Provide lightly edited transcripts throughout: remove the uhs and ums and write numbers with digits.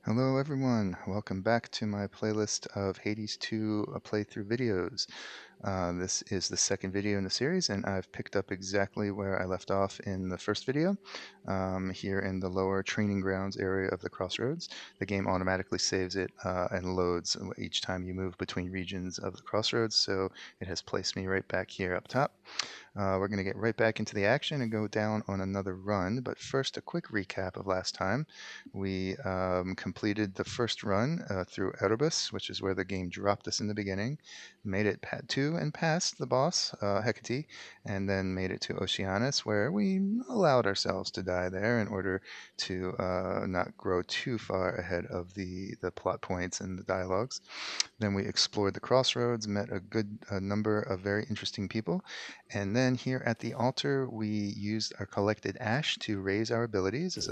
Hello everyone, welcome back to my playlist of Hades 2 playthrough videos. This is the second video in the series, and I've picked up exactly where I left off in the first video, here in the lower training grounds area of the Crossroads. The game automatically saves it and loads each time you move between regions of the Crossroads, so it has placed me right back here up top. We're going to get right back into the action and go down on another run, but first a quick recap of last time. We completed the first run through Erebus, which is where the game dropped us in the beginning, made it to and past the boss, Hecate, and then made it to Oceanus, where we allowed ourselves to die there in order to not grow too far ahead of the plot points and the dialogues. Then we explored the Crossroads, met a good number of very interesting people, and then here at the altar, we used our collected ash to raise our abilities.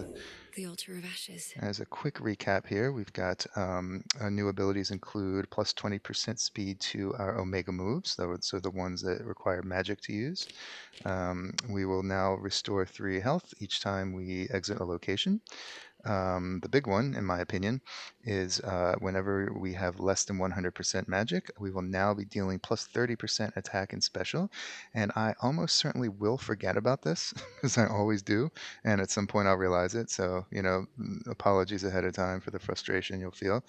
The altar of ashes. As a quick recap here, we've got our new abilities include plus 20% speed to our Omega moves, so the ones that require magic to use. We will now restore 3 health each time we exit a location. The big one, in my opinion, is whenever we have less than 100% magic, we will now be dealing plus 30% attack and special. And I almost certainly will forget about this, because I always do. And at some point I'll realize it. So, apologies ahead of time for the frustration you'll feel.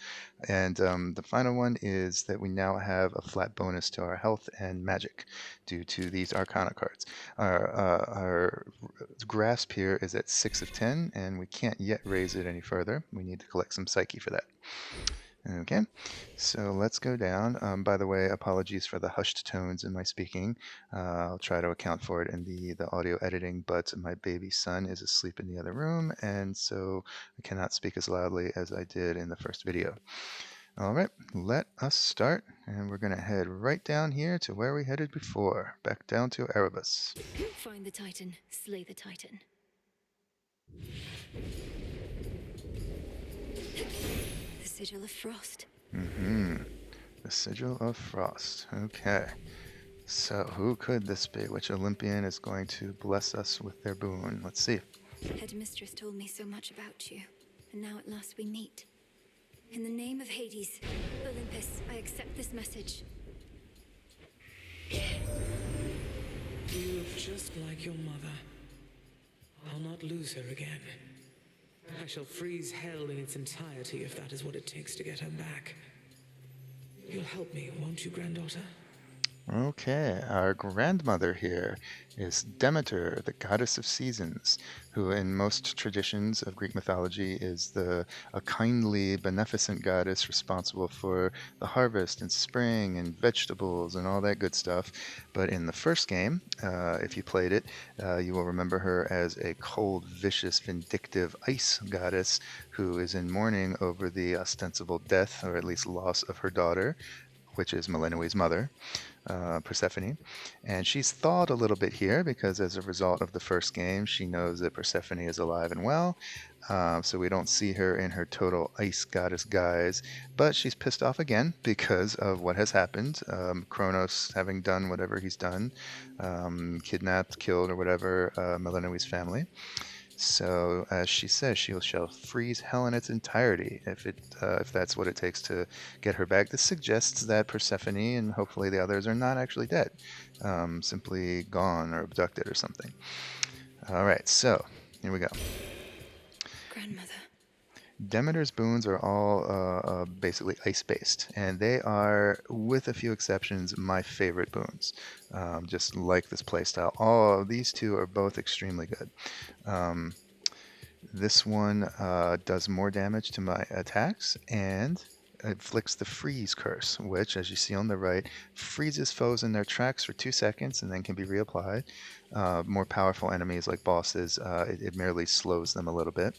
And the final one is that we now have a flat bonus to our health and magic due to these Arcana cards. Our grasp here is at 6 of 10, and we can't yet raise it any further. We need to collect some psyche for that. Okay, so let's go down. By the way, apologies for the hushed tones in my speaking. I'll try to account for it in the audio editing, but my baby son is asleep in the other room, and so I cannot speak as loudly as I did in the first video. All right, let us start, and we're going to head right down here to where we headed before, back down to Erebus. Find the Titan, slay the Titan. The sigil of frost. The Sigil of Frost. Okay. So, who could this be? Which Olympian is going to bless us with their boon? Let's see. Headmistress told me so much about you, and now at last we meet. In the name of Hades, Olympus, I accept this message. You look just like your mother. I'll not lose her again. I shall freeze hell in its entirety if that is what it takes to get her back. You'll help me, won't you, granddaughter? Okay, our grandmother here is Demeter, the goddess of seasons, who in most traditions of Greek mythology is a kindly, beneficent goddess responsible for the harvest and spring and vegetables and all that good stuff. But in the first game, if you played it, you will remember her as a cold, vicious, vindictive ice goddess who is in mourning over the ostensible death, or at least loss, of her daughter, which is Melinoe's mother, Persephone. And she's thawed a little bit here because as a result of the first game, she knows that Persephone is alive and well. So we don't see her in her total ice goddess guise, but she's pissed off again because of what has happened. Kronos having done whatever he's done, kidnapped, killed, or whatever, Melinoe's family. So, as she says, she shall freeze hell in its entirety if that's what it takes to get her back. This suggests that Persephone and hopefully the others are not actually dead, simply gone or abducted or something. All right, so here we go. Grandmother. Demeter's boons are all basically ice-based, and they are, with a few exceptions, my favorite boons. Just like this playstyle. All of these two are both extremely good. This one does more damage to my attacks and inflicts the freeze curse, which, as you see on the right, freezes foes in their tracks for 2 seconds and then can be reapplied. More powerful enemies like bosses, it merely slows them a little bit.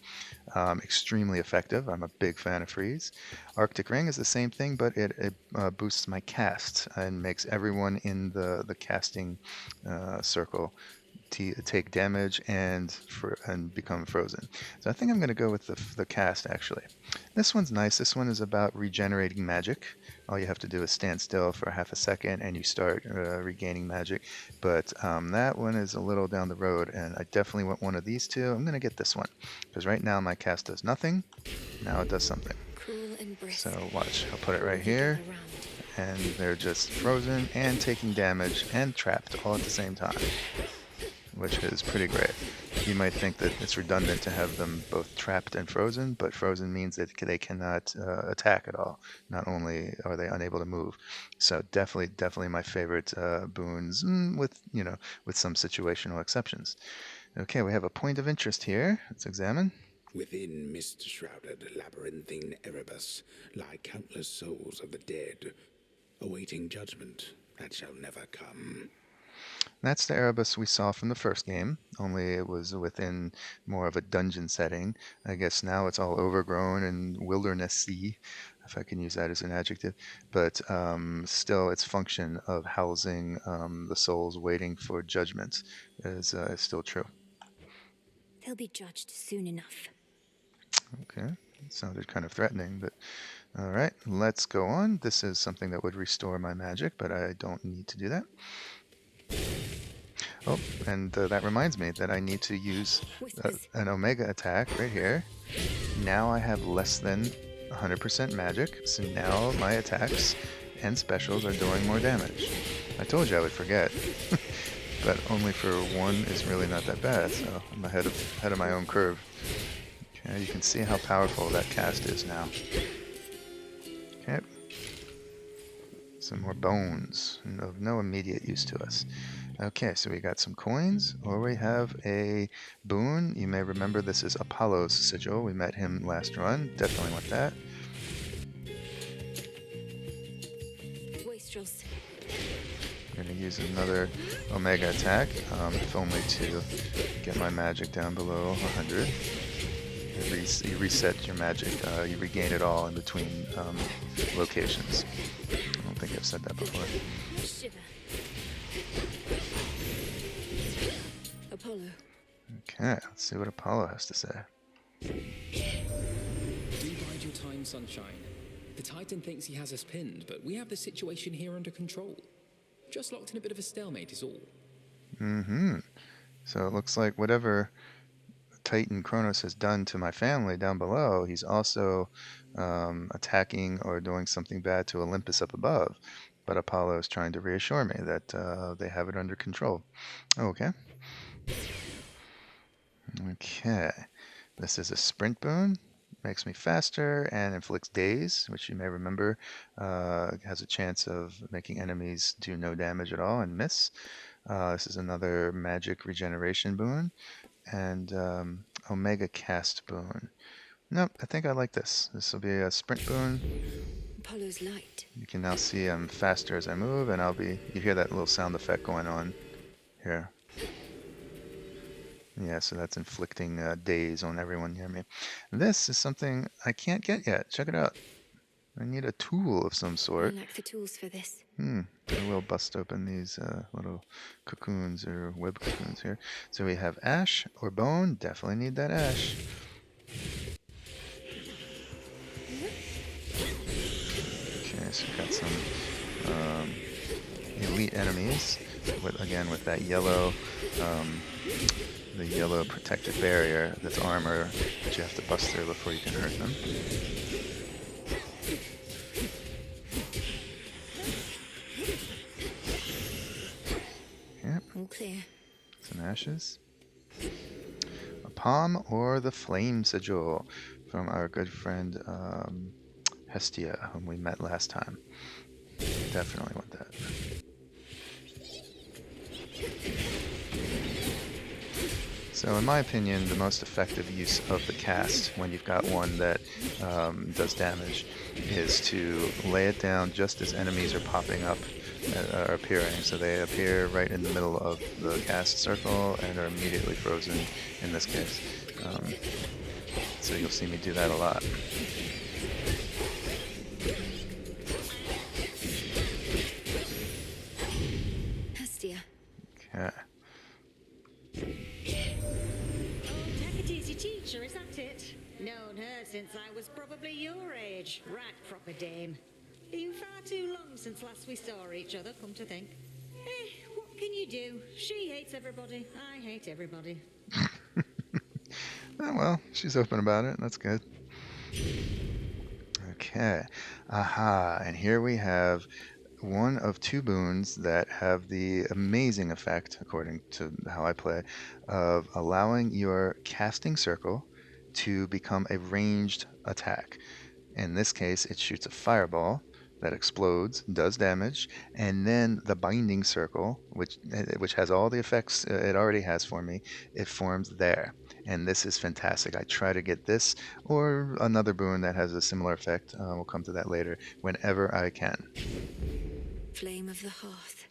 Extremely effective. I'm a big fan of freeze. Arctic Ring is the same thing, but it boosts my cast and makes everyone in the casting circle take damage and become frozen. So I think I'm going to go with the cast actually. This one's nice. This one is about regenerating magic. All you have to do is stand still for half a second and you start regaining magic. But that one is a little down the road, and I definitely want one of these two. I'm going to get this one because right now my cast does nothing. Now it does something. Cool and brisk. So watch, I'll put it right If you here, gather round. and they're just frozen and taking damage and trapped all at the same time, which is pretty great. You might think that it's redundant to have them both trapped and frozen, but frozen means that they cannot attack at all. Not only are they unable to move. So definitely my favorite boons, with some situational exceptions. Okay, we have a point of interest here. Let's examine. Within mist-shrouded labyrinthine Erebus lie countless souls of the dead, awaiting judgment that shall never come. That's the Erebus we saw from the first game, only it was within more of a dungeon setting. I guess now it's all overgrown and wildernessy, if I can use that as an adjective. But still, its function of housing the souls waiting for judgment is still true. They'll be judged soon enough. Okay, it sounded kind of threatening, but all right, let's go on. This is something that would restore my magic, but I don't need to do that. Oh, and that reminds me that I need to use an Omega attack right here. Now I have less than 100% magic, so now my attacks and specials are doing more damage. I told you I would forget, but only for one is really not that bad, so I'm ahead of my own curve. Okay, you can see how powerful that cast is now. Okay. Some more bones of no immediate use to us. Okay, so we got some coins, or we have a boon. You may remember this is Apollo's sigil. We met him last run. Definitely want that. Wastrels. I'm going to use another Omega attack, if only to get my magic down below 100. You reset your magic. You regain it all in between locations. I don't think I've said that before. Shiver. Apollo. Okay, let's see what Apollo has to say. Do bide your time, Sunshine. The Titan thinks he has us pinned, but we have the situation here under control. Just locked in a bit of a stalemate is all. So it looks like whatever Titan Kronos has done to my family down below, he's also attacking or doing something bad to Olympus up above. But Apollo is trying to reassure me that they have it under control. Okay. Okay. This is a sprint boon. Makes me faster and inflicts daze, which you may remember has a chance of making enemies do no damage at all and miss. This is another magic regeneration boon. And Omega cast boon. Nope, I think I like this. This will be a sprint boon. Apollo's light. You can now see I'm faster as I move, and you hear that little sound effect going on here. Yeah, so that's inflicting daze on everyone near me. This is something I can't get yet. Check it out. I need a tool of some I sort. lack the tools for this. I will bust open these little cocoons or web cocoons here. So we have ash or bone. Definitely need that ash. Okay, so we've got some elite enemies. With that yellow, the yellow protective barrier that's armor that you have to bust through before you can hurt them. Yep. All clear. Some ashes. A palm or the flame sigil from our good friend Hestia, whom we met last time. Definitely want that. So in my opinion, the most effective use of the cast when you've got one that does damage is to lay it down just as enemies are popping up, are appearing. So they appear right in the middle of the cast circle and are immediately frozen in this case. So you'll see me do that a lot. Hestia. Okay. since I was probably your age. Right proper dame. Been far too long since last we saw each other, come to think. What can you do? She hates everybody. I hate everybody. Oh, well, she's open about it. That's good. Okay. Aha. And here we have one of two boons that have the amazing effect, according to how I play, of allowing your casting circle to become a ranged attack. In this case, it shoots a fireball that explodes, does damage, and then the binding circle, which has all the effects it already has for me, it forms there. And this is fantastic. I try to get this or another boon that has a similar effect. We'll come to that later whenever I can. Flame of the hearth.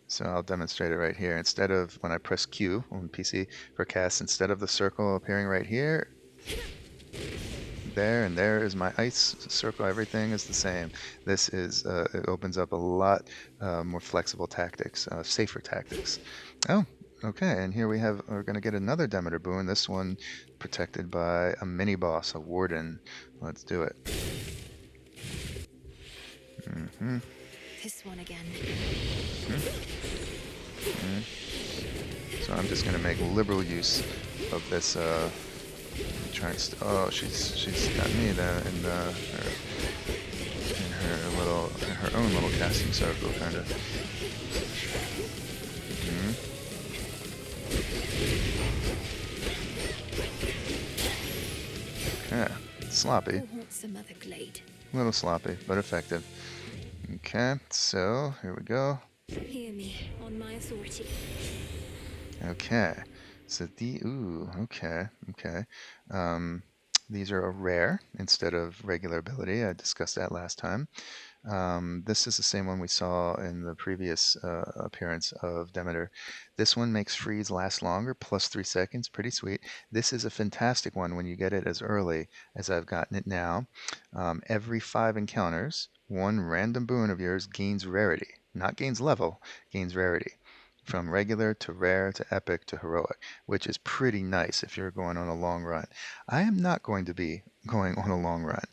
So I'll demonstrate it right here. Instead of when I press Q on PC for cast, instead of the circle appearing right here, there and there is my ice circle. Everything is the same. This is it opens up a lot more flexible tactics, safer tactics. Oh, okay. And here we're going to get another Demeter boon. This one protected by a mini boss, a warden. Let's do it. Mm-hmm. This one again. Mm-hmm. So I'm just going to make liberal use of this. Oh, she's got me there in her own little casting circle, kind of. Mm-hmm. Okay, sloppy. Some other glade. A little sloppy, but effective. Okay, so here we go. Hear me on my authority. Okay, so okay. These are a rare instead of regular ability. I discussed that last time. This is the same one we saw in the previous appearance of Demeter. This one makes freeze last longer, plus 3 seconds. Pretty sweet. This is a fantastic one when you get it as early as I've gotten it now. Every 5 encounters, one random boon of yours gains rarity. Not gains level, gains rarity. From regular to rare to epic to heroic, which is pretty nice if you're going on a long run. I am not going to be going on a long run.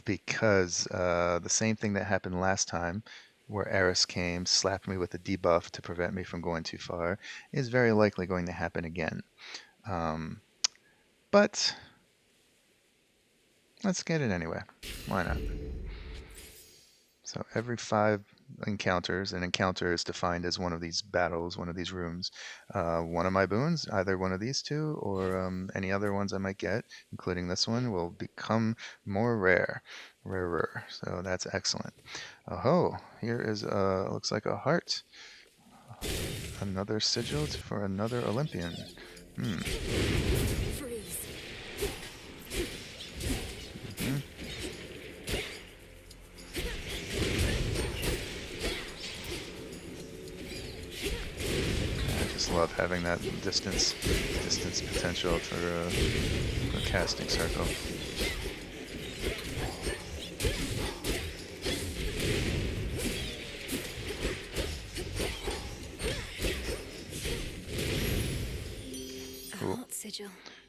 Because the same thing that happened last time, where Eris came, slapped me with a debuff to prevent me from going too far, is very likely going to happen again. But let's get it anyway. Why not? So every 5 encounters, an encounter is defined as one of these battles, one of these rooms. One of my boons, either one of these two or any other ones I might get, including this one, will become more rarer. So that's excellent. Oh, here is looks like a heart. Another sigil for another Olympian. Freeze. Love having that distance potential for a casting circle. A heart sigil.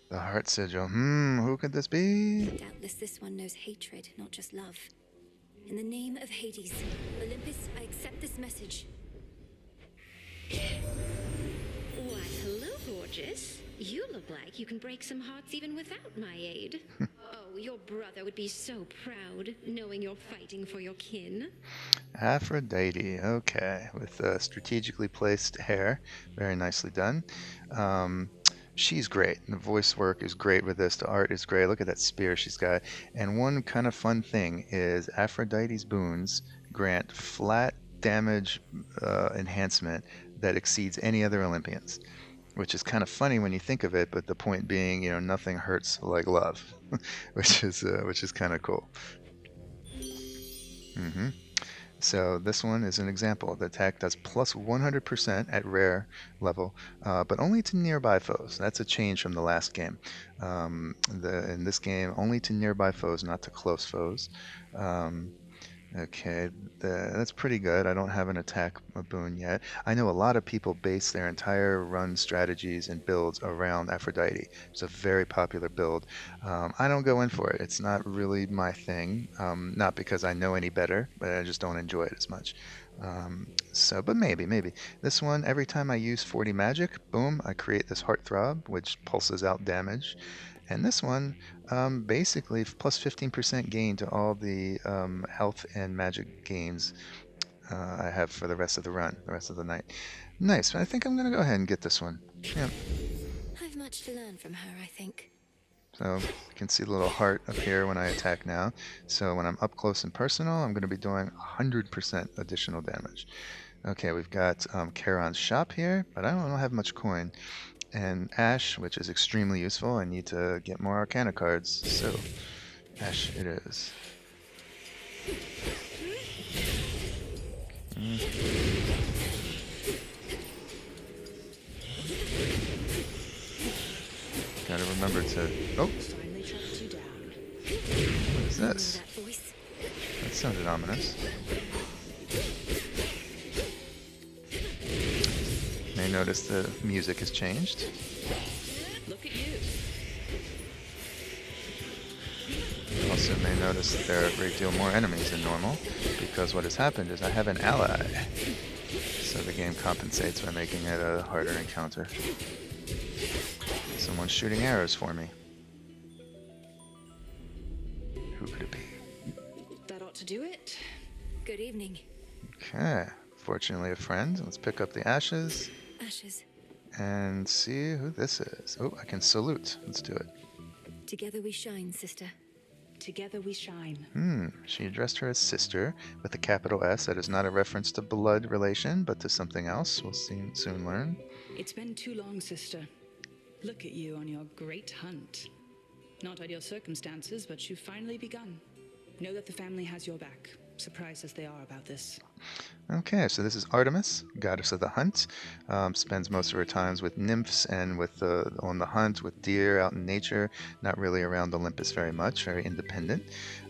The heart sigil. Who could this be? Doubtless this one knows hatred, not just love. In the name of Hades, Olympus, I accept this message. Why, hello, gorgeous. You look like you can break some hearts even without my aid. Oh, your brother would be so proud, knowing you're fighting for your kin. Aphrodite. Okay, with strategically placed hair. Very nicely done. She's great. The voice work is great with this. The art is great. Look at that spear she's got. And one kind of fun thing is Aphrodite's boons grant flat damage enhancement that exceeds any other Olympians, which is kind of funny when you think of it, but the point being, nothing hurts like love, which is kind of cool. So this one is an example. The attack does plus 100% at rare level, but only to nearby foes. That's a change from the last game. In this game, only to nearby foes, not to close foes. Okay, that's pretty good. I don't have an attack boon yet. I know a lot of people base their entire run strategies and builds around Aphrodite. It's a very popular build. I don't go in for it. It's not really my thing. Not because I know any better, but I just don't enjoy it as much. But maybe. This one, every time I use 40 magic, boom, I create this heartthrob, which pulses out damage. And this one, basically, plus 15% gain to all the health and magic gains I have for the rest of the run, the rest of the night. Nice. I think I'm going to go ahead and get this one. Yeah. I've much to learn from her, I think. So you can see the little heart up here when I attack now. So when I'm up close and personal, I'm going to be doing 100% additional damage. Okay, we've got Charon's shop here, but I don't have much coin. And Ash, which is extremely useful. I need to get more Arcana cards. So Ash it is. Gotta remember to. Oh, Finally tracked you down. what is I know this? that voice. That sounded ominous. May notice the music has changed. Look at you. Also may notice that there are a great deal more enemies than normal, because what has happened is I have an ally. So the game compensates by making it a harder encounter. Someone's shooting arrows for me. Who could it be? That ought to do it. Good evening. Okay. Fortunately a friend. Let's pick up the ashes Ashes. and see who this is. Oh, I can salute. Let's do it. Together we shine, sister. Together we shine. She addressed her as sister with a capital S. That is not a reference to blood relation, but to something else. We'll soon learn. It's been too long, sister. Look at you on your great hunt. Not ideal circumstances, but you've finally begun. Know that the family has your back, surprised as they are about this. Okay, so this is Artemis, goddess of the hunt. Spends most of her times with nymphs and on the hunt with deer out in nature. Not really around Olympus very much. Very independent.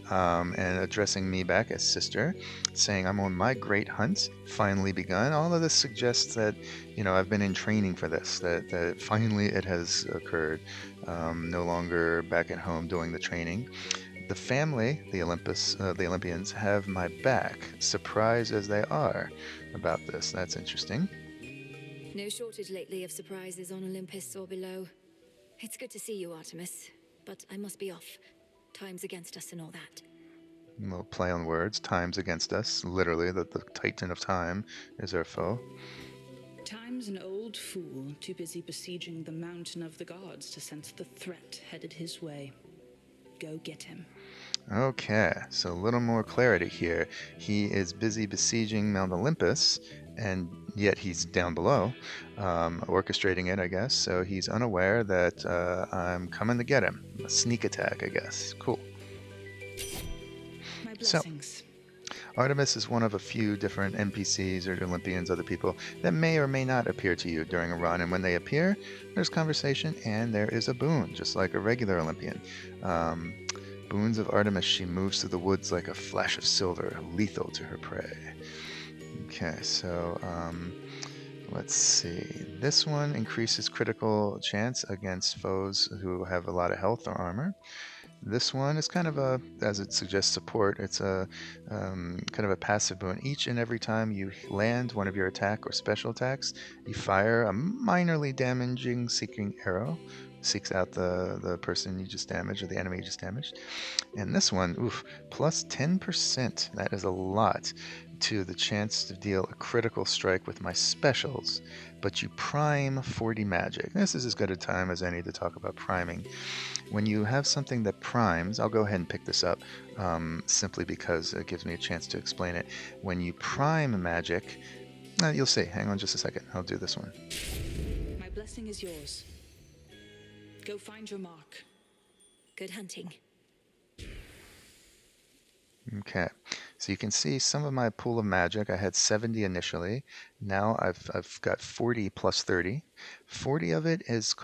And addressing me back as sister, saying I'm on my great hunt, finally begun. All of this suggests that, I've been in training for this. That finally it has occurred. No longer back at home doing the training. The family, the Olympians, have my back, surprised as they are about this. That's interesting. No shortage lately of surprises on Olympus or below. It's good to see you, Artemis, but I must be off. Time's against us and all that. A little play on words. Time's against us. Literally, the Titan of Time is our foe. Time's an old fool, too busy besieging the mountain of the gods to sense the threat headed his way. Go get him. Okay, so a little more clarity here. He is busy besieging Mount Olympus, and yet he's down below, orchestrating it, I guess. So he's unaware that I'm coming to get him. A sneak attack, I guess. Cool. My So, blessings. Artemis is one of a few different NPCs or Olympians, other people, that may or may not appear to you during a run. And when they appear, there's conversation and there is a boon, just like a regular Olympian. Boons of Artemis, she moves through the woods like a flash of silver, lethal to her prey. Okay, so let's see. This one increases critical chance against foes who have a lot of health or armor. This one is kind of as it suggests, support. It's a kind of a passive boon. Each and every time you land one of your attack or special attacks, you fire a minorly damaging seeking arrow. Seeks out the person you just damaged or the enemy you just damaged. And this one, oof, plus 10%. That is a lot to the chance to deal a critical strike with my specials, but you prime 40 magic. This is as good a time as any to talk about priming. When you have something that primes, I'll go ahead and pick this up simply because it gives me a chance to explain it. When you prime magic, you'll see. Hang on just a second. I'll do this one. My blessing is yours. Go find your mark. Good hunting. Okay, so you can see some of my pool of magic. I had 70 initially. Now I've got 40 plus 30. 40 of it is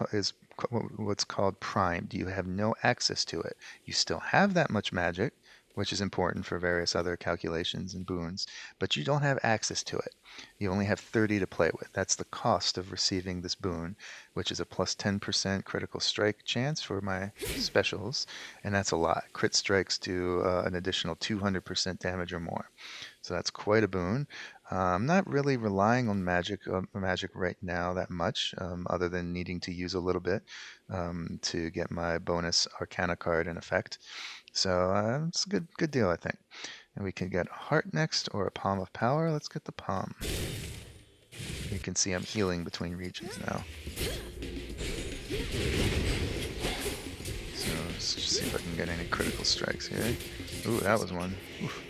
what's called primed. You have no access to it. You still have that much magic, which is important for various other calculations and boons, but you don't have access to it. You only have 30 to play with. That's the cost of receiving this boon, which is a plus 10% critical strike chance for my specials, and that's a lot. Crit strikes do an additional 200% damage or more. So that's quite a boon. I'm not really relying on magic right now that much, other than needing to use a little bit to get my bonus Arcana card in effect. So it's a good deal, I think. And we can get a heart next or a palm of power. Let's get the palm. You can see I'm healing between regions now. So let's just see if I can get any critical strikes here. Ooh, that was one. Oof.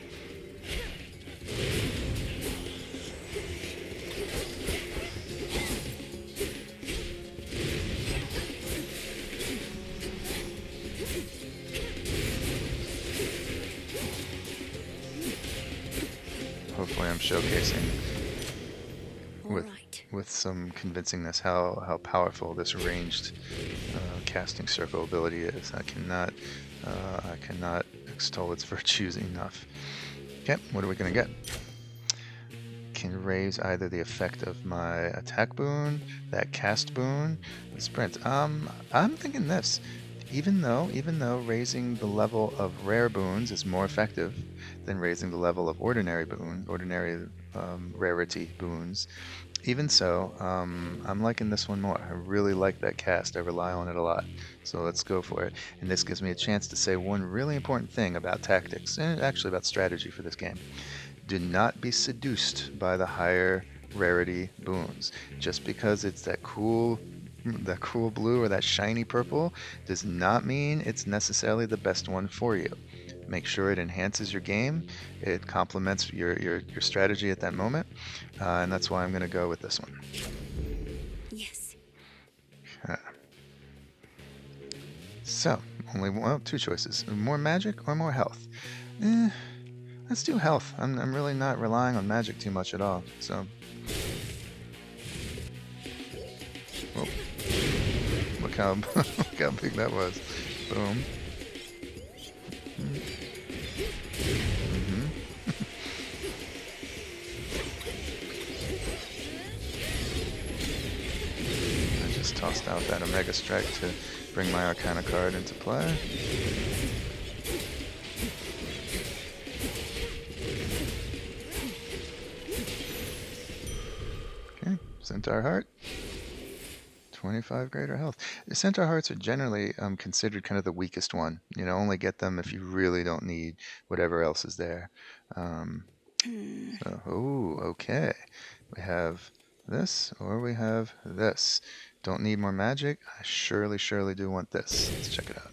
Hopefully I'm showcasing with some convincingness how powerful this ranged casting circle ability is. I cannot extol its virtues enough. Okay, what are we gonna get? Can raise either the effect of my attack boon, that cast boon, the sprint. I'm thinking this. Even though raising the level of rare boons is more effective than raising the level of ordinary rarity boons, even so, I'm liking this one more. I really like that cast. I rely on it a lot. So let's go for it. And this gives me a chance to say one really important thing about tactics, and actually about strategy for this game. Do not be seduced by the higher rarity boons. Just because it's that cool blue or that shiny purple does not mean it's necessarily the best one for you. Make sure it enhances your game, it complements your strategy at that moment, and that's why I'm going to go with this one. Yes. Okay. So, only two choices. More magic or more health? Let's do health. I'm really not relying on magic too much at all, so... Oh. Look how big that was. Boom. I just tossed out that Omega Strike to bring my Arcana card into play. Okay, Centaur Heart. 25 greater health. The Centaur Hearts are generally considered kind of the weakest one. You know, only get them if you really don't need whatever else is there. Okay. We have this or we have this. Don't need more magic. I surely do want this. Let's check it out.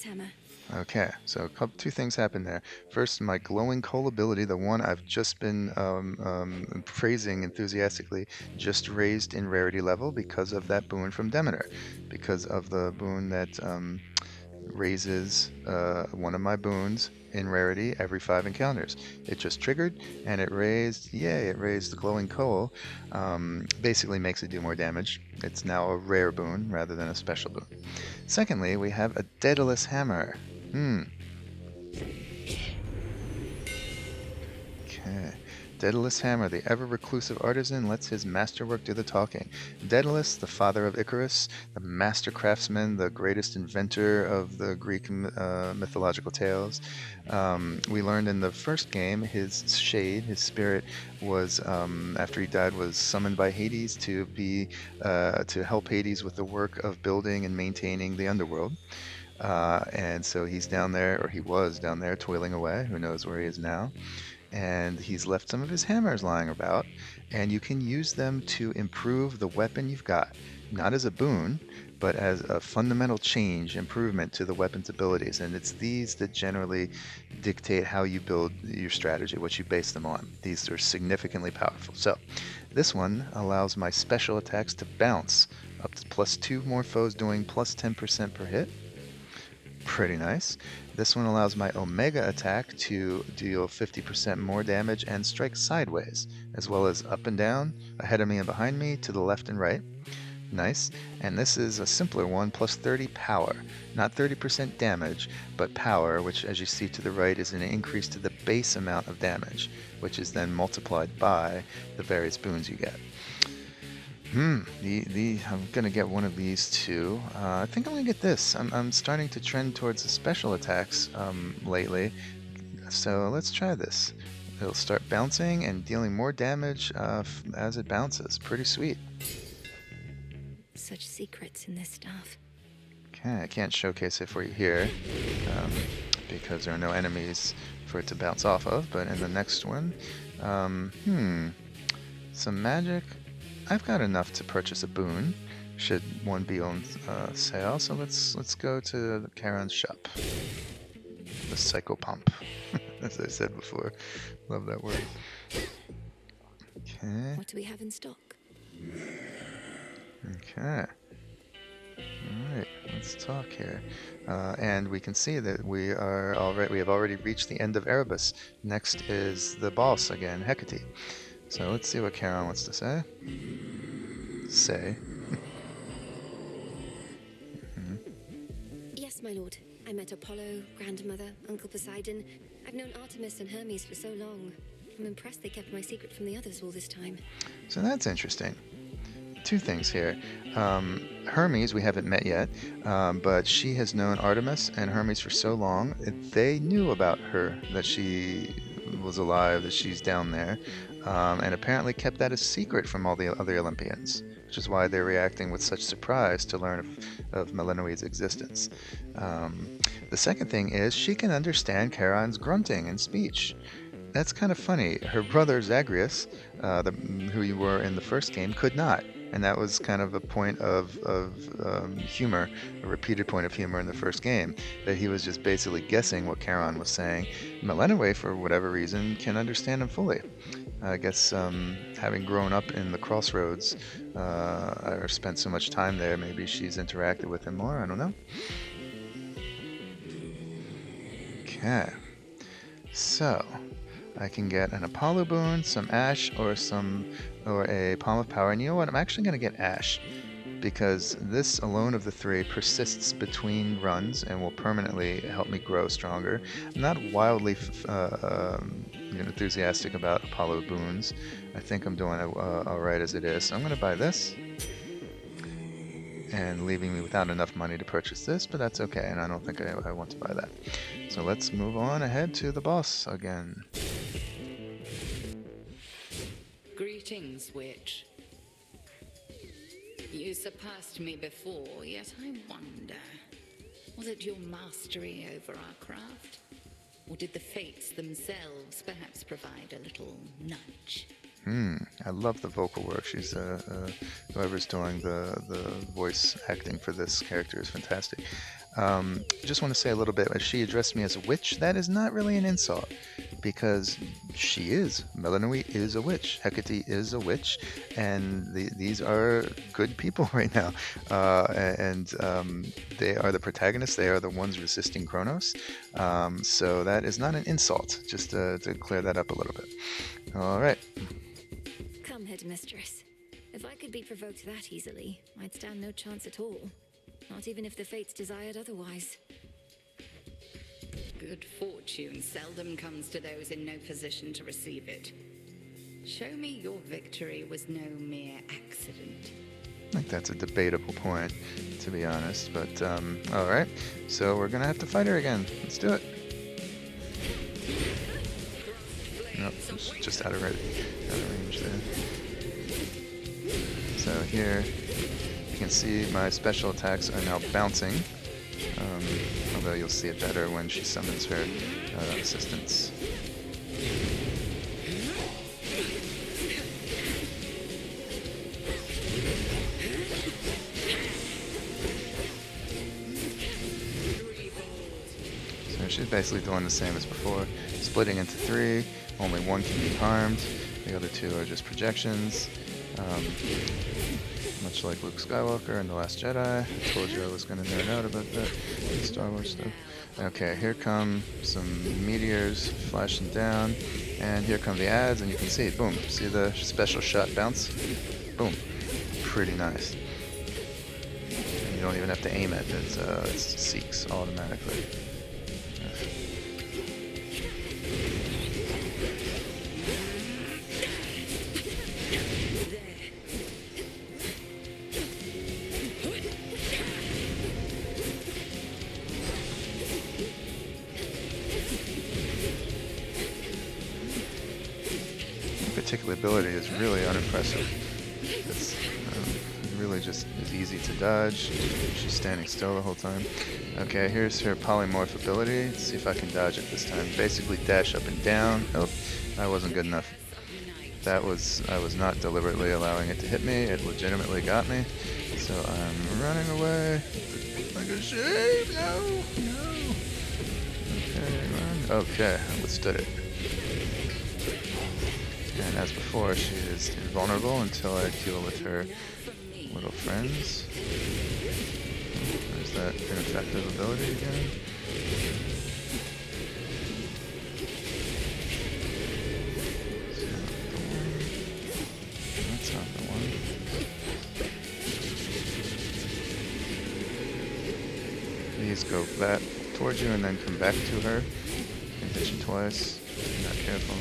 Hammer. Okay, so two things happen there. First, my glowing coal ability, the one I've just been praising enthusiastically, just raised in rarity level because of that boon from Demeter, because of the boon that raises one of my boons in rarity every 5 encounters. It just triggered, and it raised the glowing coal. Basically makes it do more damage. It's now a rare boon rather than a special boon. Secondly, we have a Daedalus Hammer. Okay. Daedalus Hammer, the ever-reclusive artisan, lets his masterwork do the talking. Daedalus, the father of Icarus, the master craftsman, the greatest inventor of the Greek mythological tales. We learned in the first game his shade, his spirit, was after he died, was summoned by Hades to help Hades with the work of building and maintaining the Underworld. And so he's down there, or he was down there, toiling away. Who knows where he is now? And he's left some of his hammers lying about, and you can use them to improve the weapon you've got. Not as a boon, but as a fundamental change, improvement to the weapon's abilities. And it's these that generally dictate how you build your strategy, what you base them on. These are significantly powerful. So this one allows my special attacks to bounce up to +2 more foes doing +10% per hit. Pretty nice. This one allows my Omega attack to deal 50% more damage and strike sideways, as well as up and down, ahead of me and behind me, to the left and right. Nice. And this is a simpler one, +30 power. Not 30% damage, but power, which as you see to the right is an increase to the base amount of damage, which is then multiplied by the various boons you get. I'm gonna get one of these two. I think I'm gonna get this. I'm starting to trend towards the special attacks lately, so let's try this. It'll start bouncing and dealing more damage as it bounces. Pretty sweet. Such secrets in this stuff. Okay, I can't showcase it for you here because there are no enemies for it to bounce off of, but in the next one, some magic. I've got enough to purchase a boon, should one be on sale, so let's go to Charon's shop. The Psychopomp, as I said before. Love that word. Okay. What do we have in stock? Okay. Alright, let's talk here. And we can see that we have already reached the end of Erebus. Next is the boss again, Hecate. So let's see what Charon wants to say. Yes, my lord. I met Apollo, Grandmother, Uncle Poseidon. I've known Artemis and Hermes for so long. I'm impressed they kept my secret from the others all this time. So that's interesting. Two things here. Hermes, we haven't met yet, but she has known Artemis and Hermes for so long. They knew about her, that she was alive, that she's down there, and apparently kept that a secret from all the other Olympians, which is why they're reacting with such surprise to learn of Melinoide's existence. The second thing is she can understand Charon's grunting and speech. That's kind of funny. Her brother Zagreus, who you were in the first game, could not. And that was kind of a point of humor, a repeated point of humor in the first game, that he was just basically guessing what Charon was saying. Melinoide, for whatever reason, can understand him fully. I guess having grown up in the Crossroads, or spent so much time there, maybe she's interacted with him more, I don't know. Okay. So, I can get an Apollo boon, some Ash, or a Palm of Power. And you know what? I'm actually going to get Ash, because this alone of the three persists between runs and will permanently help me grow stronger. I'm not wildly enthusiastic about Apollo boons. I think I'm doing alright as it is. So I'm going to buy this, and leaving me without enough money to purchase this, but that's okay, and I don't think I want to buy that. So let's move on ahead to the boss again. Greetings, witch. You surpassed me before, yet I wonder, was it your mastery over our craft? Or did the fates themselves perhaps provide a little nudge? I love the vocal work. She's whoever's doing the voice acting for this character is fantastic. Just want to say a little bit. As she addressed me as a witch, that is not really an insult, because she is. Melinoide is a witch. Hecate is a witch, and these are good people right now. And they are the protagonists. They are the ones resisting Kronos. So that is not an insult. Just to clear that up a little bit. All right. Come, headmistress. If I could be provoked that easily, I'd stand no chance at all. Not even if the fates desired otherwise. Good fortune seldom comes to those in no position to receive it. Show me your victory was no mere accident. I think that's a debatable point, to be honest, but alright. So we're gonna have to fight her again. Let's do it. Nope, it's just out of range there. So here, you can see my special attacks are now bouncing, although you'll see it better when she summons her assistants. So she's basically doing the same as before, splitting into 3. Only 1 can be harmed. The other 2 are just projections. Much like Luke Skywalker and The Last Jedi. I told you I was going to nerd out about that Star Wars stuff. Okay, here come some meteors flashing down, and here come the ads, and you can see, boom, see the special shot bounce? Boom. Pretty nice. And you don't even have to aim it, it seeks automatically. Particular ability is really unimpressive. It's really just is easy to dodge. She's standing still the whole time. Okay, here's her polymorph ability. Let's see if I can dodge it this time. Basically dash up and down. Oh, that wasn't good enough. I was not deliberately allowing it to hit me. It legitimately got me. So I'm running away like a sheep. No. Okay, run. Okay, I withstood it. And as before, she is invulnerable until I deal with her little friends. There's that ineffective ability again. That's not the one. These go back towards you and then come back to her. You can hit you twice if you're not careful.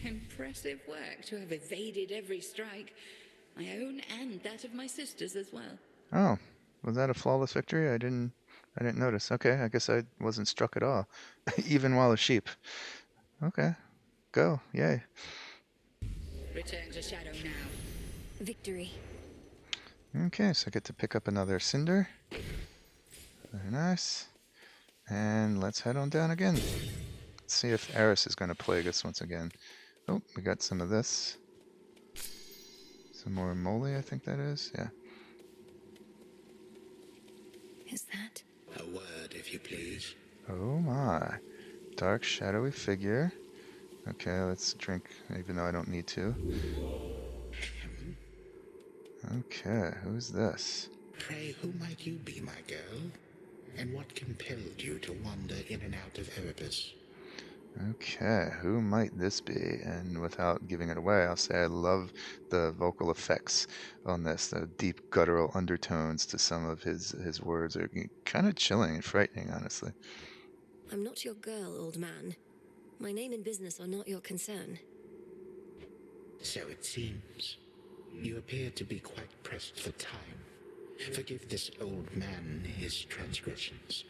Impressive work to have evaded every strike, my own and that of my sisters as well. Oh, was that a flawless victory? I didn't notice. Okay, I guess I wasn't struck at all, even while a sheep. Okay, go, yay. Return to Shadow now. Victory. Okay, so I get to pick up another cinder. Very nice. And let's head on down again. Let's see if Eris is going to plague us once again. Oh, we got some of this. Some more moly, I think that is. Yeah. Is that? A word, if you please. Oh my. Dark, shadowy figure. Okay, let's drink, even though I don't need to. Okay, who's this? Pray, who might you be, my girl? And what compelled you to wander in and out of Erebus? Okay, who might this be? And without giving it away, I'll say I love the vocal effects on this. The deep guttural undertones to some of his words are kind of chilling and frightening, honestly. I'm not your girl, old man. My name and business are not your concern. So it seems. You appear to be quite pressed for time. Forgive this old man his transgressions.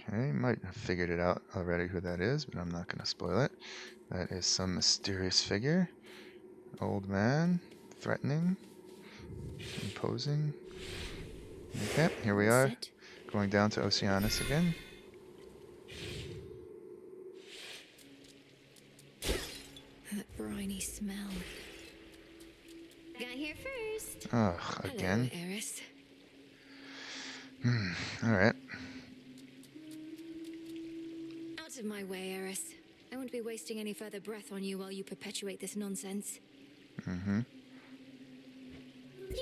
Okay, you might have figured it out already who that is, but I'm not going to spoil it. That is some mysterious figure. Old man, threatening, imposing. Okay, here we are, going down to Oceanus again. That briny smell. Got here first. Ugh, again. Hello, Eris. Alright. Out of my way, Eris. I won't be wasting any further breath on you while you perpetuate this nonsense. You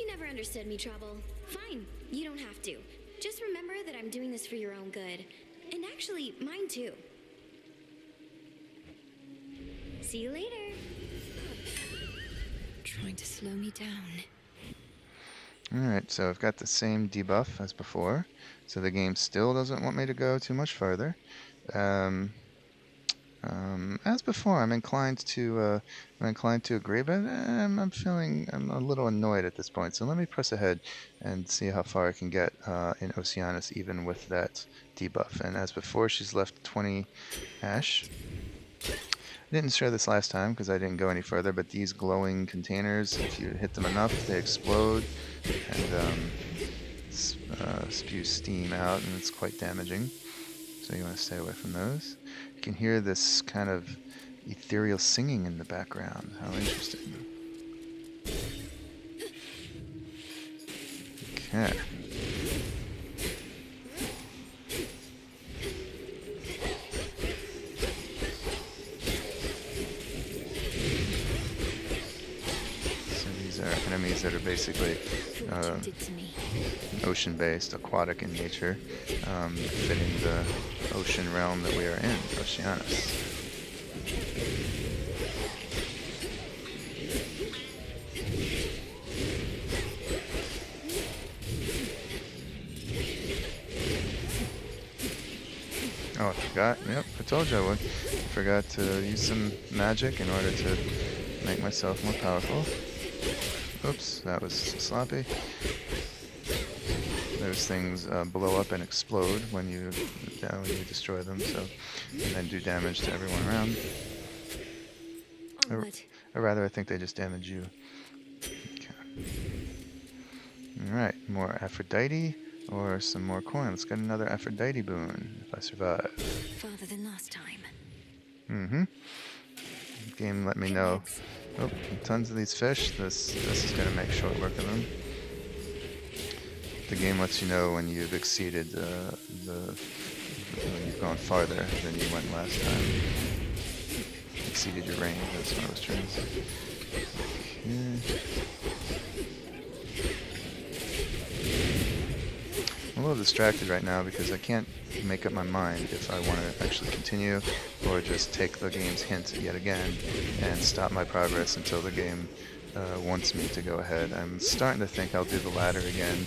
never understood me, Trouble. Fine, you don't have to. Just remember that I'm doing this for your own good. And actually, mine too. See you later. Trying to slow me down. Alright, so I've got the same debuff as before. So the game still doesn't want me to go too much farther. As before, I'm inclined to agree, but I'm a little annoyed at this point. So let me press ahead and see how far I can get in Oceanus, even with that debuff. And as before, she's left 20 ash. didn't share this last time because I didn't go any further, but these glowing containers, if you hit them enough, they explode and spew steam out, and it's quite damaging. So you want to stay away from those. You can hear this kind of ethereal singing in the background. How interesting. Okay. So these are enemies that are basically ocean-based, aquatic in nature, fitting the ocean realm that we are in, Oceanus. Oh, I forgot. Yep, I told you I would. I forgot to use some magic in order to make myself more powerful. Oops, that was sloppy. Those things blow up and explode when you destroy them, so and then do damage to everyone around. Or rather, I think they just damage you. Okay. Alright, more Aphrodite or some more coin. Let's get another Aphrodite boon if I survive. Farther than last time. Mm-hmm. Game let me know. Oh, tons of these fish. This is going to make short work of them. The game lets you know when you've exceeded when you've gone farther than you went last time. Exceeded your range, that's what I was trying to say. Okay. I'm a little distracted right now because I can't make up my mind if I want to actually continue or just take the game's hint yet again and stop my progress until the game wants me to go ahead. I'm starting to think I'll do the latter again,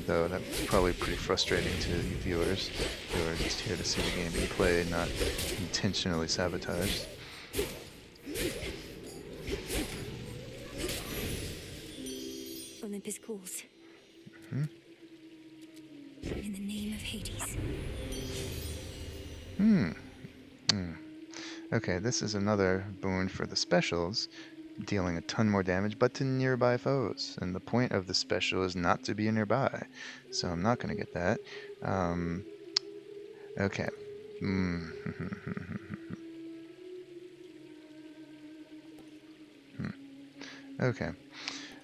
though that's probably pretty frustrating to you viewers who are just here to see the game being played, not intentionally sabotaged. Olympus calls. Mm-hmm. In the name of Hades. Okay, this is another boon for the specials, dealing a ton more damage, but to nearby foes. And the point of the special is not to be nearby, so I'm not going to get that. Okay. Okay.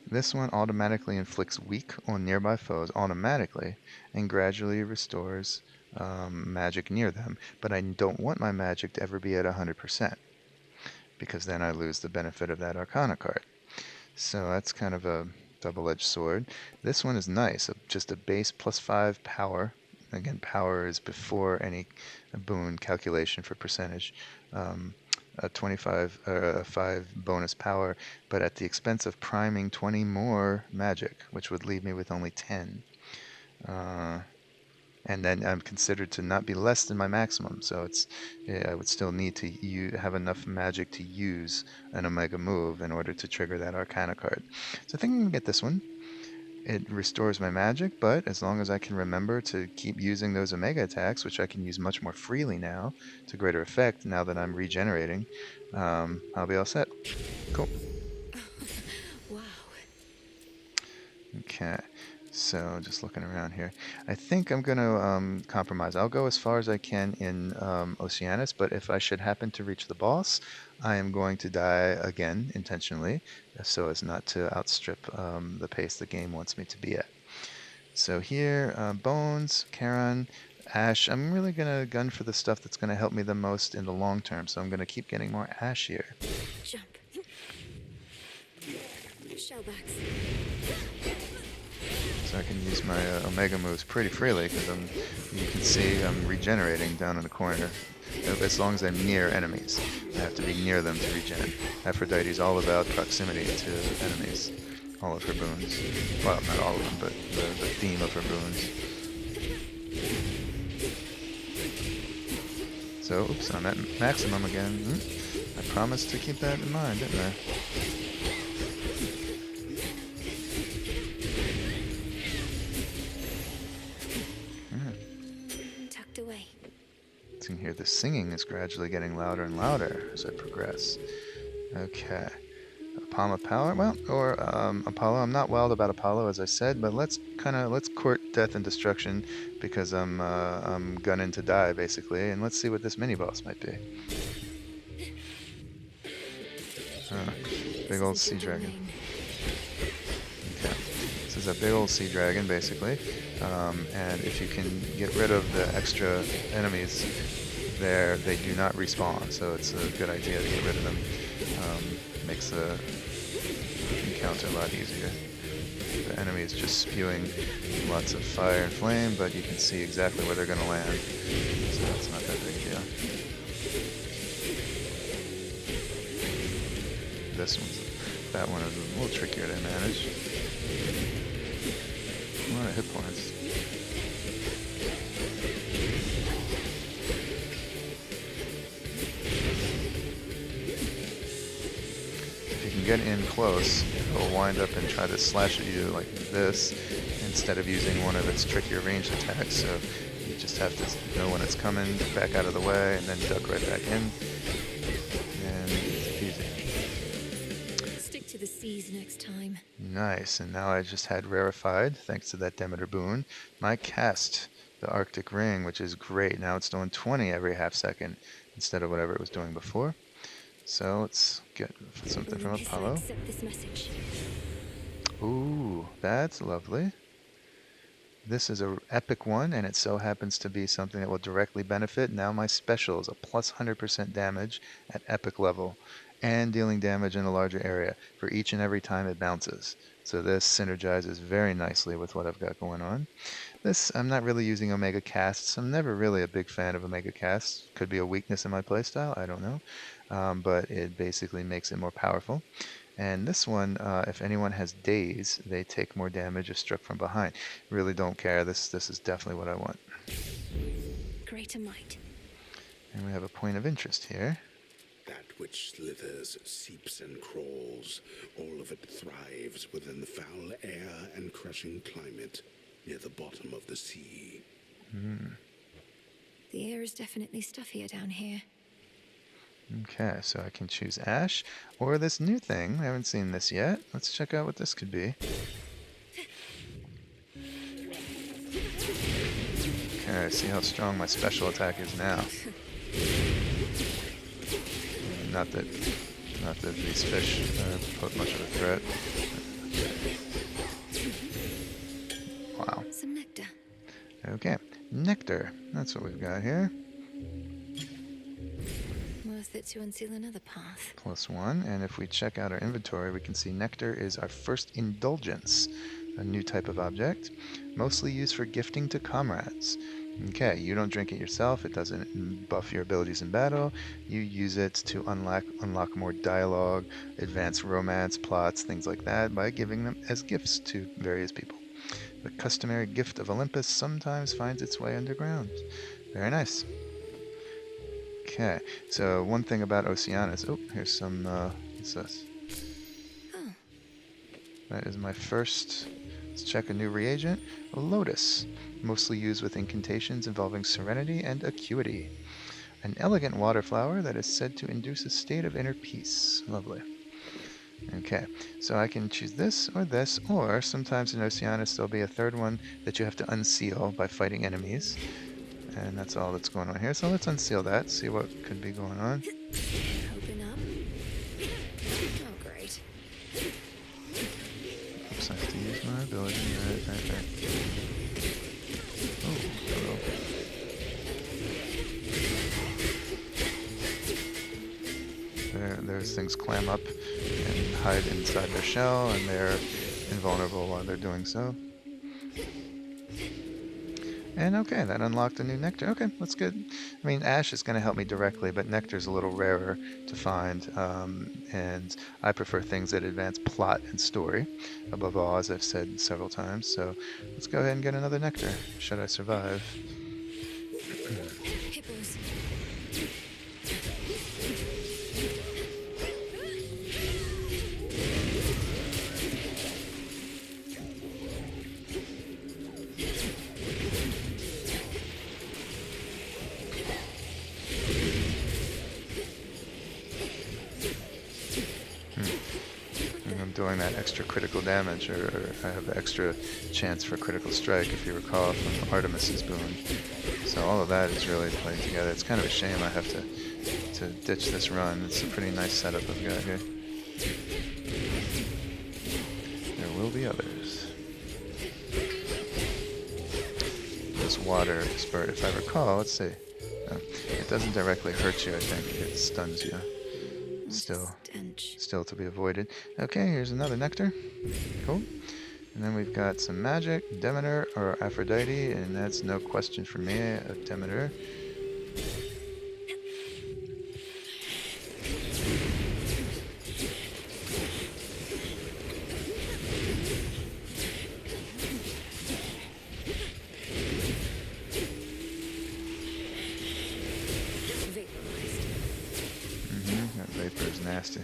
This one automatically inflicts weak on nearby foes automatically and gradually restores magic near them. But I don't want my magic to ever be at 100% because then I lose the benefit of that Arcana card. So that's kind of a double-edged sword. This one is nice, just a base +5 power. Again, power is before any boon calculation for percentage. A 5 bonus power, but at the expense of priming 20 more magic, which would leave me with only 10. And then I'm considered to not be less than my maximum, so I would still need to have enough magic to use an Omega move in order to trigger that Arcana card. So I think I'm going to get this one. It restores my magic, but as long as I can remember to keep using those Omega attacks, which I can use much more freely now, to greater effect now that I'm regenerating, I'll be all set. Cool. Wow. Okay, so just looking around here. I think I'm going to compromise. I'll go as far as I can in Oceanus, but if I should happen to reach the boss, I am going to die again intentionally, so as not to outstrip the pace the game wants me to be at. So here, Bones, Charon, Ash. I'm really going to gun for the stuff that's going to help me the most in the long term, so I'm going to keep getting more Ash here. Jump. Shellbacks. So I can use my Omega moves pretty freely because you can see I'm regenerating down in the corner. As long as I'm near enemies. I have to be near them to regen. Aphrodite's all about proximity to enemies. All of her boons. Well, not all of them, but the theme of her boons. So, oops, I'm at maximum again. I promised to keep that in mind, didn't I? can hear the singing is gradually getting louder and louder as I progress. Okay. A palm of power, well, or Apollo. I'm not wild about Apollo, as I said, but let's court death and destruction because I'm gunning to die basically, and let's see what this mini boss might be. Big old sea dragon. Okay, this is a big old sea dragon basically, and if you can get rid of the extra enemies there, they do not respawn, so it's a good idea to get rid of them. Makes the encounter a lot easier. The enemy is just spewing lots of fire and flame, but you can see exactly where they're going to land, so that's not that big a deal. That one is a little trickier to manage. A lot of hit points. Get in close, it'll wind up and try to slash at you like this instead of using one of its trickier ranged attacks. So you just have to know when it's coming, back out of the way, and then duck right back in. And it's easy. Stick to the seas next time. Nice, and now I just had rarefied, thanks to that Demeter boon, my cast, the Arctic Ring, which is great. Now it's doing 20 every half second instead of whatever it was doing before. So let's get something from Apollo. Accept this message. Ooh, that's lovely. This is an epic one, and it so happens to be something that will directly benefit. Now my special is a plus 100% damage at epic level, and dealing damage in a larger area for each and every time it bounces. So this synergizes very nicely with what I've got going on. This, I'm not really using Omega Casts. I'm never really a big fan of Omega Casts. Could be a weakness in my playstyle, I don't know. But it basically makes it more powerful. And this one, if anyone has daze, they take more damage if struck from behind. Really don't care. This is definitely what I want. Greater might. And we have a point of interest here. That which slithers, seeps, and crawls, all of it thrives within the foul air and crushing climate near the bottom of the sea. The air is definitely stuffier down here. Okay, so I can choose Ash or this new thing. I haven't seen this yet. Let's check out what this could be. Okay, see how strong my special attack is now. Not that these fish pose much of a threat. Wow. Some nectar. Okay, nectar. That's what we've got here. Worth it to unseal another path. +1, and if we check out our inventory, we can see nectar is our first indulgence, a new type of object, mostly used for gifting to comrades. Okay, you don't drink it yourself, it doesn't buff your abilities in battle, you use it to unlock more dialogue, advance romance, plots, things like that, by giving them as gifts to various people. The customary gift of Olympus sometimes finds its way underground. Very nice. Okay, so one thing about Oceanus. Oh, here's some, what's this? Oh. That is my first. Let's check a new reagent. A lotus, mostly used with incantations involving serenity and acuity. An elegant water flower that is said to induce a state of inner peace. Lovely. Okay, so I can choose this, or sometimes in Oceanus there'll be a third one that you have to unseal by fighting enemies. And that's all that's going on here. So let's unseal that, see what could be going on. Open up. Oh, great. Oops, I have to use my ability. Right. Oh, hello. There's things clam up and hide inside their shell, and they're invulnerable while they're doing so. And okay, that unlocked a new nectar. Okay, that's good. I mean, Ash is going to help me directly, but nectar's a little rarer to find, and I prefer things that advance plot and story, above all, as I've said several times. So let's go ahead and get another nectar, should I survive. Hippos. I'm doing that extra critical damage, or I have the extra chance for critical strike, if you recall, from Artemis's boon. So all of that is really playing together. It's kind of a shame I have to ditch this run. It's a pretty nice setup I've got here. There will be others. This water spurt, if I recall, let's see. It doesn't directly hurt you, I think. It stuns you. Still to be avoided. Okay, here's another nectar. Cool. And then we've got some magic, Demeter or Aphrodite, and that's no question for me, a Demeter. That vapor is nasty.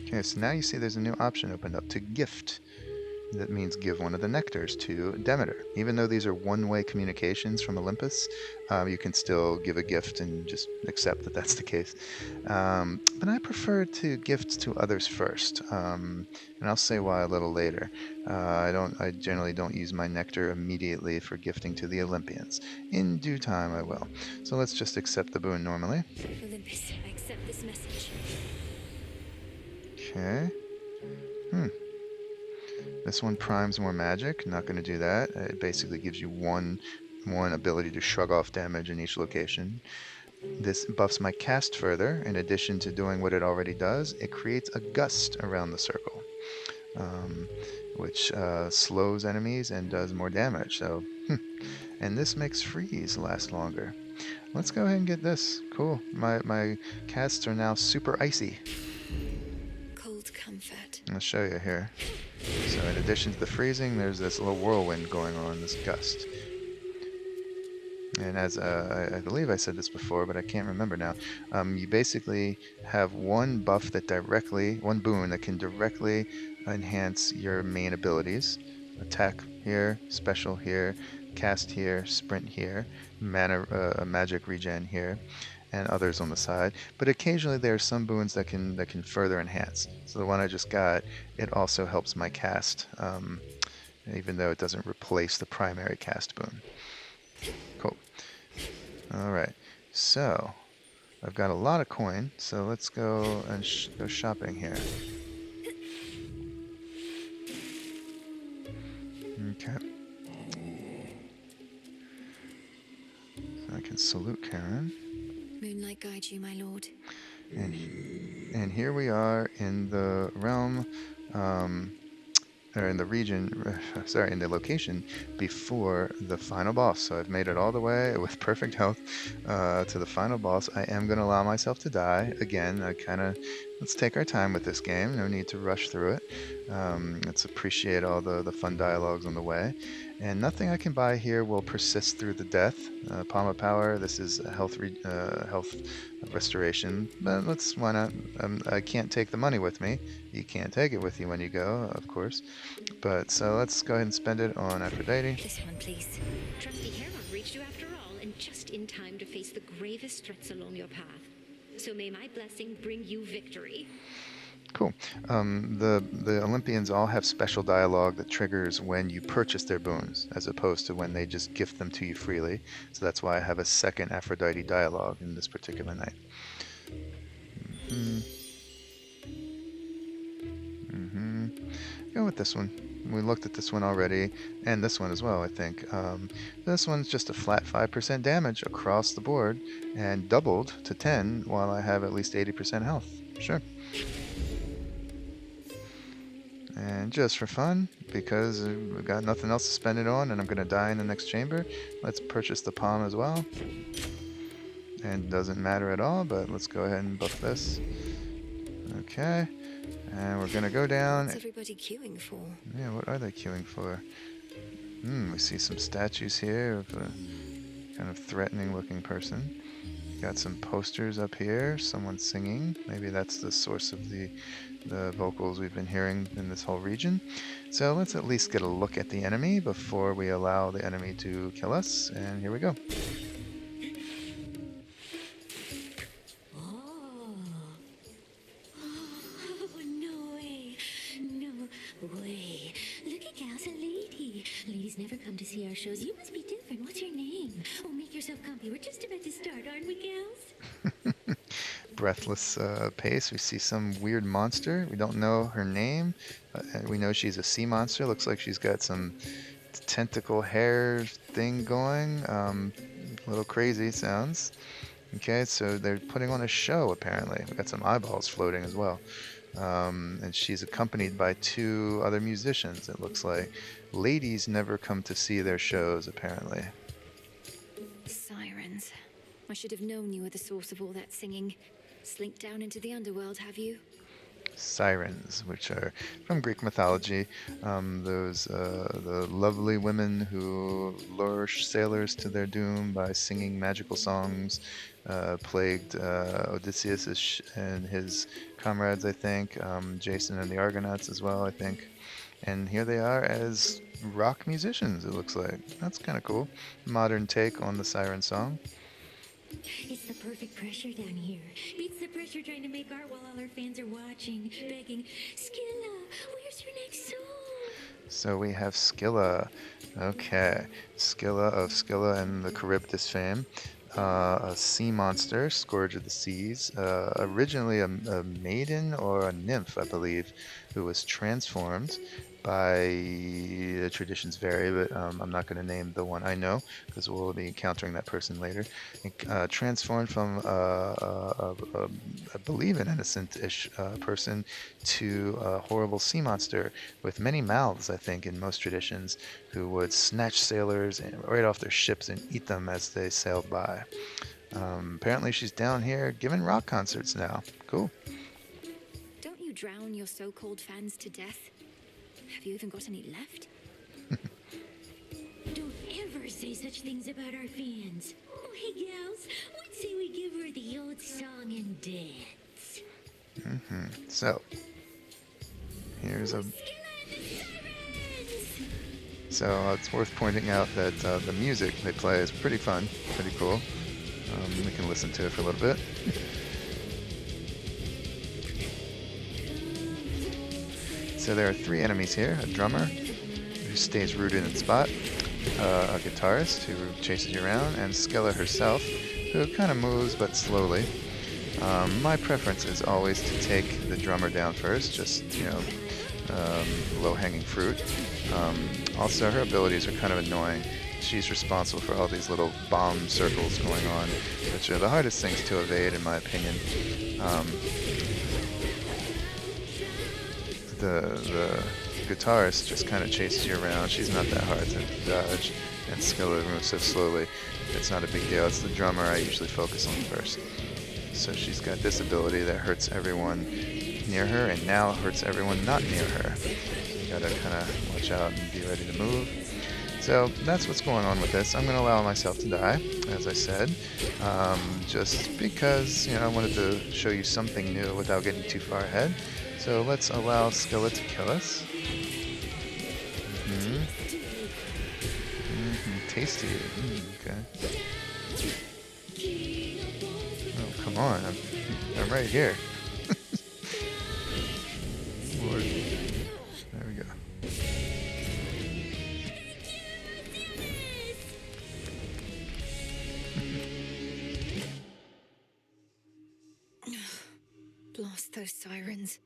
Okay, so now you see there's a new option opened up to gift. That means give one of the nectars to Demeter. Even though these are one-way communications from Olympus, you can still give a gift and just accept that that's the case. But I prefer to gift to others first, and I'll say why a little later. I generally don't use my nectar immediately for gifting to the Olympians. In due time, I will. So let's just accept the boon normally. Olympus, I accept this message. Okay. This one primes more magic. Not going to do that. It basically gives you one ability to shrug off damage in each location. This buffs my cast further. In addition to doing what it already does, it creates a gust around the circle, which slows enemies and does more damage. So, and this makes freeze last longer. Let's go ahead and get this. Cool. My casts are now super icy. Cold comfort. I'll show you here. So in addition to the freezing, there's this little whirlwind going on, this gust. And as I believe I said this before, but I can't remember now, you basically have one boon that can directly enhance your main abilities. Attack here, special here, cast here, sprint here, magic regen here, and others on the side. But occasionally there are some boons that can further enhance. So the one I just got, it also helps my cast, even though it doesn't replace the primary cast boon. Cool. Alright, so I've got a lot of coin, so let's go and go shopping here. Okay. So I can salute Karen. Moonlight guide you, my lord. And here we are in the realm, or in the region, sorry, in the location before the final boss. So I've made it all the way with perfect health to the final boss. I am going to allow myself to die. Again, let's take our time with this game. No need to rush through it. Let's appreciate all the fun dialogues on the way. And nothing I can buy here will persist through the death. Palm of Power, this is health restoration. But why not? I can't take the money with me. You can't take it with you when you go, of course. But so let's go ahead and spend it on Aphrodite. This one, please. Trusty Heron reached you after all, and just in time to face the gravest threats along your path. So may my blessing bring you victory. Cool. The Olympians all have special dialogue that triggers when you purchase their boons, as opposed to when they just gift them to you freely. So that's why I have a second Aphrodite dialogue in this particular night. Go with this one. We looked at this one already, and this one as well, I think. This one's just a flat 5% damage across the board, and doubled to 10 while I have at least 80% health. Sure. And just for fun, because we've got nothing else to spend it on, and I'm going to die in the next chamber, let's purchase the palm as well. And doesn't matter at all, but let's go ahead and buff this. Okay. And we're going to go down. What's everybody queuing for? Yeah, what are they queuing for? We see some statues here of a kind of threatening looking person. Got some posters up here, someone singing. Maybe that's the source of the the vocals we've been hearing in this whole region. So let's at least get a look at the enemy before we allow the enemy to kill us. And here we go. Oh. Oh, no way. No way. Look at Gal's a lady. Ladies never come to see our shows. You must be different. What's your name? Oh, make yourself comfy. We're just about to start, aren't we, gals? Breathless pace. We see some weird monster. We don't know her name. We know she's a sea monster. Looks like she's got some tentacle hair thing going. A little crazy sounds. Okay, so they're putting on a show apparently. We got some eyeballs floating as well. And she's accompanied by 2 other musicians, it looks like. Ladies never come to see their shows, apparently. Sirens. I should have known you were the source of all that singing. Slinked down into the underworld, have you? Sirens, which are from Greek mythology. The lovely women who lure sailors to their doom by singing magical songs, plagued Odysseus and his comrades, I think, Jason and the Argonauts as well, I think. And here they are as rock musicians, it looks like. That's kind of cool. Modern take on the siren song. It's the perfect pressure down here. Beats the pressure trying to make art while all our fans are watching, begging, Skilla, where's your next song? So we have Scylla. Okay. Scylla of Scylla and the Charybdis fame. A sea monster, scourge of the seas. Originally a maiden or a nymph, I believe, who was transformed by, the traditions vary, but I'm not going to name the one I know because we'll be encountering that person later. Transformed from, I believe, an innocent-ish person to a horrible sea monster with many mouths, I think, in most traditions, who would snatch sailors right off their ships and eat them as they sailed by. Apparently she's down here giving rock concerts now. Cool. Don't you drown your so-called fans to death? Have you even got any left? Don't ever say such things about our fans. Oh, hey, gals, what say we give her the old song and dance? So, here's a... So it's worth pointing out that the music they play is pretty fun, pretty cool. We can listen to it for a little bit. So there are 3 enemies here: a drummer who stays rooted in spot, a guitarist who chases you around, and Scylla herself, who kind of moves but slowly. My preference is always to take the drummer down first, just, low-hanging fruit. Also, her abilities are kind of annoying. She's responsible for all these little bomb circles going on, which are the hardest things to evade, in my opinion. The guitarist just kind of chases you around. She's not that hard to dodge, and Scylla moves so slowly. It's not a big deal. It's the drummer I usually focus on first. So she's got this ability that hurts everyone near her, and now hurts everyone not near her. So you gotta kind of watch out and be ready to move. So that's what's going on with this. I'm going to allow myself to die, as I said, just because, I wanted to show you something new without getting too far ahead. So let's allow Scylla to kill us. Tasty. Okay. Oh, come on. I'm right here. Lord. There we go. Blast those sirens.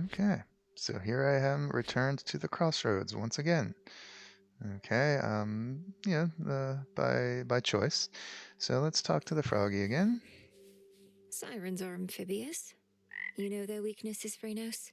Okay, so here I am returned to the Crossroads once again. Okay, by choice. So let's talk to the froggy again. Sirens are amphibious. You know their weakness is Phrenos?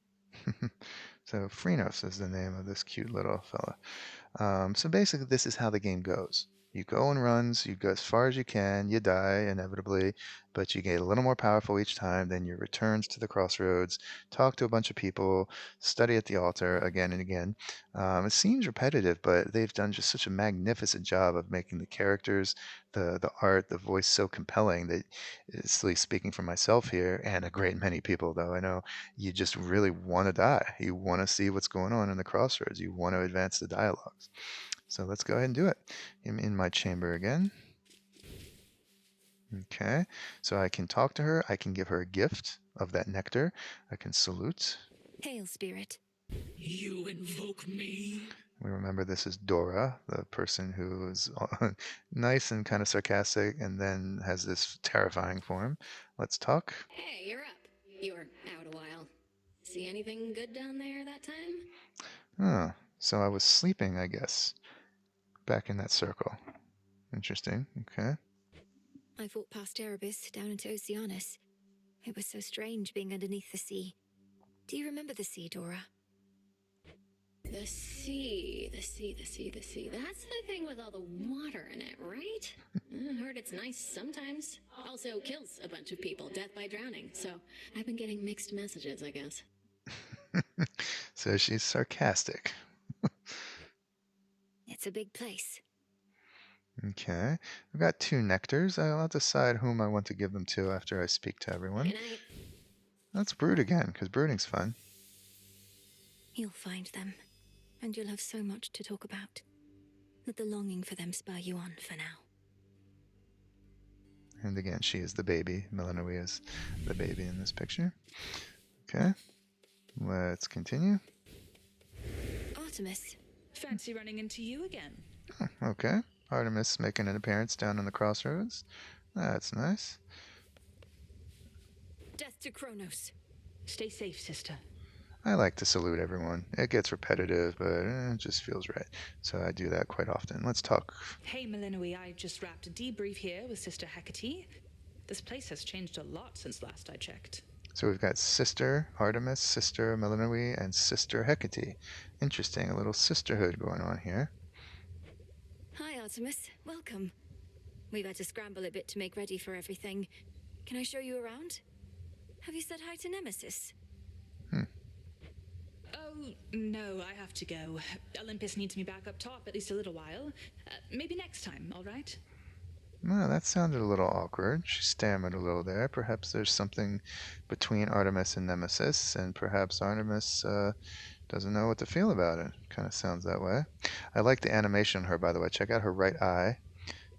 So Phrenos is the name of this cute little fella. So basically this is how the game goes. You go and runs, you go as far as you can, you die inevitably, but you get a little more powerful each time. Then your returns to the crossroads, talk to a bunch of people, study at the altar again and again. It seems repetitive, but they've done just such a magnificent job of making the characters, the art, the voice so compelling that, at least speaking for myself here, and a great many people, though I know, you just really want to die. You want to see what's going on in the crossroads. You want to advance the dialogues. So let's go ahead and do it. I'm in my chamber again. Okay, so I can talk to her. I can give her a gift of that nectar. I can salute. Hail, spirit. You invoke me? We remember this is Dora, the person who is nice and kind of sarcastic and then has this terrifying form. Let's talk. Hey, you're up. You were out a while. See anything good down there that time? Oh, so I was sleeping, I guess, back in that circle. Interesting. Okay. I fought past Erebus down into Oceanus. It was so strange being underneath the sea. Do you remember the sea, Dora? The sea, the sea, the sea, the sea. That's the thing with all the water in it, right? I heard it's nice sometimes. Also kills a bunch of people, death by drowning. So I've been getting mixed messages, I guess. So she's sarcastic. It's a big place. Okay. I've got 2 nectars. I'll decide whom I want to give them to after I speak to everyone. Good night. Let's brood again, because brooding's fun. You'll find them, and you'll have so much to talk about. Let the longing for them spur you on for now. And again, she is the baby. Melanoe is the baby in this picture. Okay. Let's continue. Artemis. Fancy running into you again. Oh, okay. Artemis making an appearance down in the crossroads. That's nice. Death to Kronos. Stay safe, sister. I like to salute everyone. It gets repetitive, but it just feels right. So I do that quite often. Let's talk. Hey, Melinoe, I just wrapped a debrief here with Sister Hecate. This place has changed a lot since last I checked. So we've got Sister Artemis, Sister Melanoe, and Sister Hecate. Interesting, a little sisterhood going on here. Hi, Artemis. Welcome. We've had to scramble a bit to make ready for everything. Can I show you around? Have you said hi to Nemesis? Oh, no, I have to go. Olympus needs me back up top at least a little while. Maybe next time, all right? Well, that sounded a little awkward. She stammered a little there. Perhaps there's something between Artemis and Nemesis, and perhaps Artemis doesn't know what to feel about it. Kind of sounds that way. I like the animation on her, by the way. Check out her right eye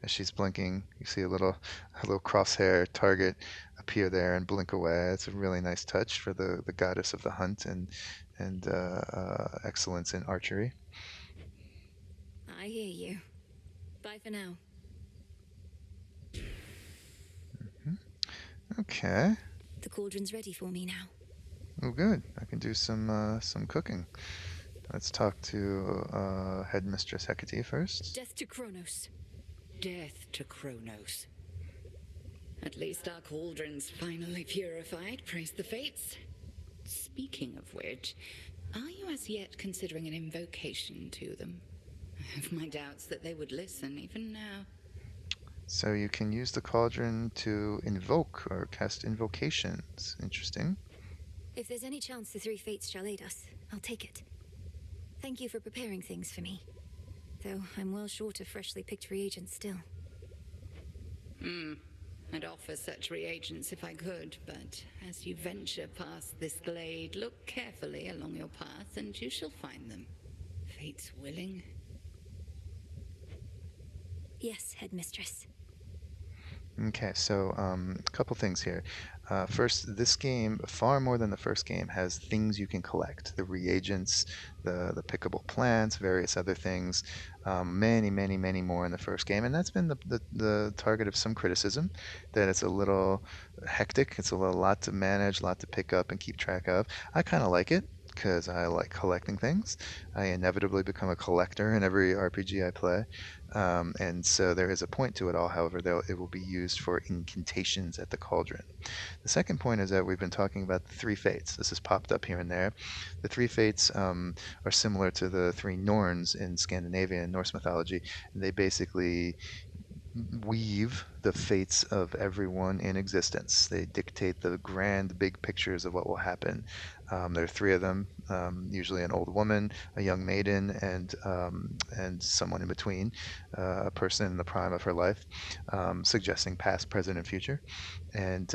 as she's blinking. You see a little crosshair target appear there and blink away. It's a really nice touch for the goddess of the hunt and excellence in archery. I hear you. Bye for now. Okay. The cauldron's ready for me now. Oh, good. I can do some cooking. Let's talk to Headmistress Hecate first. Death to Kronos. Death to Kronos. At least our cauldron's finally purified, praise the fates. Speaking of which, are you as yet considering an invocation to them? I have my doubts that they would listen even now. So you can use the cauldron to invoke or cast invocations. Interesting. If there's any chance the 3 fates shall aid us, I'll take it. Thank you for preparing things for me. Though I'm well short of freshly picked reagents still. I'd offer such reagents if I could, but as you venture past this glade, look carefully along your path and you shall find them. Fates willing. Yes, Headmistress. Okay, so a couple things here. First, this game, far more than the first game, has things you can collect. The reagents, the pickable plants, various other things. Many, many, many more in the first game. And that's been the target of some criticism, that it's a little hectic. It's a lot to manage, a lot to pick up and keep track of. I kind of like it. because I like collecting things. I inevitably become a collector in every RPG I play. And so there is a point to it all, however, though it will be used for incantations at the cauldron. The second point is that we've been talking about the three fates. This has popped up here and there. The three fates are similar to the three Norns in Scandinavian and Norse mythology. They basically weave the fates of everyone in existence. They dictate the grand big pictures of what will happen. There are three of them, usually an old woman, a young maiden, and someone in between, a person in the prime of her life, suggesting past, present, and future. And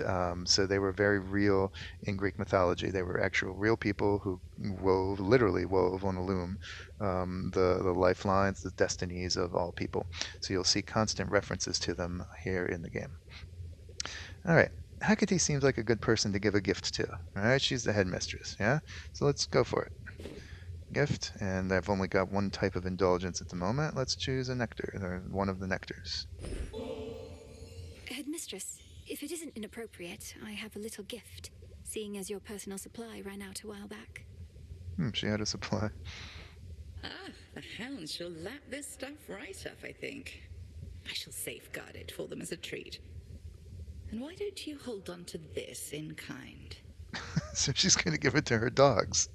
so they were very real in Greek mythology. They were actual real people who literally wove on a loom, the lifelines, the destinies of all people. So you'll see constant references to them here in the game. All right. Hecate seems like a good person to give a gift to. All right, she's the headmistress, yeah? So let's go for it. Gift, and I've only got one type of indulgence at the moment. Let's choose a nectar, or one of the nectars. Headmistress, if it isn't inappropriate, I have a little gift, seeing as your personal supply ran out a while back. She had a supply. Ah, the hounds shall lap this stuff right up, I think. I shall safeguard it for them as a treat. And why don't you hold on to this in kind? So she's going to give it to her dogs.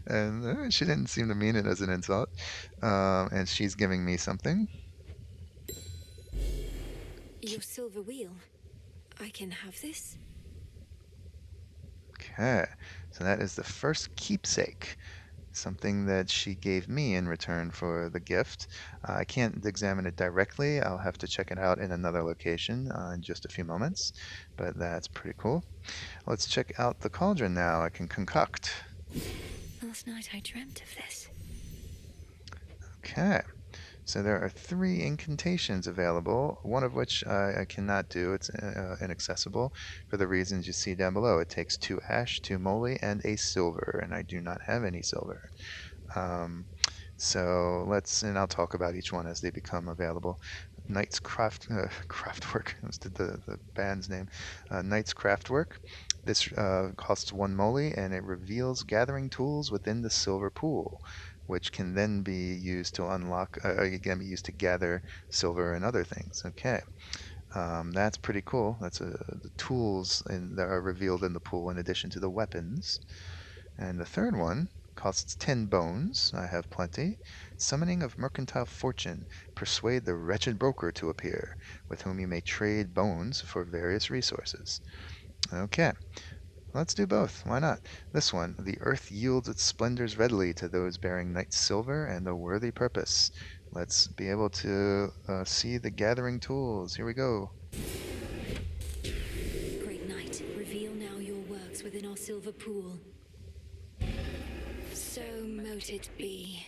And she didn't seem to mean it as an insult. And she's giving me something. Your silver wheel. I can have this? Okay, so that is the first keepsake, something that she gave me in return for the gift. I can't examine it directly. I'll have to check it out in another location in just a few moments, but that's pretty cool. Let's check out the cauldron now. I can concoct. Last night I dreamt of this. Okay. So there are three incantations available, one of which I cannot do. It's inaccessible for the reasons you see down below. It takes 2 ash, 2 moly, and a silver, and I do not have any silver. And I'll talk about each one as they become available. Knight's Craftwork, I almost did the band's name. Knight's Craftwork. This costs 1 moly, and it reveals gathering tools within the silver pool, which can then be used to unlock, again, be used to gather silver and other things. Okay, that's pretty cool. That's the tools that are revealed in the pool in addition to the weapons. And the third one costs 10 bones. I have plenty. Summoning of Mercantile Fortune. Persuade the wretched broker to appear, with whom you may trade bones for various resources. Okay. Let's do both. Why not? This one, the earth yields its splendors readily to those bearing knight's silver and a worthy purpose. Let's be able to see the gathering tools. Here we go. Great knight, reveal now your works within our silver pool. So mote it be.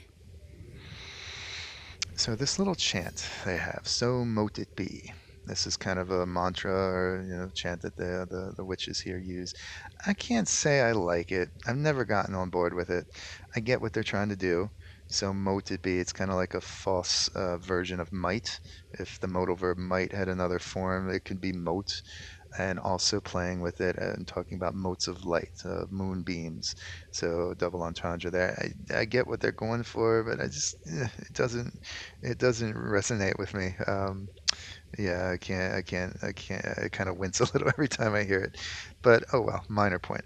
So this little chant they have, so mote it be. This is kind of a mantra or chant that the witches here use. I can't say I like it. I've never gotten on board with it. I get what they're trying to do. So mote it be. It's kind of like a false version of might. If the modal verb might had another form, it could be mote. And also playing with it and talking about motes of light, moonbeams. So double entendre there. I get what they're going for, but it doesn't resonate with me. Yeah, I can't. I kind of wince a little every time I hear it. But oh well, minor point.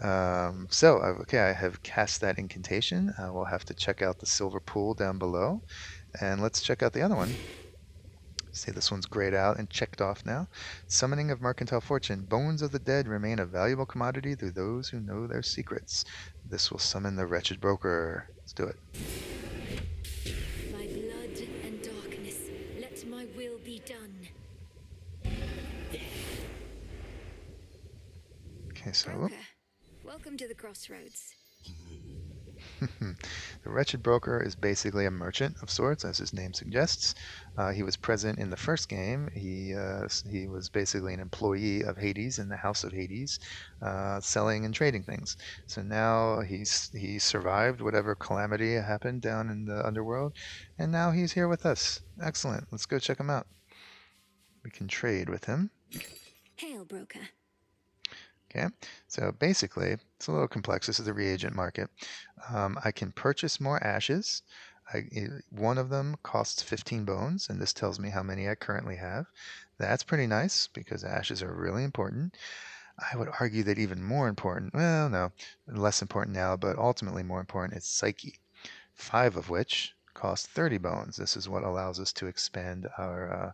Okay, I have cast that incantation. We'll have to check out the silver pool down below, and let's check out the other one. See, this one's grayed out and checked off now. Summoning of Mercantile Fortune. Bones of the dead remain a valuable commodity to those who know their secrets. This will summon the wretched broker. Let's do it. By blood and darkness, let my will be done. Okay, so Broker, welcome to the Crossroads. the wretched broker is basically a merchant of sorts, as his name suggests. He was present in the first game. He was basically an employee of Hades in the House of Hades, selling and trading things. So now he survived whatever calamity happened down in the Underworld, and now he's here with us. Excellent. Let's go check him out. We can trade with him. Hail, broker. Okay, so basically, it's a little complex. This is the reagent market. I can purchase more ashes. One of them costs 15 bones, and this tells me how many I currently have. That's pretty nice because ashes are really important. I would argue that even more important, well, no, less important now, but ultimately more important is psyche, 5 of which cost 30 bones. This is what allows us to expand our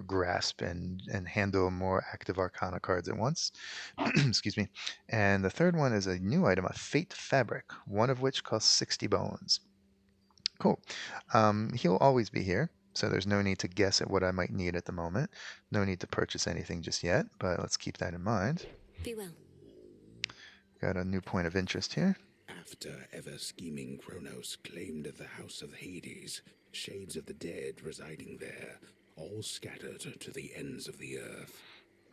grasp and handle more active arcana cards at once. Excuse me. And the third one is a new item, a fate fabric, one of which costs 60 bones. Cool. He'll always be here, so there's no need to guess at what I might need at the moment. No need to purchase anything just yet, but let's keep that in mind. Be well. Got a new point of interest here. After ever-scheming Kronos claimed the House of Hades, shades of the dead residing there, all scattered to the ends of the earth.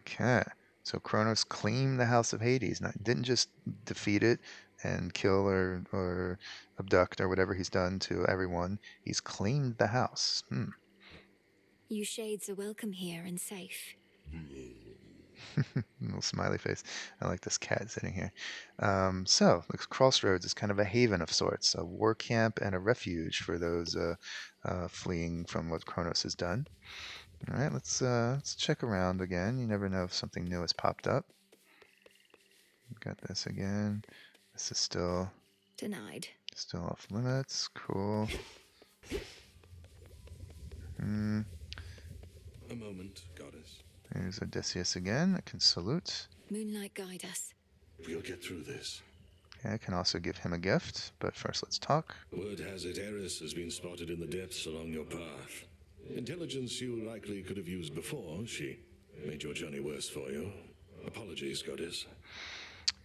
Okay, so Kronos claimed the House of Hades. Didn't just defeat it and kill or abduct or whatever he's done to everyone. He's claimed the house. You shades are welcome here and safe. Little smiley face. I like this cat sitting here. So, looks Crossroads is kind of a haven of sorts, a war camp and a refuge for those fleeing from what Kronos has done. All right, let's check around again. You never know if something new has popped up. Got this again. This is still Denied. off limits. Cool. A moment, goddess. There's Odysseus again. I can salute. Moonlight guide us. We'll get through this. Okay, I can also give him a gift, but first let's talk. Word has it Eris has been spotted in the depths along your path. Intelligence you likely could have used before. She made your journey worse for you. Apologies, goddess.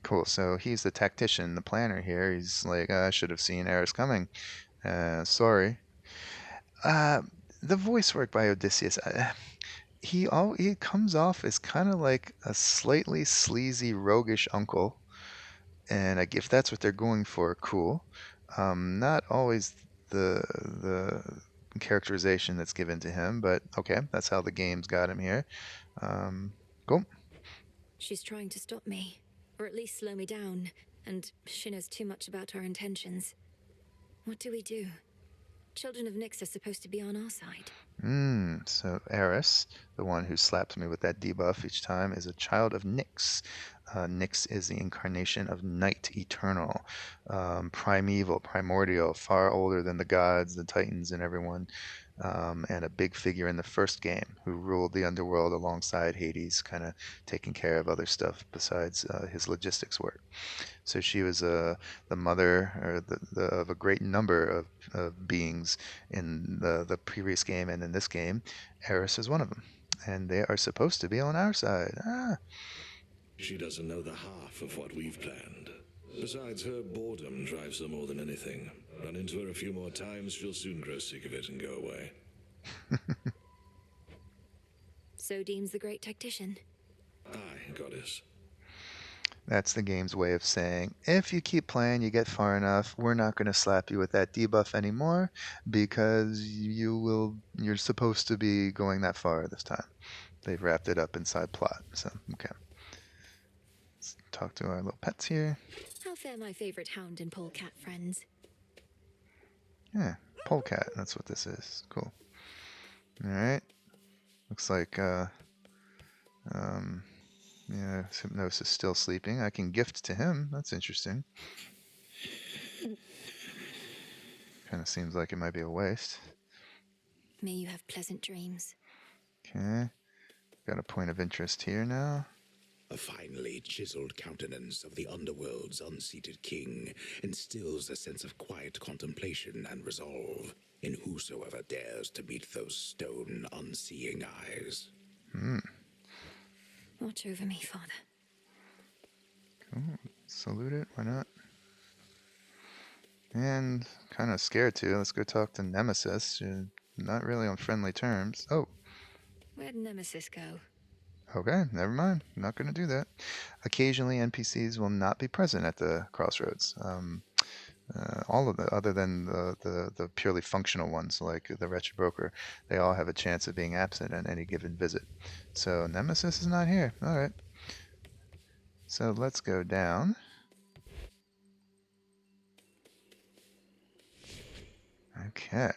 Cool, so he's the tactician, the planner here. He's like, I should have seen Eris coming. Sorry. The voice work by Odysseus, he comes off as kind of like a slightly sleazy, roguish uncle. And if that's what they're going for, cool. Not always the characterization that's given to him, but okay, that's how the game's got him here. Cool. She's trying to stop me, or at least slow me down, and she knows too much about our intentions. What do we do? Children of Nyx are supposed to be on our side. So Eris, the one who slaps me with that debuff each time, is a child of Nyx. Nyx is the incarnation of night, eternal, primeval, primordial, far older than the gods, the titans, and everyone, and a big figure in the first game who ruled the underworld alongside Hades, kind of taking care of other stuff besides his logistics work. So she was the mother or of a great number of beings in the previous game and in this game. Eris is one of them, and they are supposed to be on our side. She doesn't know the half of what we've planned. Besides, her boredom drives her more than anything. Run into her a few more times, she'll soon grow sick of it and go away. So deems the great tactician. Aye, goddess. That's the game's way of saying, if you keep playing, you get far enough, we're not going to slap you with that debuff anymore because you're supposed to be going that far this time. They've wrapped it up inside plot. So, okay. Let's talk to our little pets here. How fare my favorite hound and polecat friends? Yeah, polecat, that's what this is. Cool. Alright. Looks like, yeah, Hypnosis is still sleeping. I can gift to him. That's interesting. Kind of seems like it might be a waste. May you have pleasant dreams. Okay. Got a point of interest here now. A finely chiseled countenance of the Underworld's unseated king instills a sense of quiet contemplation and resolve in whosoever dares to meet those stone, unseeing eyes. Watch over me, Father. Cool. Salute it. Why not? And kind of scared too. Let's go talk to Nemesis. You're not really on friendly terms. Oh. Where'd Nemesis go? Okay, never mind. Not going to do that. Occasionally, NPCs will not be present at the Crossroads. All of the, other than the purely functional ones, like the Wretched Broker, they all have a chance of being absent at any given visit. So Nemesis is not here. All right. So let's go down. Okay.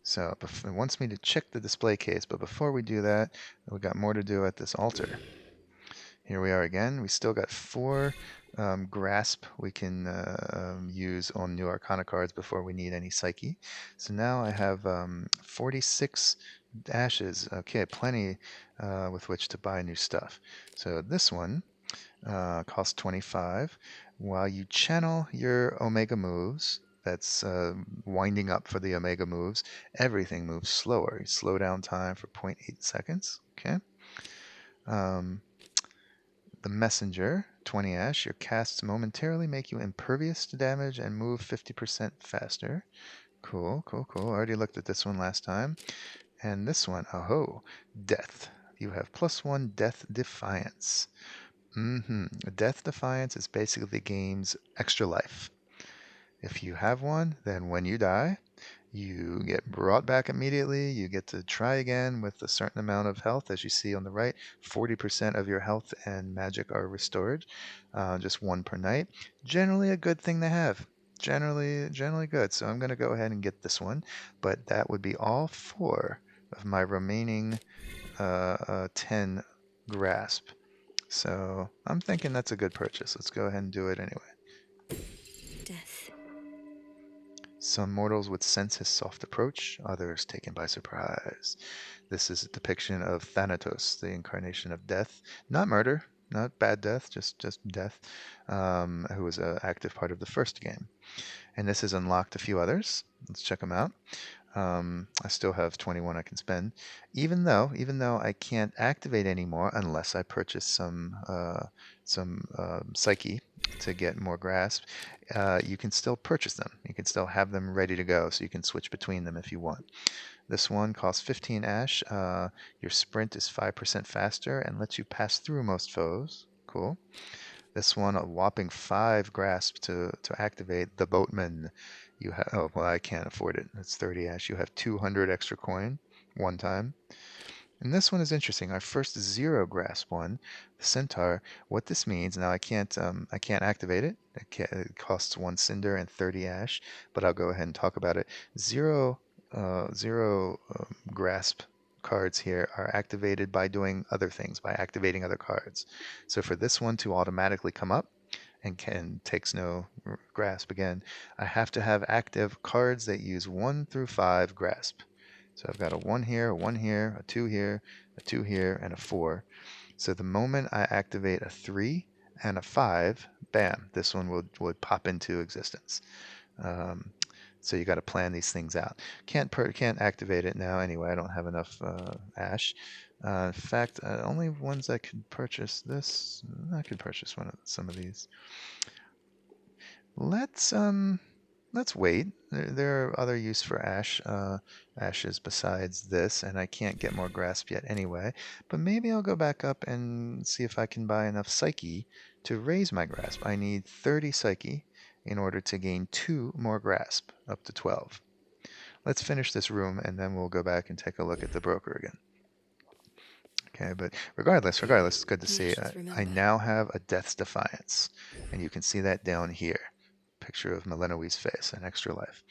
So it wants me to check the display case, but before we do that, we got more to do at this altar. Here we are again. We still got 4 grasp we can use on new Arcana cards before we need any Psyche. So now I have 46 ashes. Okay, plenty with which to buy new stuff. So this one costs 25. While you channel your Omega moves, that's winding up for the Omega moves, everything moves slower. You slow down time for 0.8 seconds. Okay. The Messenger, 20 ash. Your casts momentarily make you impervious to damage and move 50% faster. Cool, cool, cool. I already looked at this one last time. And this one, oh, Death. You have +1 Death Defiance. Death Defiance is basically the game's extra life. If you have one, then when you die, you get brought back immediately. You get to try again with a certain amount of health. As you see on the right, 40% of your health and magic are restored. Just 1 per night. Generally a good thing to have. Generally good. So I'm going to go ahead and get this one. But that would be all 4 of my remaining 10 grasp. So I'm thinking that's a good purchase. Let's go ahead and do it anyway. Death. Some mortals would sense his soft approach, others taken by surprise. This is a depiction of Thanatos, the incarnation of death. Not murder, not bad death, just death, who was an active part of the first game. And this has unlocked a few others. Let's check them out. I still have 21 I can spend, even though I can't activate anymore unless I purchase some Psyche to get more grasp. You can still purchase them. You can still have them ready to go, so you can switch between them if you want. This one costs 15 ash. Your sprint is 5% faster and lets you pass through most foes. Cool. This one, a whopping 5 grasp to activate. The Boatman. You have, oh, well, I can't afford it. It's 30 ash. You have 200 extra coin, 1 time. And this one is interesting. Our first 0 grasp one, the Centaur. What this means, now I can't activate it. It costs 1 cinder and 30 ash, but I'll go ahead and talk about it. 0 grasp cards here are activated by doing other things, by activating other cards. So for this one to automatically come up and takes no grasp again, I have to have active cards that use 1 through 5 grasp. So I've got a 1 here, a 1 here, a 2 here, a 2 here, and a 4. So the moment I activate a 3 and a 5, bam, this one would pop into existence. So you got to plan these things out. Can't activate it now anyway. I don't have enough ash. In fact, only ones I could purchase this. I could purchase some of these. Let's wait. There are other use for ashes besides this, and I can't get more grasp yet anyway. But maybe I'll go back up and see if I can buy enough Psyche to raise my grasp. I need 30 Psyche in order to gain 2 more grasp, up to 12. Let's finish this room, and then we'll go back and take a look at the broker again. Okay, but regardless, it's good to see. I now have a Death's Defiance, and you can see that down here. Picture of Melenoe's face, an extra life.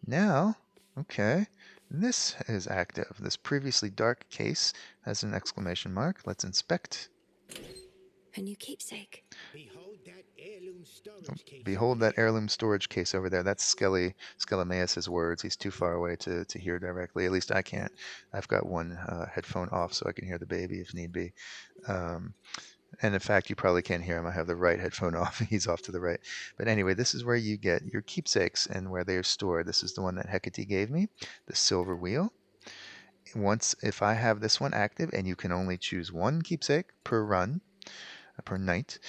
Now, okay, this is active. This previously dark case has an exclamation mark. Let's inspect. A new keepsake. Behold that heirloom storage case. Over there. That's Skelemaeus' words. He's too far away to hear directly. At least I can't. I've got one headphone off so I can hear the baby if need be. And in fact, you probably can't hear him. I have the right headphone off. He's off to the right. But anyway, this is where you get your keepsakes and where they are stored. This is the one that Hecate gave me, the silver wheel. If I have this one active, and you can only choose 1 keepsake per run, per night,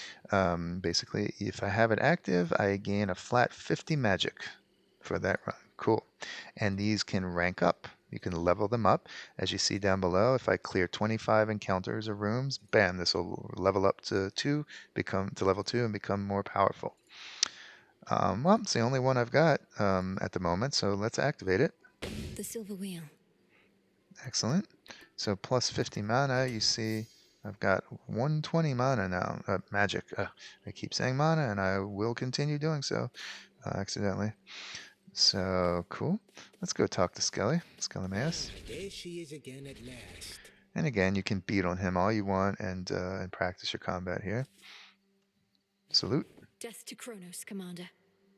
basically, if I have it active, I gain a flat 50 magic for that run. Cool. And these can rank up. You can level them up. As you see down below, if I clear 25 encounters or rooms, bam, this will level up to level 2 and become more powerful. Well, it's the only one I've got at the moment, so let's activate it. The silver wheel. Excellent. So plus 50 mana, you see I've got 120 mana now. Magic. I keep saying mana, and I will continue doing so accidentally. So, cool. Let's go talk to Skelly. Skellimaeus. There she is again at last. And again, you can beat on him all you want and practice your combat here. Salute. Death to Kronos, Commander.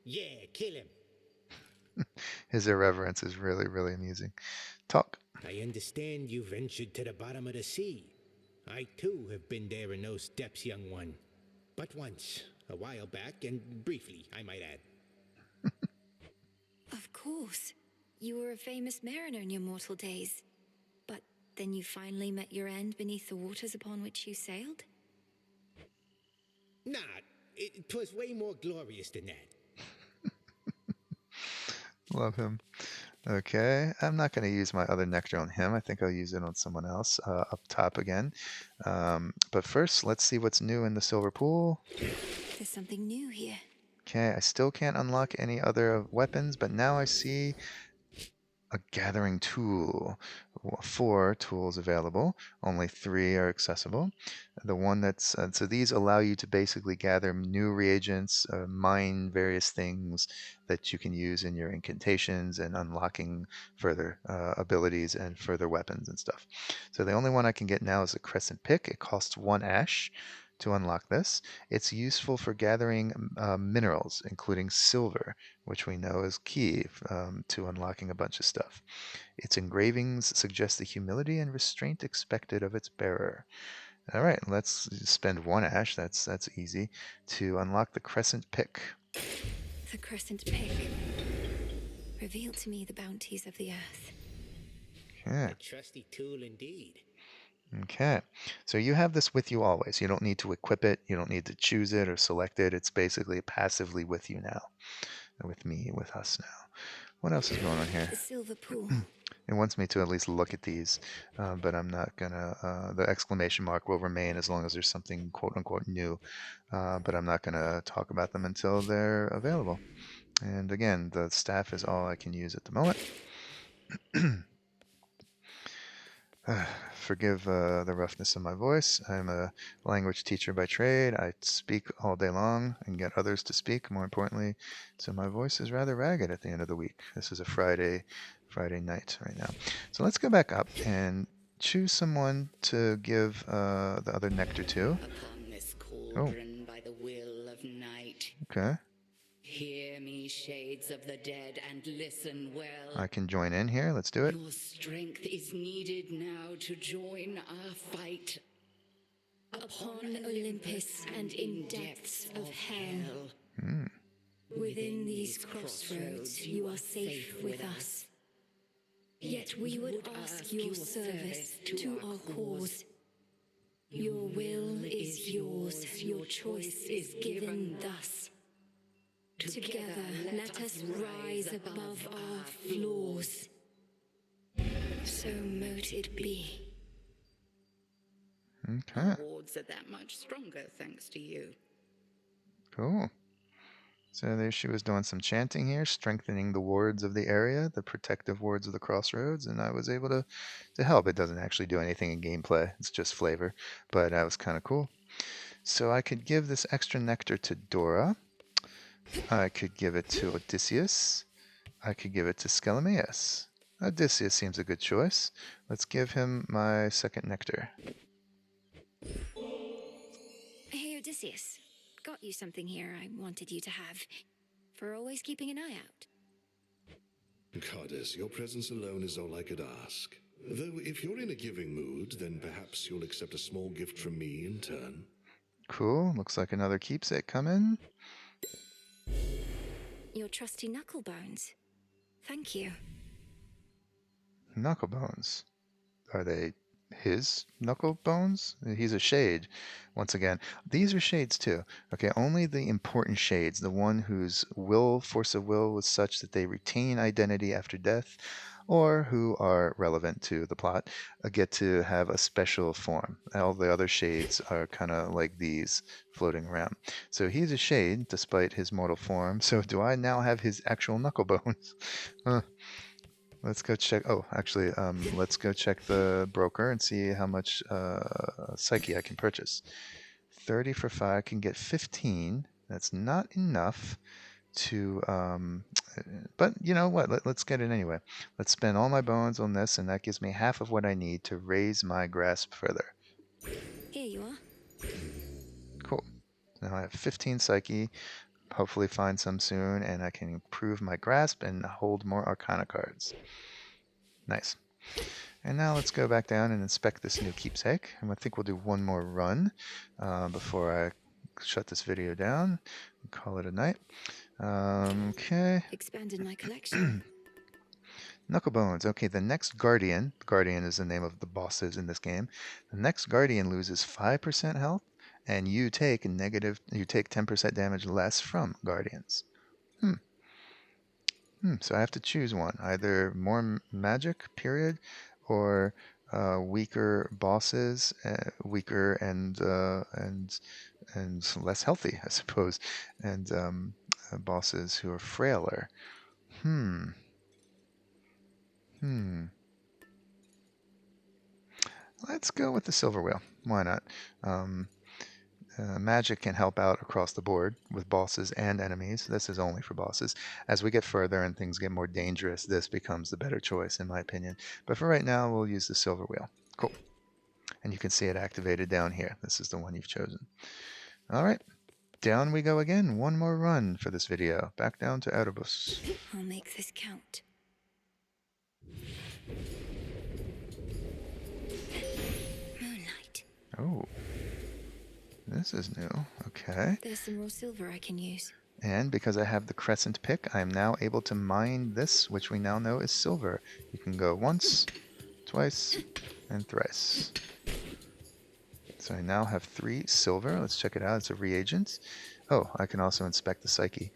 Yeah, kill him. His irreverence is really, really amusing. Talk. I understand you ventured to the bottom of the sea. I too have been there in those depths, young one. But once, a while back, and briefly, I might add. Of course. You were a famous mariner in your mortal days. But then you finally met your end beneath the waters upon which you sailed? Nah, it was way more glorious than that. Love him. Okay, I'm not going to use my other nectar on him. I think I'll use it on someone else up top again. But first, let's see what's new in the silver pool. There's something new here. Okay, I still can't unlock any other weapons, but now I see a gathering tool. 4 tools available, only 3 are accessible. The one that's so these allow you to basically gather new reagents, mine various things that you can use in your incantations and unlocking further abilities and further weapons and stuff. So the only one I can get now is a crescent pick. It costs 1 ash to unlock this. It's useful for gathering minerals, including silver, which we know is key to unlocking a bunch of stuff. Its engravings suggest the humility and restraint expected of its bearer. All right, let's spend 1 ash, that's easy, to unlock the crescent pick. The crescent pick. Reveal to me the bounties of the earth. Okay. A trusty tool indeed. Okay, so you have this with you always. You don't need to equip it. You don't need to choose it or select it. It's basically passively with you now. With me, with us now. What else is going on here? The silver pool. It wants me to at least look at these, but I'm not gonna, the exclamation mark will remain as long as there's something quote-unquote new, but I'm not gonna talk about them until they're available. And again, the staff is all I can use at the moment. Forgive the roughness of my voice. I'm a language teacher by trade. I speak all day long and get others to speak, more importantly. So my voice is rather ragged at the end of the week. This is a Friday night right now. So let's go back up and choose someone to give the other nectar to. Upon this cauldron by the will of night. Okay. Hear me, shades of the dead, and listen well. I can join in here. Let's do it. Your strength is needed now to join our fight. Upon Olympus and in depths of hell. Within these crossroads you are safe with us. Yet we would ask your service to our cause. Your will is yours, your choice is given thus. Together, let us rise above our flaws. So mote it be. Okay. Wards are that much stronger thanks to you. Cool. So there she was doing some chanting here, strengthening the wards of the area, the protective wards of the Crossroads, and I was able to help. It doesn't actually do anything in gameplay. It's just flavor, but that was kind of cool. So I could give this extra nectar to Dora. I could give it to Odysseus. I could give it to Skellimaeus. Odysseus seems a good choice. Let's give him my second nectar. Hey, Odysseus. Got you something here I wanted you to have. For always keeping an eye out. Goddess, your presence alone is all I could ask. Though if you're in a giving mood, then perhaps you'll accept a small gift from me in turn. Cool. Looks like another keepsake coming. Your trusty knucklebones. Thank you. Knucklebones. Are they his knucklebones? He's a shade. Once again, these are shades too. Okay, only the important shades, the one whose force of will was such that they retain identity after death, or who are relevant to the plot, get to have a special form. All the other shades are kind of like these, floating around. So he's a shade, despite his mortal form. So do I now have his actual knucklebones? let's go check. Oh, actually, let's go check the broker and see how much psyche I can purchase. 30 for 5. I can get 15. That's not enough to, but you know what? Let's get it anyway. Let's spend all my bones on this, and that gives me half of what I need to raise my grasp further. Here you are. Cool. Now I have 15 psyche. Hopefully find some soon, and I can improve my grasp and hold more Arcana cards. Nice. And now let's go back down and inspect this new keepsake. And I think we'll do one more run before I shut this video down and call it a night. Okay. Expanded my collection. Knucklebones. Okay, the next Guardian. Guardian is the name of the bosses in this game. The next Guardian loses 5% health, and you take 10% damage less from Guardians. So I have to choose one, either more magic, period, or weaker bosses, weaker and less healthy, I suppose, and bosses who are frailer. Let's go with the silver wheel. Why not? Magic can help out across the board with bosses and enemies. This is only for bosses. As we get further and things get more dangerous, this becomes the better choice, in my opinion. But for right now, we'll use the silver wheel. Cool. And you can see it activated down here. This is the one you've chosen. All right. Down we go again. One more run for this video. Back down to Erebus. I'll make this count. Moonlight. Oh. This is new. Okay. There's some raw silver I can use. And because I have the crescent pick, I am now able to mine this, which we now know is silver. You can go once, twice, and thrice. So I now have 3 silver. Let's check it out. It's a reagent. Oh, I can also inspect the psyche.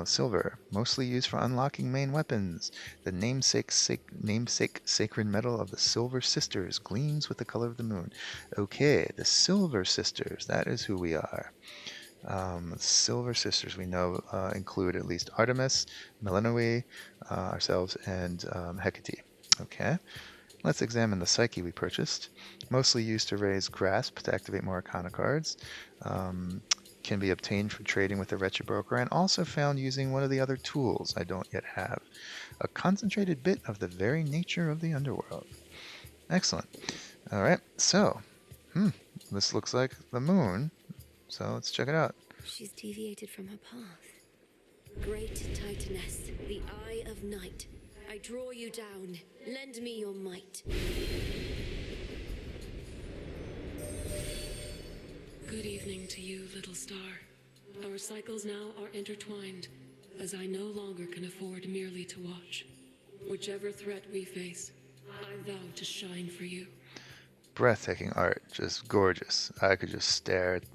Silver, mostly used for unlocking main weapons. The namesake sacred metal of the Silver Sisters gleams with the color of the moon. Okay, the Silver Sisters, that is who we are. Silver Sisters we know include at least Artemis, Melinoe, ourselves, and Hecate. Okay. Let's examine the psyche we purchased. Mostly used to raise grasp to activate more Arcana cards. Can be obtained from trading with the Wretched Broker, and also found using one of the other tools I don't yet have. A concentrated bit of the very nature of the Underworld. Excellent. Alright, so, this looks like the moon, so let's check it out. She's deviated from her path. Great Titaness, the Eye of Night, I draw you down. Lend me your might. Good evening to you, little star. Our cycles now are intertwined, as I no longer can afford merely to watch. Whichever threat we face, I vow to shine for you. Breathtaking art, just gorgeous. I could just stare at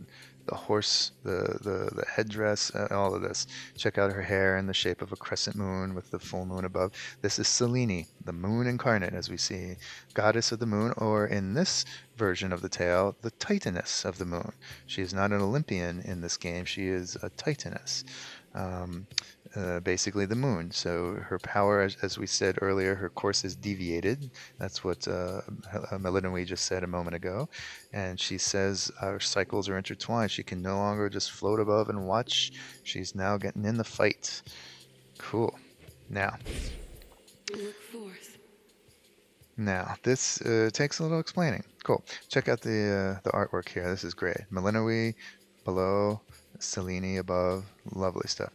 the horse, the headdress, all of this. Check out her hair in the shape of a crescent moon with the full moon above. This is Selene, the moon incarnate, as we see, goddess of the moon, or in this version of the tale, the titaness of the moon. She is not an Olympian in this game. She is a titaness. Basically the moon. So her power, as we said earlier, her course is deviated. That's what Melinoe just said a moment ago. And she says our cycles are intertwined. She can no longer just float above and watch. She's now getting in the fight. Cool. Now. Look forth. Now, this takes a little explaining. Cool. Check out the artwork here. This is great. Melinoe below, Selene above. Lovely stuff.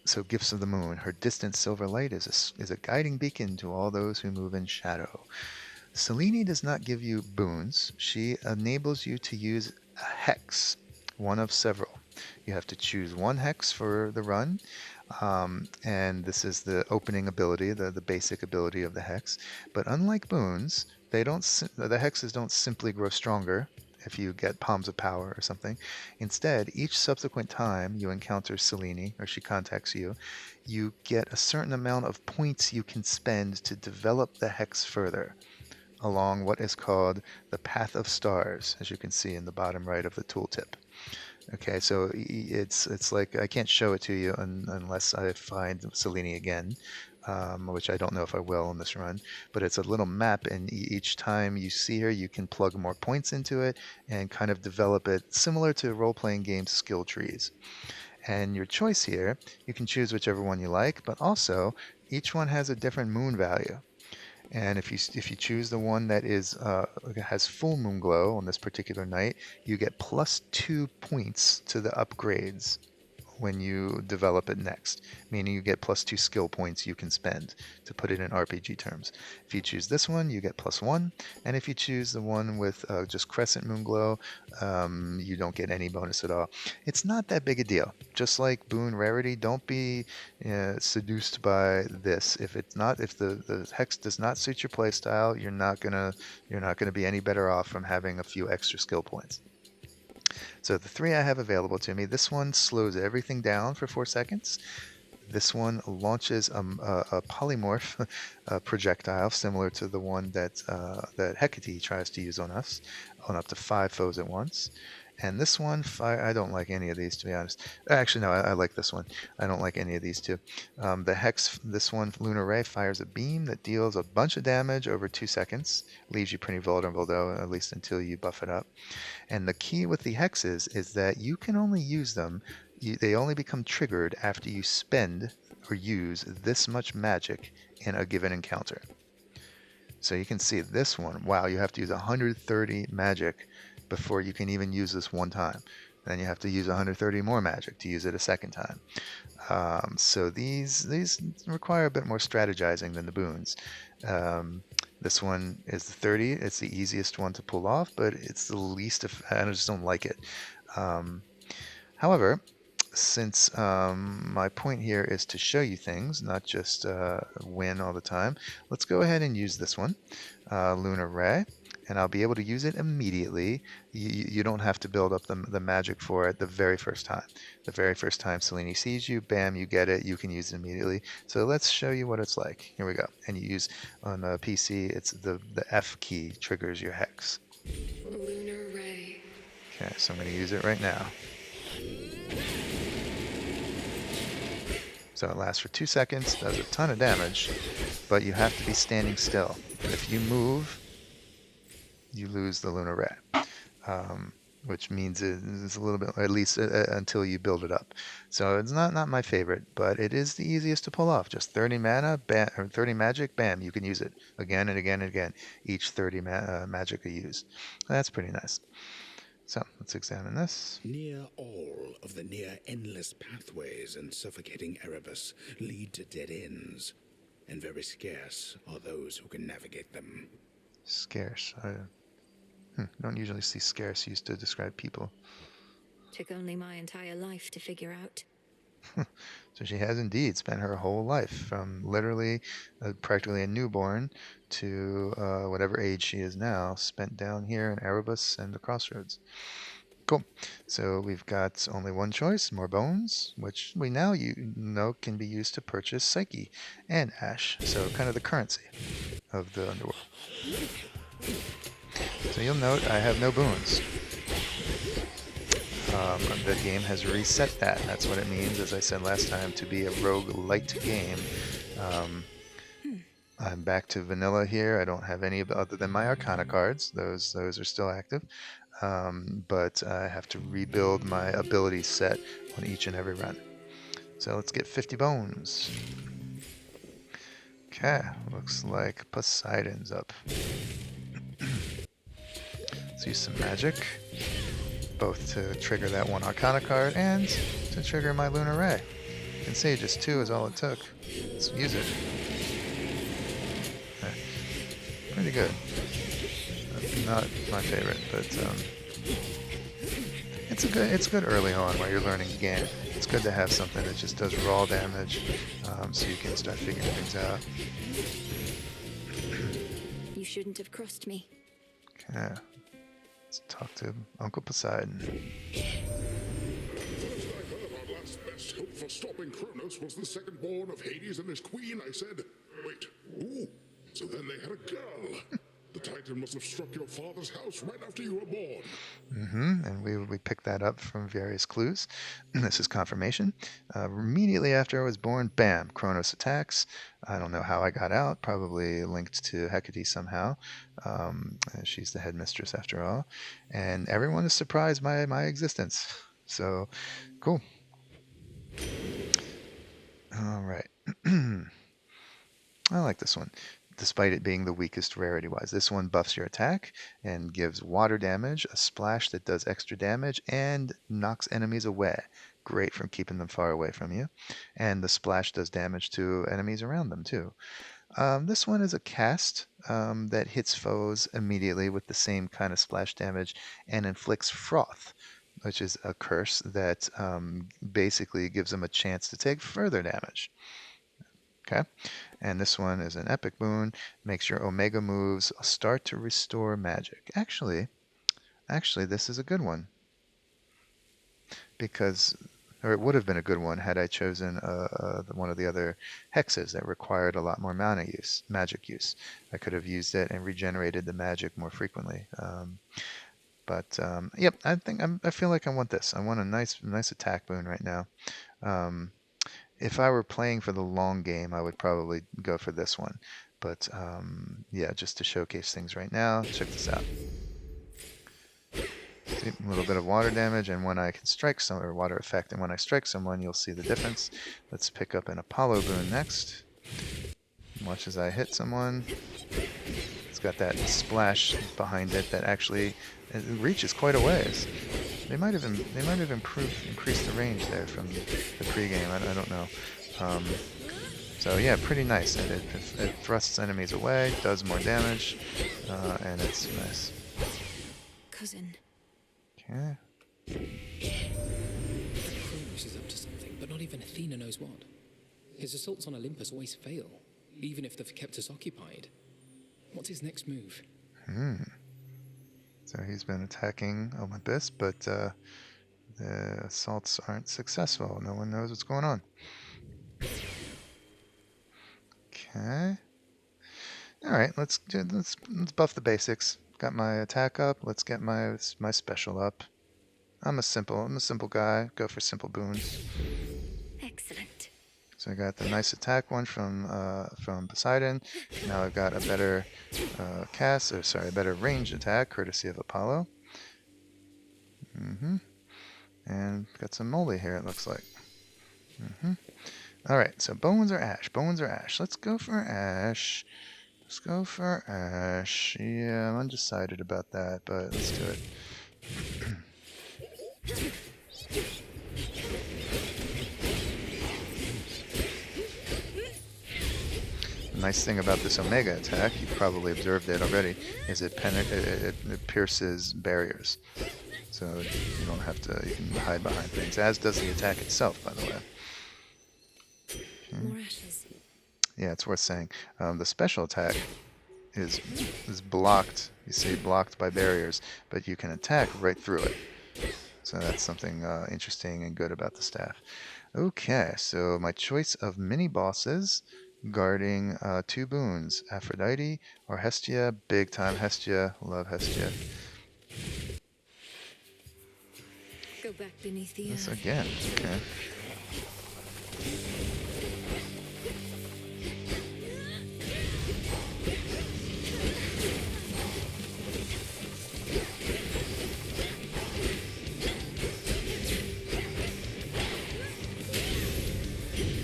So gifts of the moon. Her distant silver light is a guiding beacon to all those who move in shadow. Selene does not give you boons. She enables you to use a hex, one of several. You have to choose one hex for the run, and this is the opening ability, the basic ability of the hex. But unlike boons, the hexes don't simply grow stronger if you get palms of power or something. Instead, each subsequent time you encounter Selene, or she contacts you, you get a certain amount of points you can spend to develop the hex further along what is called the Path of Stars, as you can see in the bottom right of the tooltip. Okay, so it's like I can't show it to you unless I find Selene again. which I don't know if I will on this run, but it's a little map, and each time you see her, you can plug more points into it and kind of develop it similar to role-playing games skill trees. And your choice here, you can choose whichever one you like, but also each one has a different moon value. And if you choose the one that has full moon glow on this particular night, you get +2 points to the upgrades when you develop it next, meaning you get +2 skill points you can spend, to put it in RPG terms. If you choose this one, you get +1, and if you choose the one with just crescent moon glow, you don't get any bonus at all. It's not that big a deal. Just like boon rarity, don't be seduced by this. If the hex does not suit your playstyle, you're not gonna be any better off from having a few extra skill points. So the 3 I have available to me, this one slows everything down for 4 seconds. This one launches a polymorph projectile similar to the one that Hecate tries to use on us, on up to 5 foes at once. And this one, I don't like any of these, to be honest. Actually, no, I like this one. I don't like any of these two. The Hex, this one, Lunar Ray, fires a beam that deals a bunch of damage over 2 seconds. Leaves you pretty vulnerable, though, at least until you buff it up. And the key with the hexes is that you can only use them, they only become triggered after you spend or use this much magic in a given encounter. So you can see this one, wow, you have to use 130 magic before you can even use this one time. Then you have to use 130 more magic to use it a second time. So these require a bit more strategizing than the boons. This one is the 30. It's the easiest one to pull off, but it's the least I just don't like it. However, since my point here is to show you things, not just win all the time, let's go ahead and use this one, Lunar Ray, and I'll be able to use it immediately. You don't have to build up the magic for it the very first time. The very first time Selene sees you, bam, you get it, you can use it immediately. So let's show you what it's like. Here we go. And you use, on a PC, it's the F key triggers your hex. Lunar Ray. Okay, so I'm going to use it right now. So it lasts for 2 seconds, does a ton of damage, but you have to be standing still. If you move, you lose the Lunar Ray, which means it's a little bit, at least until you build it up. So it's not my favorite, but it is the easiest to pull off. Just 30 mana, bam, or 30 magic, bam, you can use it again and again and again. Each 30 magic you use. That's pretty nice. So let's examine this. Near all of the near-endless pathways in suffocating Erebus lead to dead ends, and very scarce are those who can navigate them. Scarce. I don't usually see scarce used to describe people. Took only my entire life to figure out. So she has indeed spent her whole life, from literally practically a newborn to whatever age she is now, spent down here in Erebus and the Crossroads. Cool. So we've got only one choice, more bones, which we now know can be used to purchase Psyche and Ash, so kind of the currency of the Underworld. So you'll note I have no boons. The game has reset that. That's what it means, as I said last time, to be a roguelite game. I'm back to vanilla here. I don't have any other than my Arcana cards. Those are still active. But I have to rebuild my ability set on each and every run. So let's get 50 bones. Okay, looks like Poseidon's up. Let's use some magic, both to trigger that one Arcana card and to trigger my Lunar Ray. You can see just 2 is all it took. Let's use it. Okay. Pretty good. Not my favorite, but it's good early on while you're learning the game. It's good to have something that just does raw damage, so you can start figuring things out. You shouldn't have crossed me. Okay. Let's talk to Uncle Poseidon. First I heard our last best hope for stopping Kronos was the second born of Hades and his queen, I said, wait, ooh, so then they had a girl. The Titan dragon must have struck your father's house right after you were born. And we picked that up from various clues. This is confirmation. Immediately after I was born, bam, Kronos attacks. I don't know how I got out, probably linked to Hecate somehow. She's the headmistress after all. And everyone is surprised by my existence. So, cool. All right. I like this one, despite it being the weakest rarity-wise. This one buffs your attack and gives water damage, a splash that does extra damage, and knocks enemies away. Great from keeping them far away from you. And the splash does damage to enemies around them, too. This one is a cast that hits foes immediately with the same kind of splash damage and inflicts froth, which is a curse that basically gives them a chance to take further damage. Okay, and this one is an epic boon. Makes your Omega moves start to restore magic. Actually, this is a good one because, or it would have been a good one had I chosen one of the other hexes that required a lot more mana use, magic use. I could have used it and regenerated the magic more frequently. Yep, I feel like I want this. I want a nice attack boon right now. If I were playing for the long game, I would probably go for this one. But yeah, just to showcase things right now, check this out. See, a little bit of water damage, and when I can strike some, or water effect, and when I strike someone, you'll see the difference. Let's pick up an Apollo boon next. Watch as I hit someone. It's got that splash behind it that actually it reaches quite a ways. They might have increased the range there from the pregame. I don't know. So yeah, pretty nice. It thrusts enemies away, does more damage, and it's nice. Cousin. Okay. Kronos is up to something, but not even Athena knows what. His assaults on Olympus always fail, even if they've kept us occupied. What's his next move? So he's been attacking Olympus, but the assaults aren't successful. No one knows what's going on. Okay. All right. Let's buff the basics. Got my attack up. Let's get my special up. I'm a simple guy. Go for simple boons. Excellent. So I got the nice attack one from Poseidon. Now I've got a better a better range attack, courtesy of Apollo. And got some moly here, it looks like. All right, so bones or ash? Bones or ash? Let's go for ash. Let's go for ash. Yeah, I'm undecided about that, but let's do it. The nice thing about this Omega attack, you've probably observed it already, is it pierces barriers. So you don't have to, you can hide behind things, as does the attack itself, by the way. More ashes. Yeah, it's worth saying. The special attack is blocked, you see, blocked by barriers, but you can attack right through it. So that's something interesting and good about the staff. Okay, so my choice of mini-bosses guarding 2 boons, Aphrodite or Hestia. Big time Hestia, love Hestia. Go back beneath the This earth. again, okay.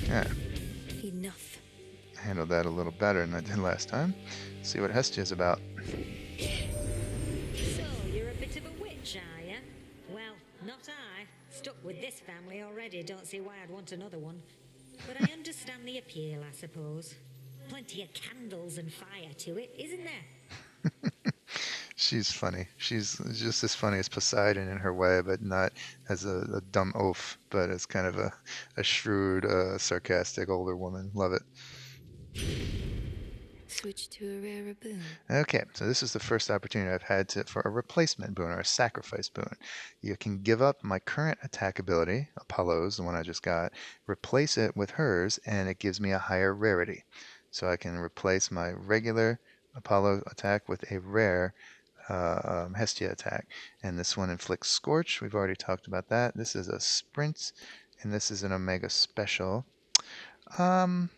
Yeah. Enough. I handled that a little better than I did last time. See what Hestia's about. So, you're a bit of a witch, are you? Well, not I. Stuck with this family already, don't see why I'd want another one. But I understand the appeal, I suppose. Plenty of candles and fire to it, isn't there? She's funny. She's just as funny as Poseidon in her way, but not as a dumb oaf, but as kind of a shrewd, sarcastic older woman. Love it. Switch to a rarer boon. Okay, so this is the first opportunity I've had for a replacement boon or a sacrifice boon. You can give up my current attack ability, Apollo's, the one I just got, replace it with hers, and it gives me a higher rarity. So I can replace my regular Apollo attack with a rare Hestia attack. And this one inflicts Scorch. We've already talked about that. This is a sprint, and this is an Omega special. Um,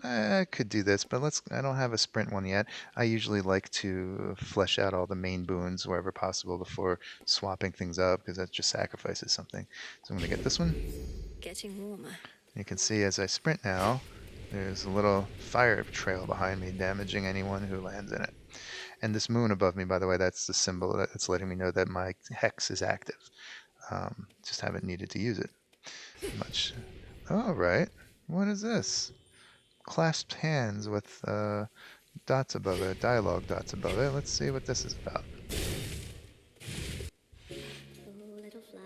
I could do this, but I don't have a sprint one yet. I usually like to flesh out all the main boons wherever possible before swapping things up, because that just sacrifices something. So I'm going to get this one. Getting warmer. You can see as I sprint now, there's a little fire trail behind me, damaging anyone who lands in it. And this moon above me, by the way, that's the symbol that's letting me know that my hex is active. Just haven't needed to use it much. All right. What is this? Clasped hands with dots above it, dialogue dots above it. Let's see what this is about. Oh, little fly,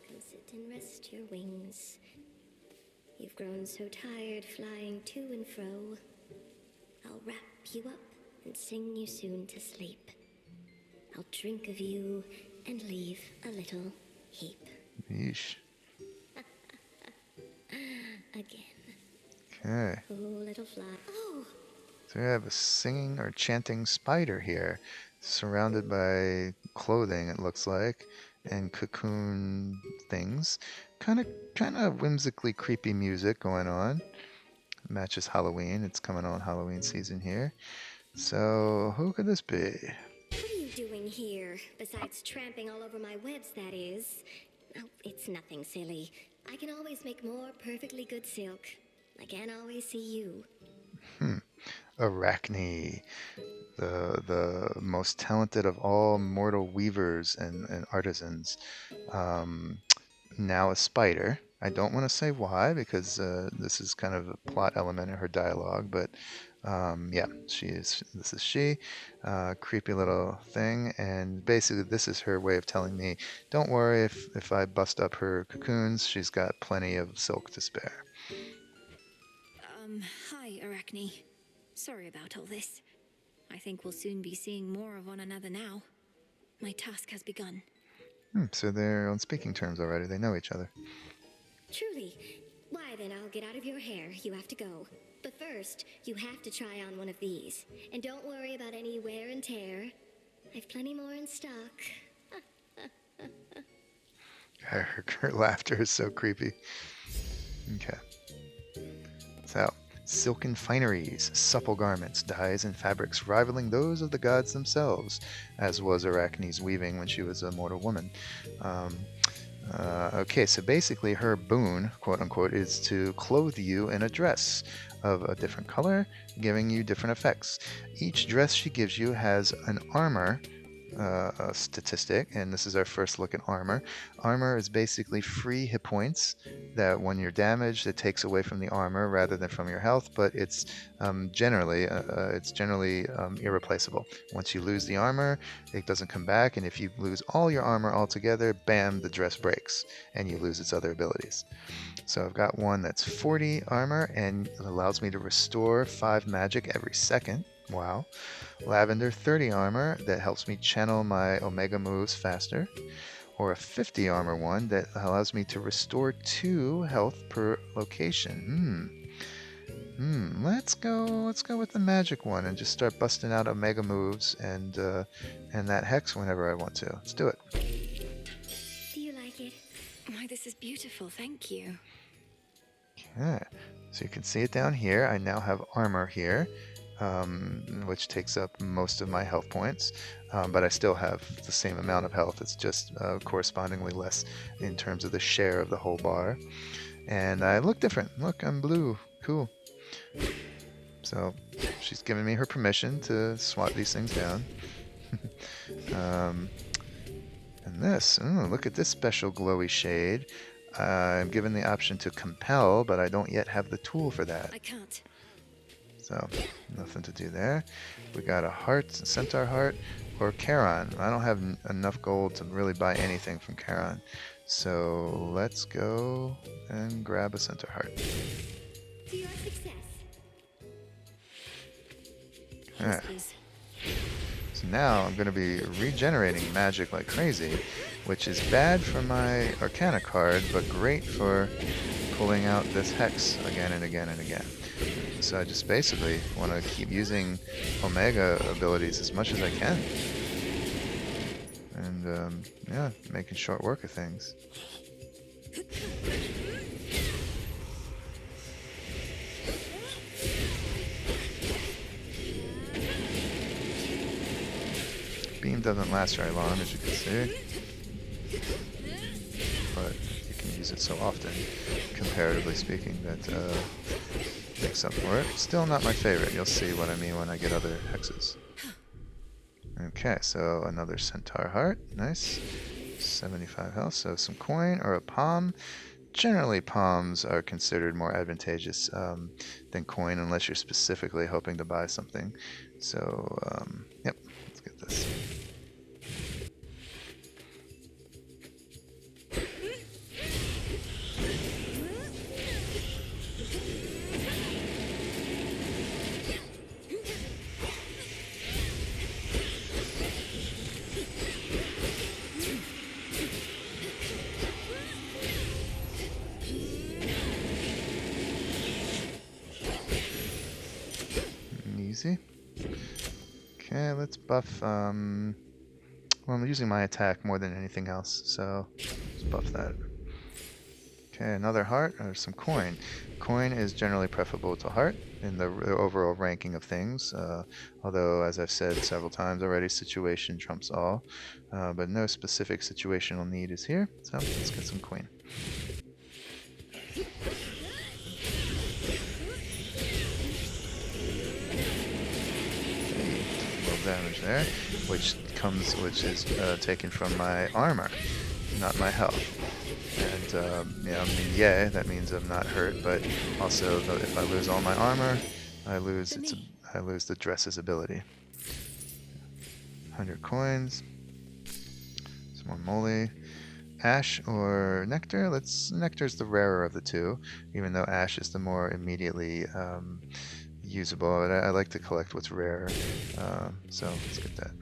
come sit and rest your wings. You've grown so tired flying to and fro. I'll wrap you up and sing you soon to sleep. I'll drink of you and leave a little heap. Yeesh. Again. Okay. Oh, little fly. Oh! So we have a singing or chanting spider here, surrounded by clothing, it looks like, and cocoon things. Kind of whimsically creepy music going on. Matches Halloween. It's coming on Halloween season here. So who could this be? What are you doing here? Besides tramping all over my webs, that is. Oh, it's nothing, silly. I can always make more perfectly good silk. I can't always see you. Arachne, the most talented of all mortal weavers and artisans. Now a spider. I don't want to say why, because this is kind of a plot element in her dialogue, but yeah, this is she. Creepy little thing, and basically this is her way of telling me, don't worry if I bust up her cocoons, she's got plenty of silk to spare. Hi, Arachne. Sorry about all this. I think we'll soon be seeing more of one another now. My task has begun. So they're on speaking terms already. They know each other. Truly. Why then, I'll get out of your hair. You have to go. But first, you have to try on one of these. And don't worry about any wear and tear. I've plenty more in stock. Her laughter is so creepy. Okay. So, silken fineries, supple garments, dyes, and fabrics rivaling those of the gods themselves, as was Arachne's weaving when she was a mortal woman. Okay, so basically her boon, quote-unquote, is to clothe you in a dress of a different color, giving you different effects. Each dress she gives you has an armor statistic, and this is our first look at armor. Armor is basically free hit points that when you're damaged, it takes away from the armor rather than from your health, but it's generally irreplaceable. Once you lose the armor, it doesn't come back, and if you lose all your armor altogether, bam, the dress breaks, and you lose its other abilities. So I've got one that's 40 armor, and it allows me to restore 5 magic every second. Wow. Lavender 30 armor that helps me channel my Omega moves faster. Or a 50 armor one that allows me to restore 2 health per location. Let's go with the magic one and just start busting out Omega moves and that hex whenever I want to. Let's do it. Do you like it? Why, this is beautiful. Thank you. Okay. So you can see it down here. I now have armor here. Which takes up most of my health points, but I still have the same amount of health. It's just correspondingly less in terms of the share of the whole bar. And I look different. Look, I'm blue. Cool. So she's given me her permission to swap these things down. And this, look at this special glowy shade. I'm given the option to compel, but I don't yet have the tool for that. I can't. So, nothing to do there. We got a heart, a centaur heart, or Charon. I don't have enough gold to really buy anything from Charon. So, let's go and grab a centaur heart. To your success. Alright. So now I'm going to be regenerating magic like crazy, which is bad for my Arcana card, but great for pulling out this hex again and again and again. So I just basically want to keep using Omega abilities as much as I can. And yeah, making short work of things. Beam doesn't last very long, as you can see, but you can use it so often, comparatively speaking, that makes up for it. Still not my favorite. You'll see what I mean when I get other hexes. Okay, so another Centaur Heart. Nice. 75 health, so some coin or a palm. Generally, palms are considered more advantageous than coin unless you're specifically hoping to buy something. So, yep, let's get this. Easy. Okay, let's buff, well, I'm using my attack more than anything else, so let's buff that. Okay, another heart, or some coin. Coin is generally preferable to heart in the overall ranking of things, although, as I've said several times already, situation trumps all, but no specific situational need is here, so let's get some coin. Damage there, which is taken from my armor, not my health. And yeah, I mean, yeah, that means I'm not hurt, but also if I lose all my armor, I lose the dress's ability. 100 coins. Some more moly. Ash or nectar? Nectar's the rarer of the two, even though ash is the more immediately usable, but I like to collect what's rare, so let's get that.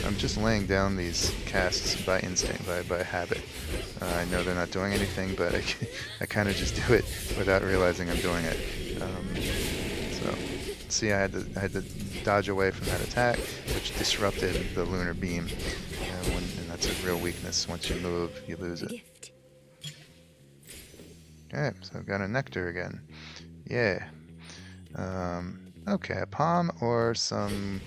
I'm just laying down these casts by instinct, by habit. I know they're not doing anything, but I kind of just do it without realizing I'm doing it. So, see, I had to dodge away from that attack, which disrupted the lunar beam, and that's a real weakness. Once you move, you lose it. Okay, so I've got a nectar again. Yeah. Okay, a palm or some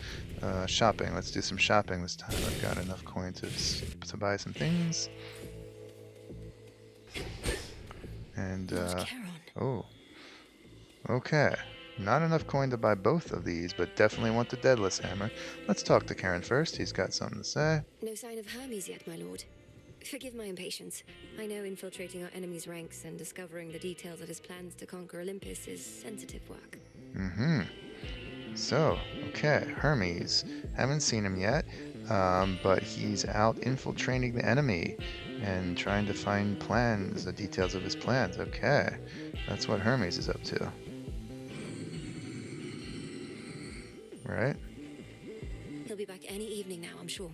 shopping. Let's do some shopping this time. I've got enough coin to buy some things. And oh, okay. Not enough coin to buy both of these, but definitely want the Deadless Hammer. Let's talk to Karen first. He's got something to say. No sign of Hermes yet, my lord. Forgive my impatience. I know infiltrating our enemy's ranks and discovering the details of his plans to conquer Olympus is sensitive work. Mm-hmm. So, okay, Hermes. Haven't seen him yet, but he's out infiltrating the enemy and trying to find plans, the details of his plans. Okay, that's what Hermes is up to. Right? He'll be back any evening now, I'm sure.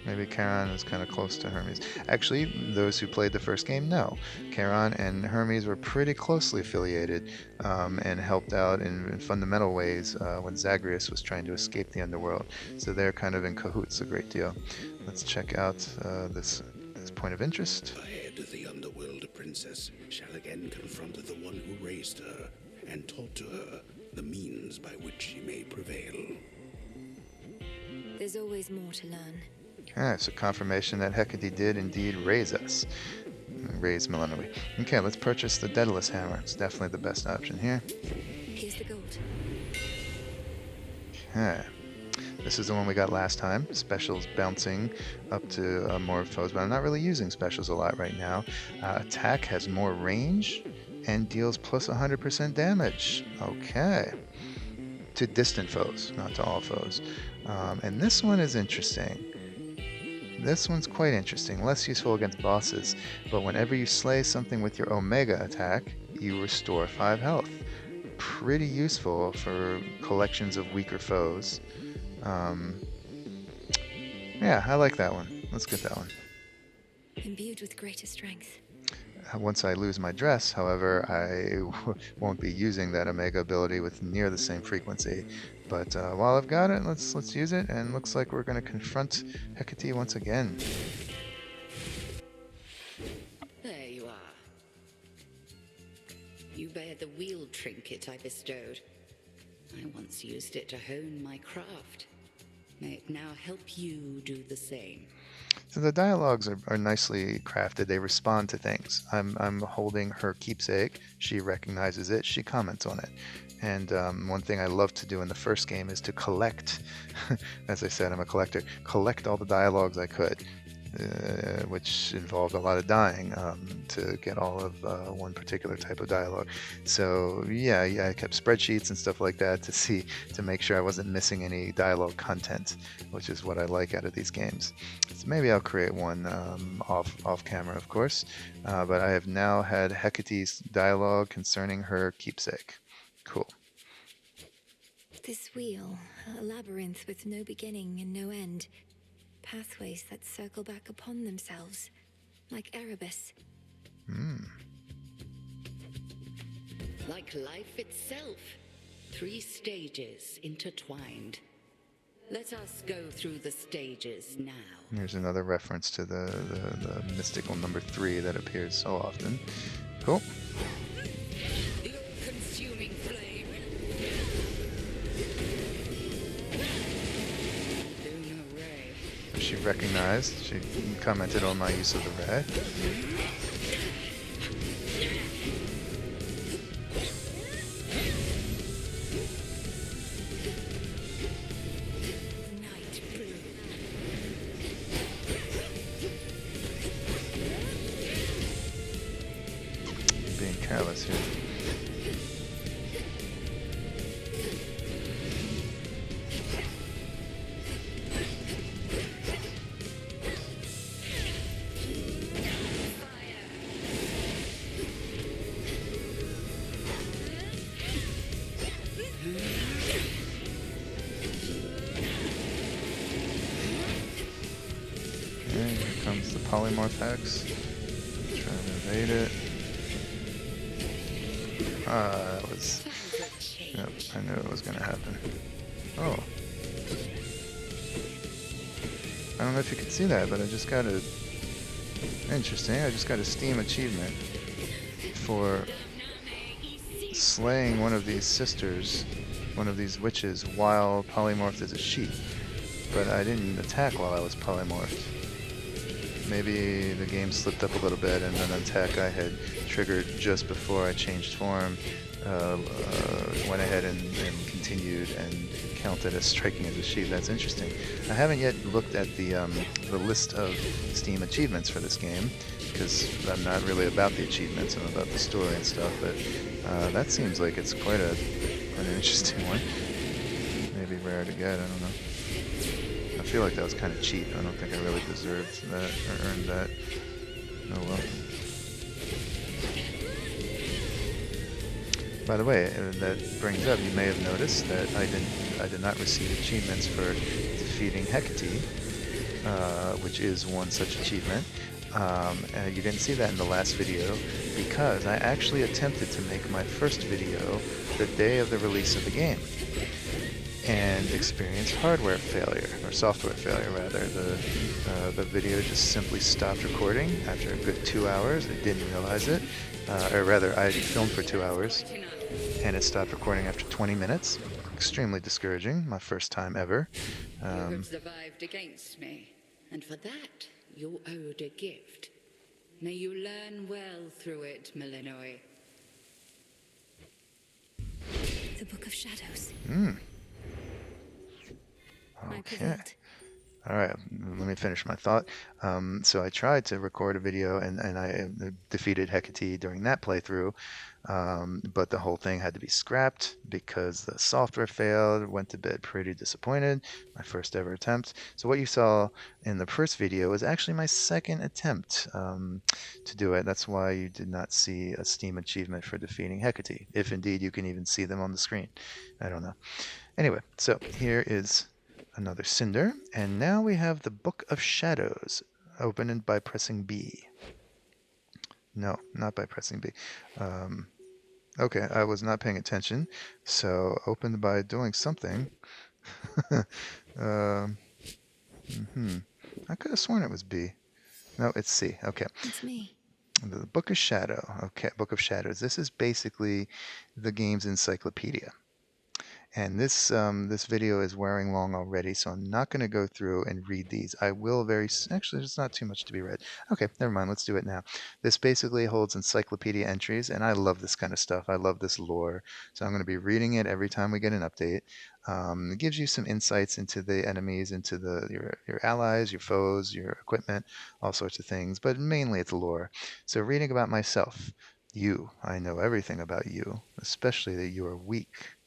Maybe Charon is kind of close to Hermes. Actually, those who played the first game know. Charon and Hermes were pretty closely affiliated and helped out in fundamental ways when Zagreus was trying to escape the Underworld. So they're kind of in cahoots a great deal. Let's check out this point of interest. Ahead, the Underworld princess shall again confront the one who raised her and taught to her the means by which she may prevail. There's always more to learn. Okay, so confirmation that Hecate did indeed raise us. Raise Millenary. Okay, let's purchase the Deadless Hammer. It's definitely the best option here. Here's the gold. Okay. This is the one we got last time. Specials bouncing up to more foes, but I'm not really using specials a lot right now. Attack has more range and deals plus 100% damage. Okay. To distant foes, not to all foes. And this one is interesting. This one's quite interesting, less useful against bosses, but whenever you slay something with your Omega attack, you restore 5 health. Pretty useful for collections of weaker foes. Yeah, I like that one. Let's get that one. Imbued with greater strength. Once I lose my dress, however, I won't be using that Omega ability with near the same frequency. But while I've got it, let's use it, and looks like we're going to confront Hecate once again. There you are. You bear the wheel trinket I bestowed. I once used it to hone my craft. May it now help you do the same. So the dialogues are nicely crafted. They respond to things. I'm holding her keepsake. She recognizes it. She comments on it. And one thing I loved to do in the first game is to collect, as I said, I'm a collector, collect all the dialogues I could, which involved a lot of dying to get all of one particular type of dialogue. So yeah, I kept spreadsheets and stuff like that to make sure I wasn't missing any dialogue content, which is what I like out of these games. So maybe I'll create one off camera, of course. But I have now had Hecate's dialogue concerning her keepsake. Cool. This wheel, a labyrinth with no beginning and no end. Pathways that circle back upon themselves, like Erebus. Like life itself, 3 stages intertwined. Let us go through the stages now. Here's another reference to the mystical number 3 that appears so often. Cool. The all-consuming flame. Do no ray. She recognized, she commented on my use of the ray. Being careless here. Okay, here comes the polymorph hex. Try to evade it. That was... Yep, I knew it was going to happen. Oh. I don't know if you can see that, but I just got a... Interesting, I just got a Steam achievement for slaying one of these sisters, one of these witches, while polymorphed as a sheep. But I didn't attack while I was polymorphed. Maybe the game slipped up a little bit, and an attack I had triggered just before I changed form went ahead and continued and counted as striking as a sheep. That's interesting. I haven't yet looked at the list of Steam achievements for this game, because I'm not really about the achievements, I'm about the story and stuff, but that seems like it's quite an interesting one. Maybe rare to get, I don't know. I feel like that was kind of cheap. I don't think I really deserved that or earned that. Oh well. By the way, that brings up, you may have noticed that I did not receive achievements for defeating Hecate, which is one such achievement. And you didn't see that in the last video because I actually attempted to make my first video the day of the release of the game, and experienced hardware failure, or software failure rather. The video just simply stopped recording after a good 2 hours. I didn't realize it, or rather I filmed for 2 hours and it stopped recording after 20 minutes. Extremely discouraging, my first time ever. You have survived against me, and for that you're owed a gift. May you learn well through it, Melinoi. The Book of Shadows. Okay. All right, let me finish my thought. So I tried to record a video and I defeated Hecate during that playthrough, but the whole thing had to be scrapped because the software failed. Went to bed pretty disappointed. My first ever attempt. So what you saw in the first video was actually my second attempt to do it. That's why you did not see a Steam achievement for defeating Hecate, if indeed you can even see them on the screen. I don't know. Anyway, so here is another cinder, and now we have the Book of Shadows. Open it by pressing B. No, not by pressing B. Okay, I was not paying attention, so open by doing something. I could have sworn it was B. No, it's C. Okay. It's me. The Book of Shadow. Okay, Book of Shadows. This is basically the game's encyclopedia. And this video is wearing long already, so I'm not going to go through and read these. I will actually, there's not too much to be read. Okay, never mind. Let's do it now. This basically holds encyclopedia entries, and I love this kind of stuff. I love this lore, so I'm going to be reading it every time we get an update. It gives you some insights into the enemies, into your allies, your foes, your equipment, all sorts of things, but mainly it's lore. So reading about myself. I know everything about you, especially that you are weak.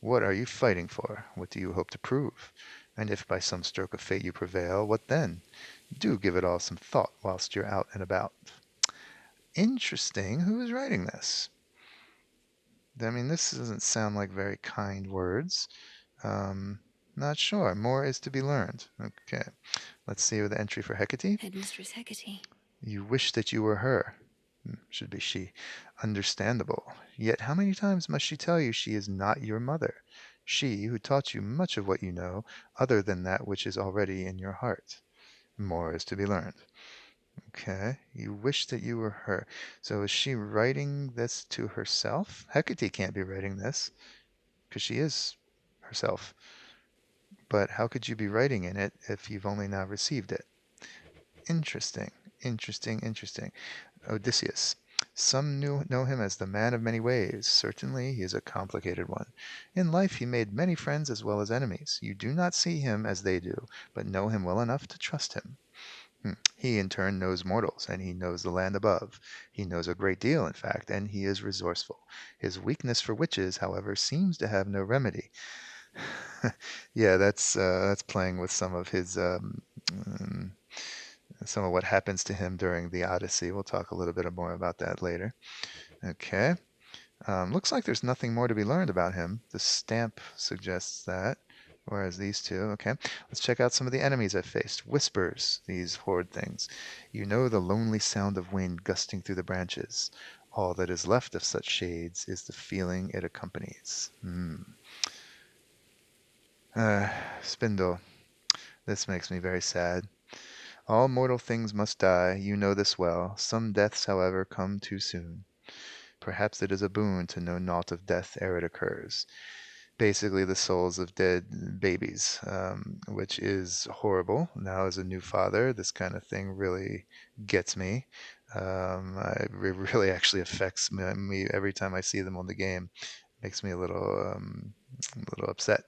What are you fighting for? What do you hope to prove? And if by some stroke of fate you prevail, what then? Do give it all some thought whilst you're out and about. Interesting. Who is writing this? I mean, this doesn't sound like very kind words. Not sure. More is to be learned. Okay. Let's see the entry for Hecate. Headmistress Hecate. You wish that you were her. Should be she. Understandable. Yet how many times must she tell you she is not your mother? She who taught you much of what you know, other than that which is already in your heart. More is to be learned. Okay. You wish that you were her. So is she writing this to herself? Hecate can't be writing this, because she is herself. But how could you be writing in it if you've only now received it? Interesting. Interesting. Odysseus. Some know him as the man of many ways. Certainly, he is a complicated one. In life, he made many friends as well as enemies. You do not see him as they do, but know him well enough to trust him. He, in turn, knows mortals, and he knows the land above. He knows a great deal, in fact, and he is resourceful. His weakness for witches, however, seems to have no remedy. Yeah, that's playing with some of his some of what happens to him during the Odyssey. We'll talk a little bit more about that later. Okay. Looks like there's nothing more to be learned about him. The stamp suggests that, whereas these two, okay. Let's check out some of the enemies I've faced. Whispers, these horde things. You know the lonely sound of wind gusting through the branches. All that is left of such shades is the feeling it accompanies. Spindle. This makes me very sad. All mortal things must die, you know this well. Some deaths, however, come too soon. Perhaps it is a boon to know naught of death ere it occurs. Basically, the souls of dead babies, which is horrible. Now, as a new father, this kind of thing really gets me. It really actually affects me every time I see them on the game. Makes me a little upset.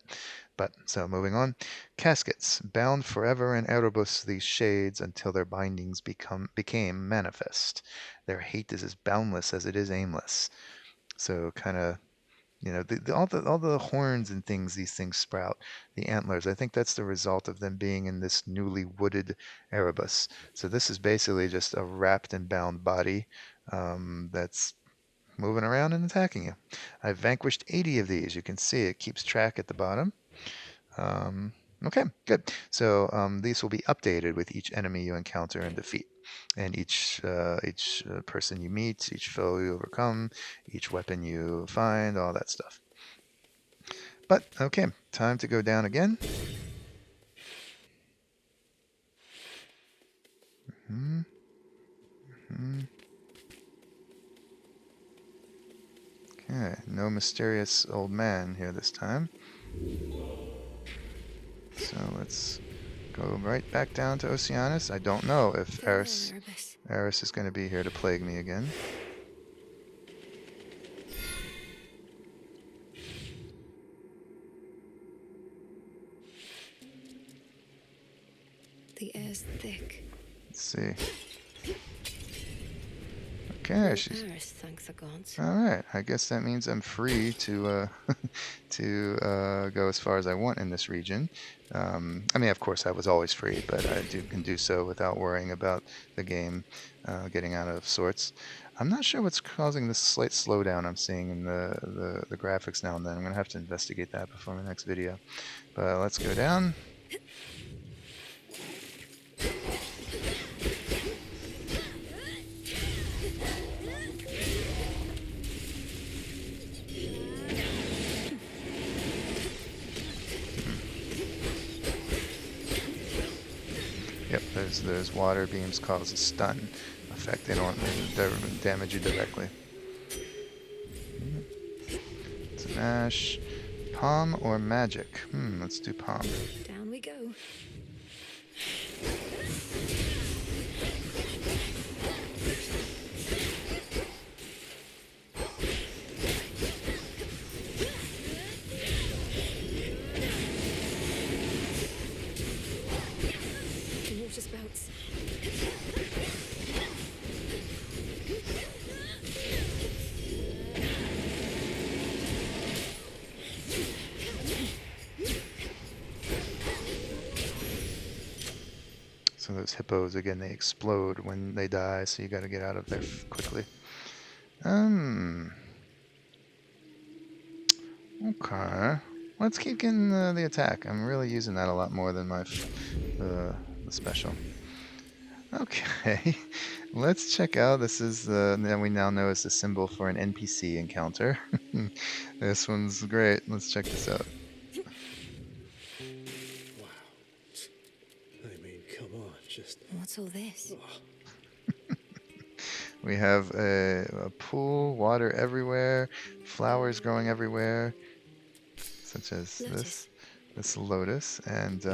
But so moving on. Caskets, bound forever in Erebus, these shades, until their bindings became manifest. Their hate is as boundless as it is aimless. So kind of, all the horns and things these things sprout, the antlers. I think that's the result of them being in this newly wooded Erebus. So this is basically just a wrapped and bound body that's moving around and attacking you. I've vanquished 80 of these. You can see it keeps track at the bottom. Okay, good. So these will be updated with each enemy you encounter and defeat, and each person you meet, each foe you overcome, each weapon you find, all that stuff. But okay, time to go down again. Okay, no mysterious old man here this time. So let's go right back down to Oceanus. I don't know if Eris is going to be here to plague me again. The air's thick. Let's see. Okay, she's... Eris, thanks the gods. All right, I guess that means I'm free to go as far as I want in this region. I mean, of course, I was always free, but I can do so without worrying about the game getting out of sorts. I'm not sure what's causing this slight slowdown I'm seeing in the graphics now and then. I'm going to have to investigate that before my next video. But let's go down. Yep, those water beams cause a stun effect. They don't damage you directly. It's an ash. Palm or magic? Let's do palm. Down we go. Water spouts. So those hippos, again, they explode when they die, so you got to get out of there quickly. Okay. Let's keep getting the attack. I'm really using that a lot more than my the special. Okay. Let's check out. This is that we now know is the symbol for an NPC encounter. This one's great. Let's check this out. What's all this? We have a pool, water everywhere, flowers growing everywhere, such as this lotus, and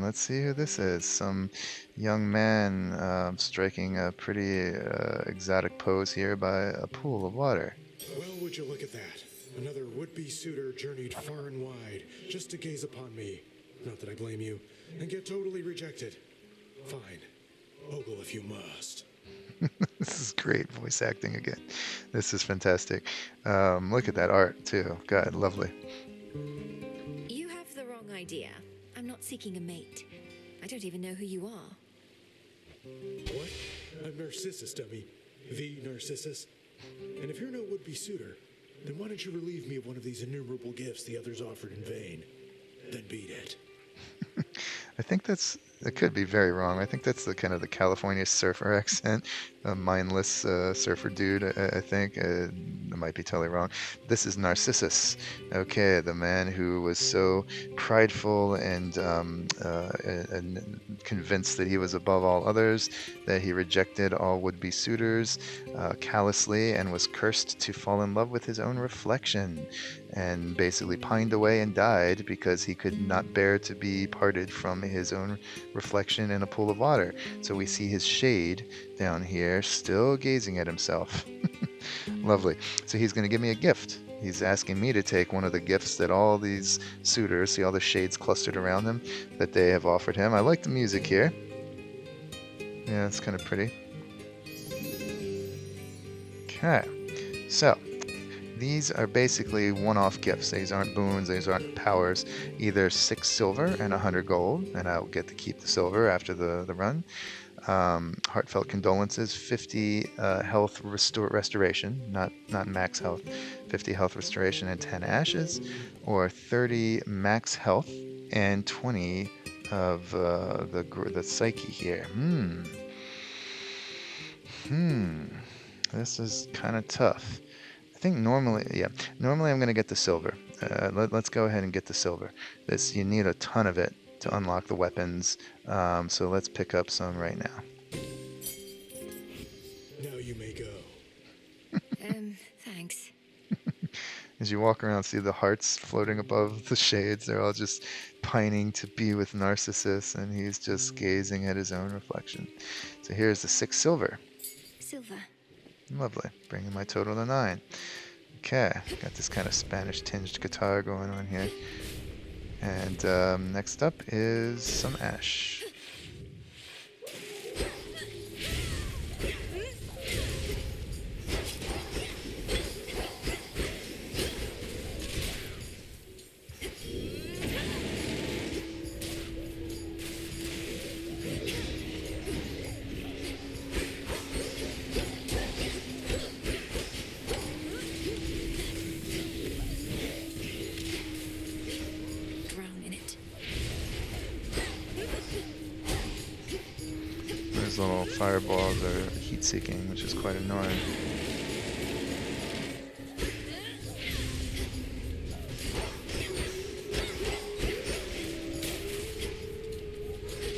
let's see who this is. Some young man striking a pretty exotic pose here by a pool of water. Well, would you look at that? Another would-be suitor journeyed far and wide just to gaze upon me. Not that I blame you, and get totally rejected. Fine. Ogle if you must. This is great voice acting again. This is fantastic. Look at that art, too. God, lovely. You have the wrong idea. I'm not seeking a mate. I don't even know who you are. What? I'm Narcissus, dummy. The Narcissus. And if you're no would-be suitor, then why don't you relieve me of one of these innumerable gifts the others offered in vain? Then beat it. I think it could be very wrong. I think that's the kind of the California surfer accent, a mindless surfer dude, I think. I might be totally wrong. This is Narcissus, okay, the man who was so prideful and convinced that he was above all others, that he rejected all would-be suitors callously and was cursed to fall in love with his own reflection, and basically pined away and died because he could not bear to be parted from his own reflection in a pool of water. So we see his shade down here still gazing at himself. Lovely. So he's going to give me a gift. He's asking me to take one of the gifts that all these suitors, see all the shades clustered around him, that they have offered him. I like the music here. Yeah, it's kind of pretty. Okay. So these are basically one-off gifts. These aren't boons, these aren't powers. Either 6 silver and 100 gold, and I'll get to keep the silver after the run. Heartfelt condolences, 50 health restoration, not max health, 50 health restoration and 10 ashes, or 30 max health and 20 of the psyche here. This is kind of tough. I think normally I'm going to get the silver. Let's go ahead and get the silver. You need a ton of it to unlock the weapons, so let's pick up some right now. Now you may go. Thanks. As you walk around, see the hearts floating above the shades. They're all just pining to be with Narcissus, and he's just gazing at his own reflection. So here's the 6 silver. Silver. Lovely. Bringing my total to 9. Okay. Got this kind of Spanish-tinged guitar going on here. And next up is some ash. Those little fireballs are heat-seeking, which is quite annoying.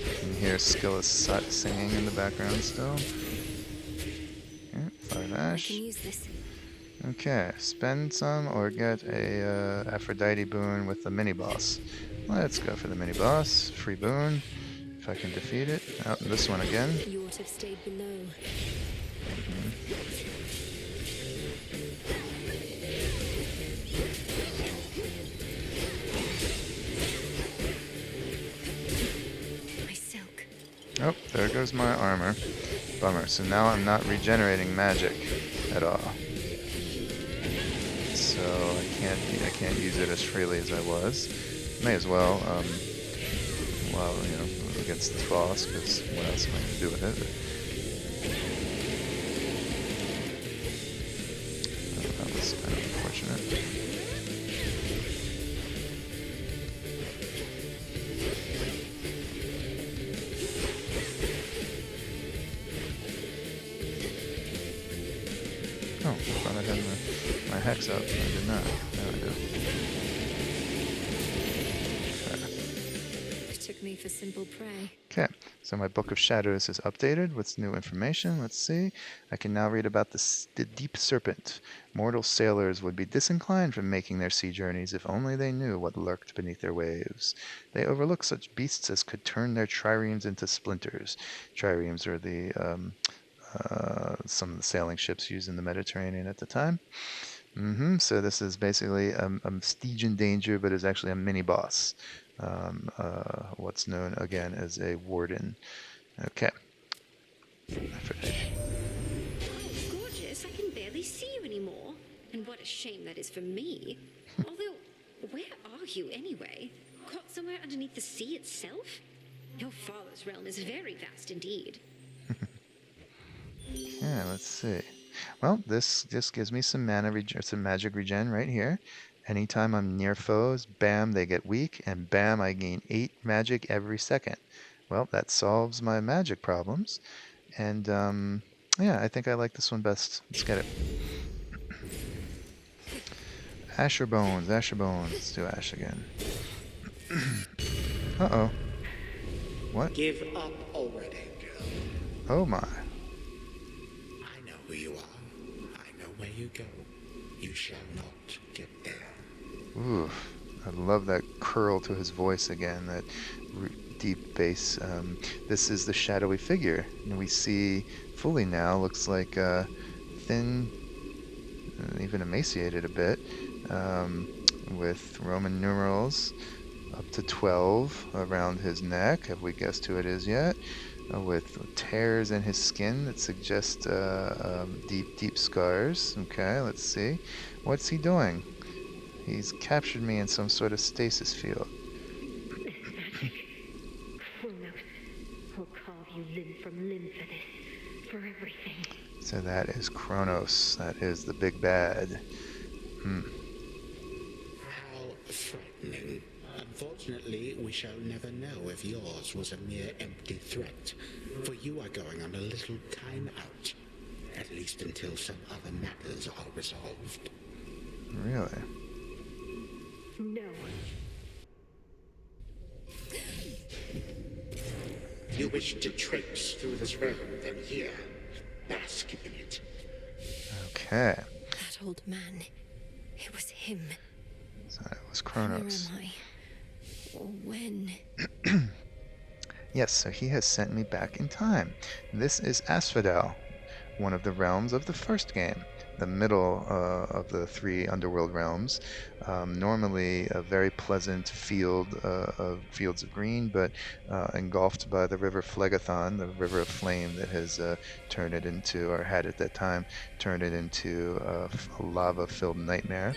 You can hear Skilla singing in the background still. Okay, fire ash. Okay, spend some or get a Aphrodite boon with the mini-boss. Let's go for the mini-boss. Free boon. If I can defeat it. Oh, this one again. You ought to have stayed below. My silk. Oh, there goes my armor. Bummer. So now I'm not regenerating magic at all. So I can't use it as freely as I was. May as well. Well, you know, against this boss, because what else am I going to do with it? That was kind of unfortunate. Oh, I thought I had my hex up. I did not. Now I do. Took me for simple prey. Okay, so my Book of Shadows is updated with new information. Let's see. I can now read about the Deep Serpent. Mortal sailors would be disinclined from making their sea journeys if only they knew what lurked beneath their waves. They overlook such beasts as could turn their triremes into splinters. Triremes are the some of the sailing ships used in the Mediterranean at the time. So this is basically a Stygian danger, but is actually a mini-boss. What's known again as a warden. Okay. Oh, gorgeous. I can barely see you anymore. And what a shame that is for me. Although, where are you anyway? Caught somewhere underneath the sea itself? Your father's realm is very vast indeed. Yeah, let's see. Well, this just gives me some mana, some magic regen right here. Anytime I'm near foes, bam, they get weak, and bam, I gain 8 magic every second. Well, that solves my magic problems. And, yeah, I think I like this one best. Let's get it. Asher Bones, Asher Bones. Let's do Ash again. Uh-oh. What? Give up already. Oh, my. I know who you are. I know where you go. You shall not get there. Ooh, I love that curl to his voice again, that deep bass. This is the shadowy figure, and we see fully now, looks like thin, even emaciated a bit, with Roman numerals up to 12 around his neck. Have we guessed who it is yet? With tears in his skin that suggest deep scars. Okay, let's see. What's he doing? He's captured me in some sort of stasis field. Kronos will carve you limb from limb for this, for everything. So that is Kronos. That is the big bad. How frightening. Unfortunately, we shall never know if yours was a mere empty threat, for you are going on a little time out, at least until some other matters are resolved. Really? No. You wish to traipse through this realm, then here, bask in it. Okay. That old man. It was him. So it was Kronos. Where am I? Or when? Yes, so he has sent me back in time. This is Asphodel, one of the realms of the first game. the middle of the 3 underworld realms. Normally a very pleasant field of fields of green, but engulfed by the river Phlegethon, the river of flame that has turned it into, or had at that time, turned it into a lava-filled nightmare.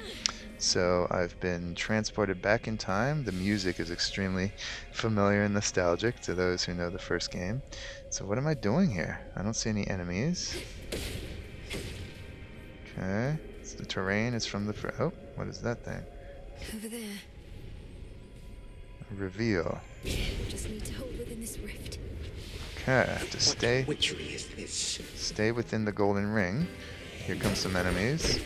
So I've been transported back in time. The music is extremely familiar and nostalgic to those who know the first game. So what am I doing here? I don't see any enemies. Okay. So the terrain is from the oh, what is that thing? Over there. Reveal. Just need to hold within this rift. Okay, I have to stay. What witchery is this? Stay within the golden ring. Here come some enemies.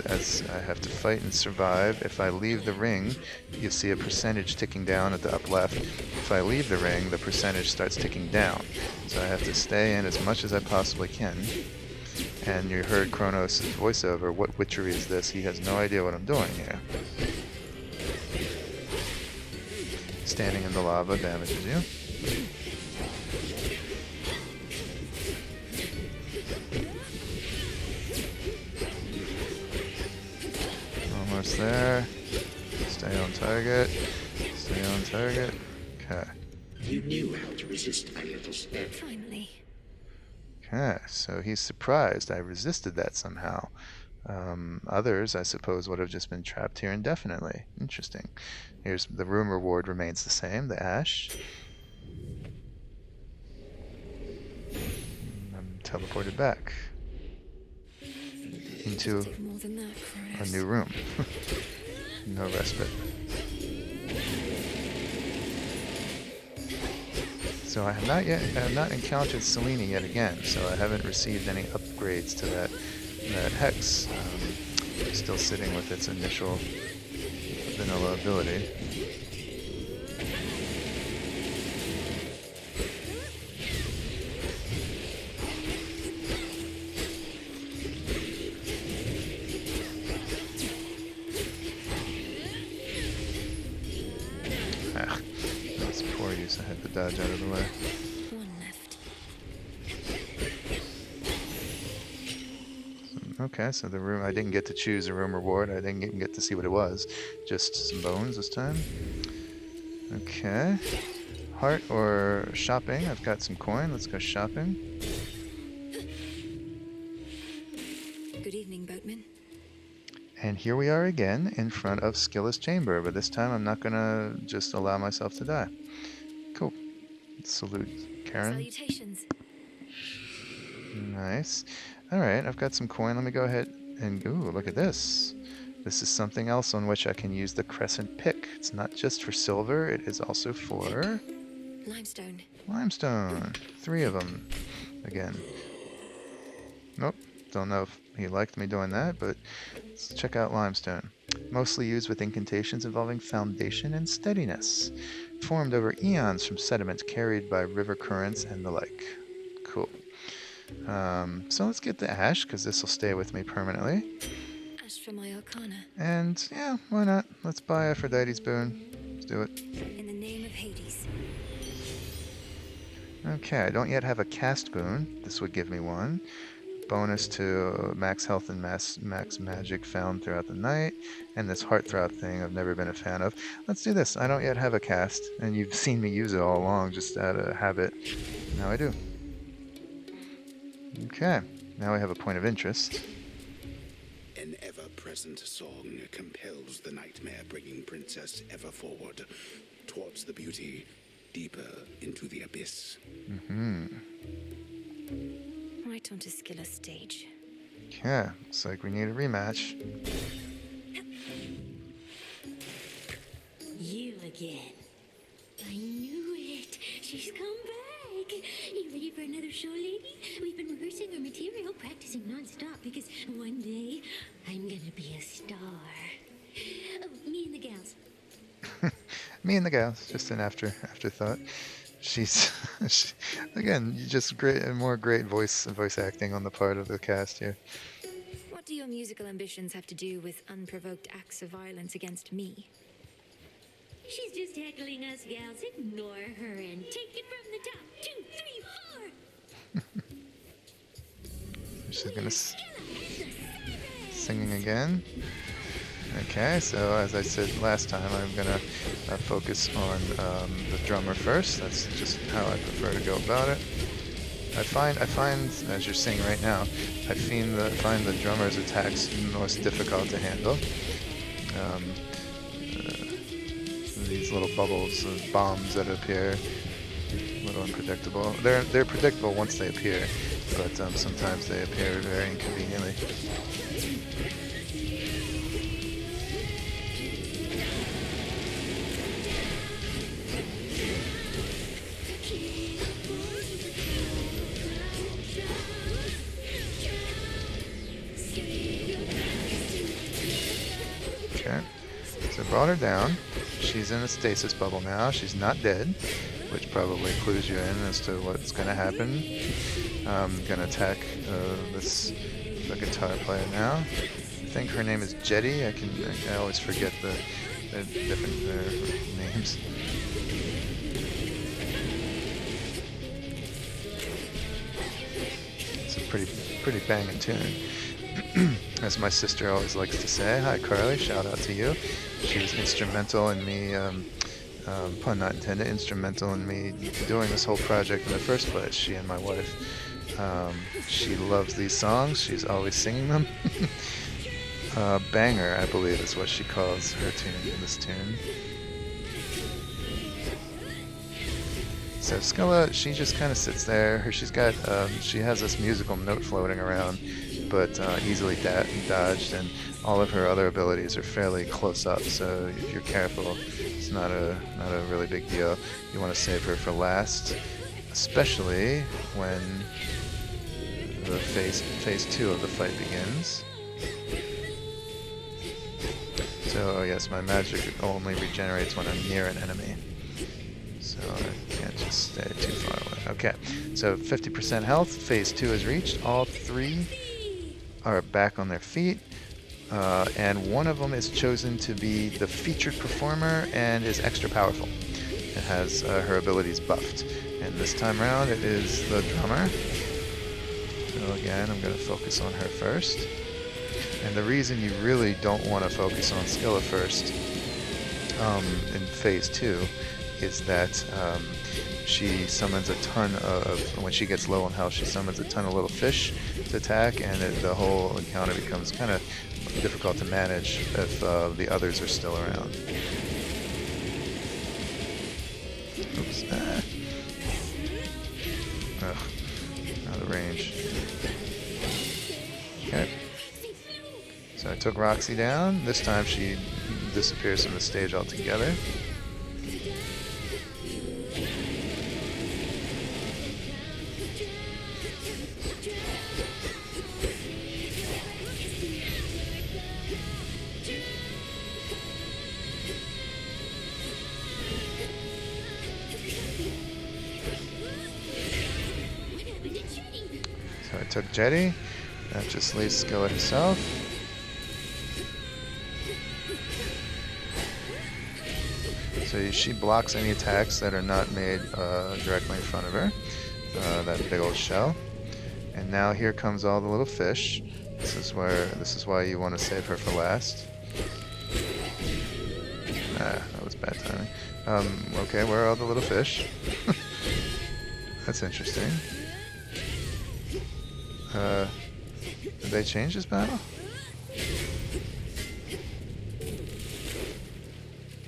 As I have to fight and survive. If I leave the ring, you see a percentage ticking down at the up left. If I leave the ring, the percentage starts ticking down. So I have to stay in as much as I possibly can. And you heard Kronos' voiceover. What witchery is this? He has no idea what I'm doing here. Standing in the lava damages you. Almost there. Stay on target. Stay on target. Okay. You knew how to resist my little step. Finally. Okay, so he's surprised I resisted that somehow. Others, I suppose, would have just been trapped here indefinitely. Interesting. Here's the room reward remains the same, the ash. I'm teleported back into More than that, a Cronos. new room. No respite. So I have not encountered Selene yet again, so I haven't received any upgrades to that hex. Still sitting with its initial vanilla ability. That's poor use. I had to dodge out of the way. One left. Okay, so the room, I didn't get to choose a room reward. I didn't even get to see what it was. Just some bones this time. Okay. Heart or shopping. I've got some coin. Let's go shopping. Good evening, boatman. And here we are again in front of Skillous Chamber, but this time I'm not gonna just allow myself to die. Cool. Salute, Karen. Salutations. Nice. Alright, I've got some coin. Let me go ahead and... Ooh, look at this. This is something else on which I can use the crescent pick. It's not just for silver, it is also for... Limestone. Limestone. 3 of them. Again. Nope. Don't know if he liked me doing that, but let's check out limestone. Mostly used with incantations involving foundation and steadiness. Formed over eons from sediment carried by river currents and the like. Cool. So let's get the ash, because this will stay with me permanently. Ash for my arcana. And yeah, why not? Let's buy Aphrodite's boon. Let's do it. In the name of Hades. Okay, I don't yet have a cast boon. This would give me one. Bonus to max health and max magic found throughout the night. And this heartthrob thing I've never been a fan of. Let's do this. I don't yet have a cast, and you've seen me use it all along just out of habit. Now I do. Okay, now I have a point of interest. An ever-present song compels the nightmare-bringing princess ever forward, towards the beauty, deeper into the abyss. Right onto Skilla stage. Okay, looks like we need a rematch. You again. I knew it. She's come back. You ready for another show, lady? We've been rehearsing our material, practicing non-stop, because one day I'm gonna be a star. Oh, me and the gals. Me and the gals, just an afterthought. She's again, just great and more great voice acting on the part of the cast here. What do your musical ambitions have to do with unprovoked acts of violence against me? She's just heckling us gals. Ignore her and take it from the top. 2, 3, 4. She's gonna. The singing again. Okay, so as I said last time, I'm gonna focus on the drummer first. That's just how I prefer to go about it. I find, as you're seeing right now, I find the drummer's attacks most difficult to handle. These little bubbles of bombs that appear, a little unpredictable. They're predictable once they appear, but sometimes they appear very inconveniently. Okay, so brought her down. She's in a stasis bubble now. She's not dead, which probably clues you in as to what's going to happen. I'm going to attack the guitar player now. I think her name is Jetty. I always forget the different names. It's a pretty banging tune. As my sister always likes to say. Hi Carly, shout out to you. She was instrumental in me, pun not intended, instrumental in me doing this whole project in the first place, she and my wife. She loves these songs, she's always singing them. Banger, I believe, is what she calls her tune, this tune. So Skella, she just kind of sits there. She has this musical note floating around, but easily dodged, and all of her other abilities are fairly close up. So if you're careful, it's not a really big deal. You want to save her for last, especially when the phase 2 of the fight begins. So yes, my magic only regenerates when I'm near an enemy. So I can't just stay too far away. Okay, so 50% health, phase 2 is reached. All 3 are back on their feet, and one of them is chosen to be the featured performer and is extra powerful. It has her abilities buffed. And this time around, it is the drummer. So again, I'm going to focus on her first. And the reason you really don't want to focus on Skilla first in phase 2 is that she summons a ton of, when she gets low on health, she summons a ton of little fish to attack, and the whole encounter becomes kind of difficult to manage if the others are still around. Oops. Ugh, out of range. Okay. So I took Roxy down. This time she disappears from the stage altogether. So I took Jetty. That just leaves Skilla herself. So she blocks any attacks that are not made directly in front of her. That big old shell. And now here comes all the little fish. This is why you want to save her for last. Ah, that was bad timing. Okay, where are all the little fish? That's interesting. Did they change this battle?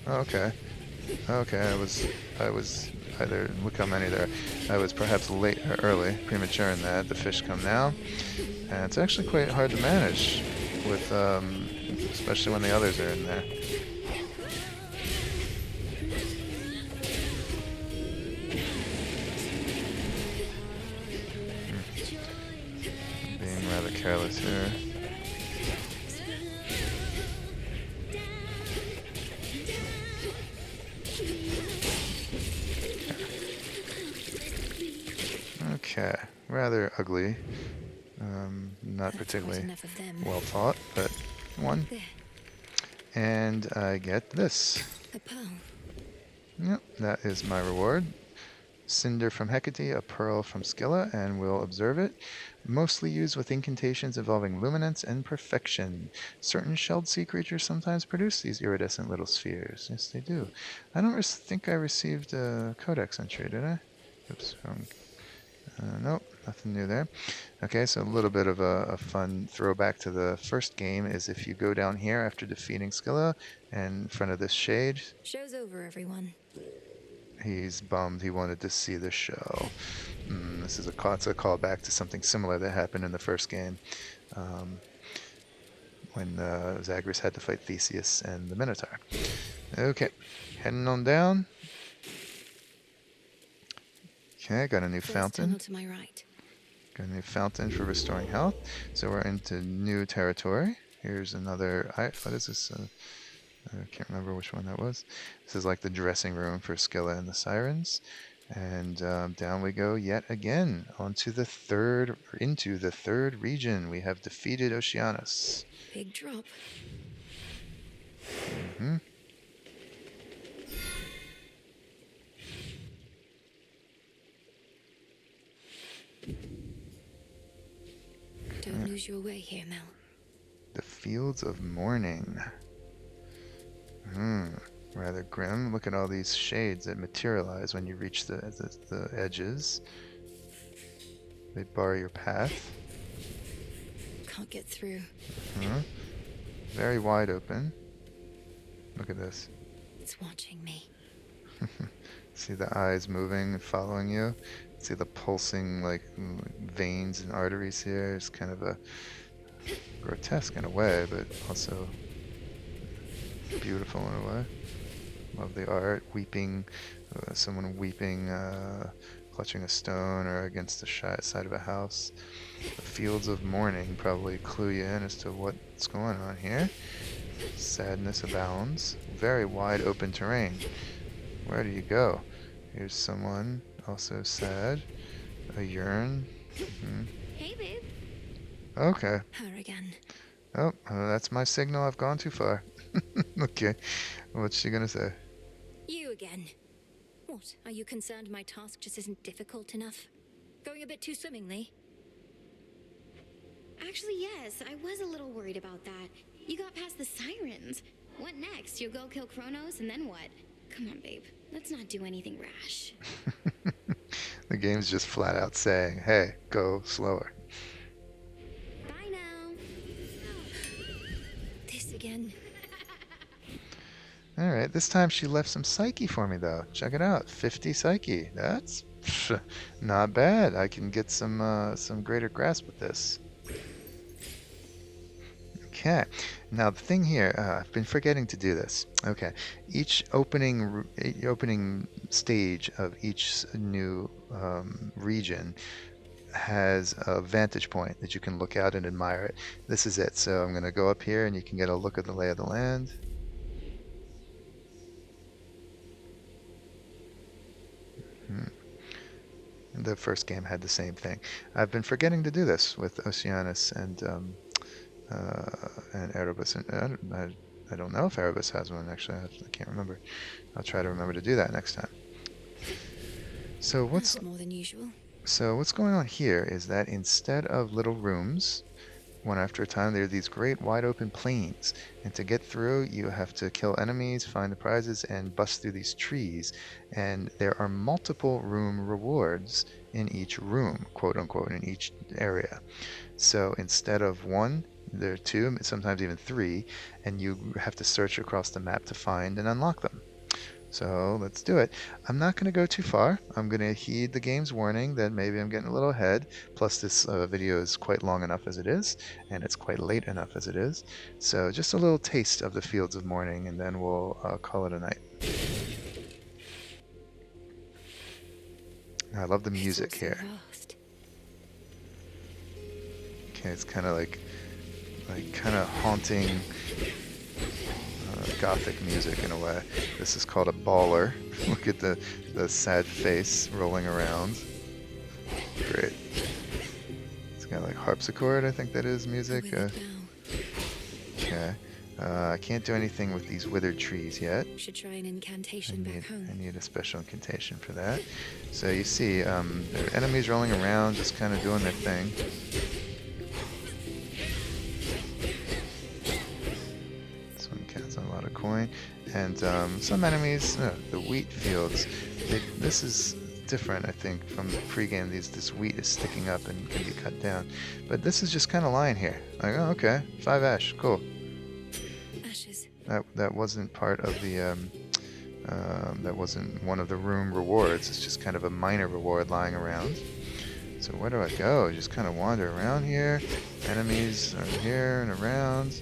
Oh, okay. Okay, I was either, look how many there. I was perhaps late or early, premature in that. The fish come now, and it's actually quite hard to manage with, especially when the others are in there. Being rather careless here. Okay, rather ugly. Not particularly well fought, but one. And I get this. Yep, that is my reward. cinder from Hecate, a pearl from Scylla, and we'll observe it. Mostly used with incantations involving luminance and perfection. Certain shelled sea creatures sometimes produce these iridescent little spheres. Yes, they do. I don't think I received a codex entry, did I? Oops, wrong. Nope, nothing new there. Okay, so a little bit of a fun throwback to the first game is if you go down here after defeating Scylla and in front of this shade, Show's over, everyone. he's bummed. He wanted to see the show. This is a callback to something similar that happened in the first game when Zagreus had to fight Theseus and the Minotaur. Okay, heading on down. Okay, got a new fountain. To my right. Got a new fountain for restoring health. So we're into new territory. Here's another. What is this? I can't remember which one that was. This is like the dressing room for Scylla and the Sirens. And down we go yet again into the third region. We have defeated Oceanus. Big drop. Don't lose your way here, Mel. The Fields of Mourning. Rather grim. Look at all these shades that materialize when you reach the edges. They bar your path. Can't get through. Very wide open. Look at this. It's watching me. See the eyes moving and following you. See the pulsing like veins and arteries here. It's kind of a grotesque in a way, but also beautiful in a way. Love the art. Weeping, someone weeping, clutching a stone or against the side of a house. The Fields of Mourning probably clue you in as to what's going on here. Sadness abounds. Very wide open terrain. Where do you go? Here's someone also sad. A yearn. Hey, babe. Okay. Her again. Oh, that's my signal. I've gone too far. Okay. What's she gonna say? You again. What? Are you concerned my task just isn't difficult enough? Going a bit too swimmingly? Actually, yes, I was a little worried about that. You got past the sirens. What next? You'll go kill Kronos, and then what? Come on, babe. Let's not do anything rash. The game's just flat out saying, hey, go slower. Bye now. This again. Alright, this time she left some psyche for me, though. Check it out. 50 psyche. That's not bad. I can get some greater grasp with this. Okay. Now, the thing here, I've been forgetting to do this. Okay. Each opening stage of each new region has a vantage point that you can look out and admire it. This is it. So I'm going to go up here and you can get a look at the lay of the land. The first game had the same thing. I've been forgetting to do this with Oceanus and Erebus. I don't know if Erebus has one, actually. I can't remember. I'll try to remember to do that next time. So That's more than usual. So what's going on here is that instead of little rooms, one after a time, there are these great wide open plains. And to get through, you have to kill enemies, find the prizes, and bust through these trees. And there are multiple room rewards in each room, quote unquote, in each area. So instead of one, there are two, sometimes even three, and you have to search across the map to find and unlock them. So let's do it. I'm not going to go too far. I'm going to heed the game's warning that maybe I'm getting a little ahead. Plus this video is quite long enough as it is, and it's quite late enough as it is. So just a little taste of the Fields of Mourning, and then we'll call it a night. I love the music here. Okay, it's kind of like kind of haunting gothic music in a way. This is called a baller. Look at the sad face rolling around. Great. It's got like harpsichord, I think that is music. Okay. I can't do anything with these withered trees yet. Should try an incantation back home. I need a special incantation for that. So you see, there are enemies rolling around, just kind of doing their thing. This one counts a lot of coin. And some enemies, the wheat fields, this is different, I think, from the pregame. This wheat is sticking up and can be cut down. But this is just kind of lying here. Like, oh, okay, 5 ash, cool. Ashes. That wasn't part of the, that wasn't one of the room rewards. It's just kind of a minor reward lying around. So where do I go? Just kind of wander around here. Enemies are here and around.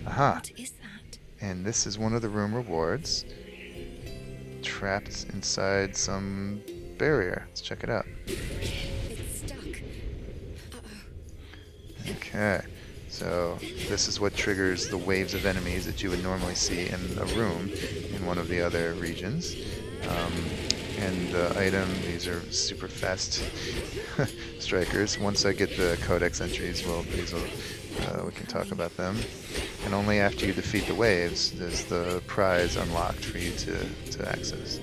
Aha! What is that? And this is one of the room rewards. Trapped inside some barrier. Let's check it out. It's stuck. Uh-oh. Okay. So this is what triggers the waves of enemies that you would normally see in a room in one of the other regions. And the item, these are super fast strikers. Once I get the codex entries, well, we can talk about them. And only after you defeat the waves is the prize unlocked for you to access.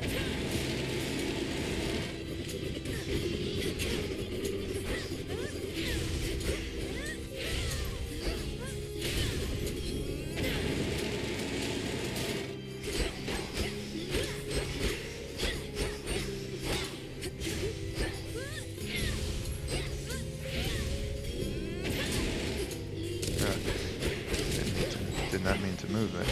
Not mean to move it.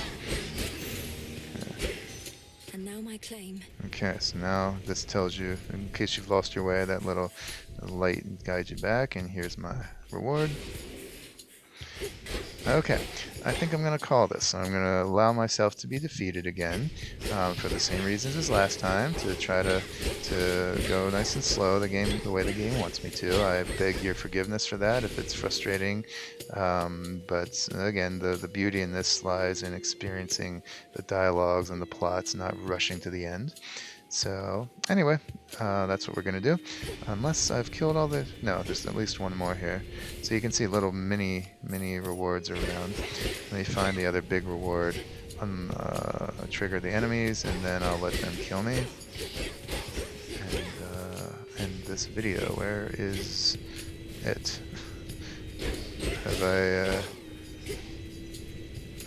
And now my claim. Okay, so now this tells you, in case you've lost your way, that little light guides you back, and here's my reward. Okay, I think I'm going to call this. I'm going to allow myself to be defeated again for the same reasons as last time, to try to go nice and slow the way the game wants me to. I beg your forgiveness for that if it's frustrating. But again, the beauty in this lies in experiencing the dialogues and the plots, not rushing to the end. So anyway, that's what we're going to do. Unless I've killed all the... No, there's at least one more here. So you can see little mini rewards around. Let me find the other big reward. Trigger the enemies, and then I'll let them kill me. And end this video. Where is it? Have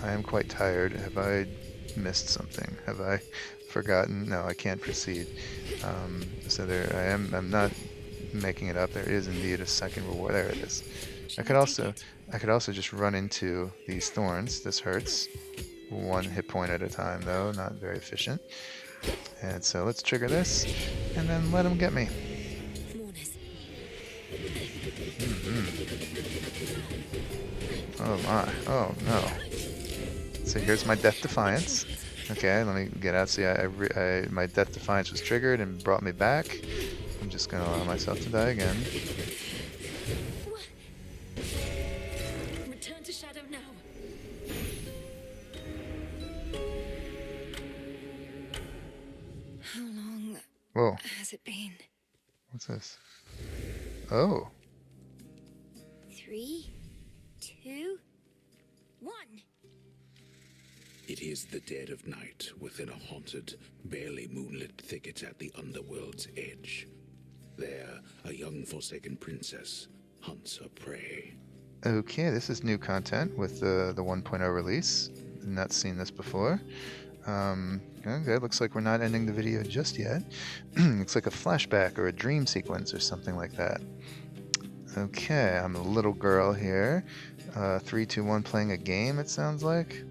I am quite tired. Have I missed something? Have I forgotten? No, I can't proceed. So there I am. I'm not making it up. There is indeed a second reward. There it is. I could also just run into these thorns. This hurts. 1 hit point at a time, though. Not very efficient. And so let's trigger this, and then let him get me. Oh my. Oh no. So here's my Death Defiance. Okay, let me get out. See, my Death Defiance was triggered and brought me back. I'm just going to allow myself to die again. Return to shadow now. How long Whoa. has it been? What's this? Oh. 3, 2, 1. It is the dead of night within a haunted, barely moonlit thicket at the Underworld's edge. There, a young forsaken princess hunts her prey. Okay, this is new content with the 1.0 release. Not seen this before. Okay, looks like we're not ending the video just yet. Looks like a flashback or a dream sequence or something like that. Okay, I'm a little girl here. 3, 2, 1, playing a game, it sounds like.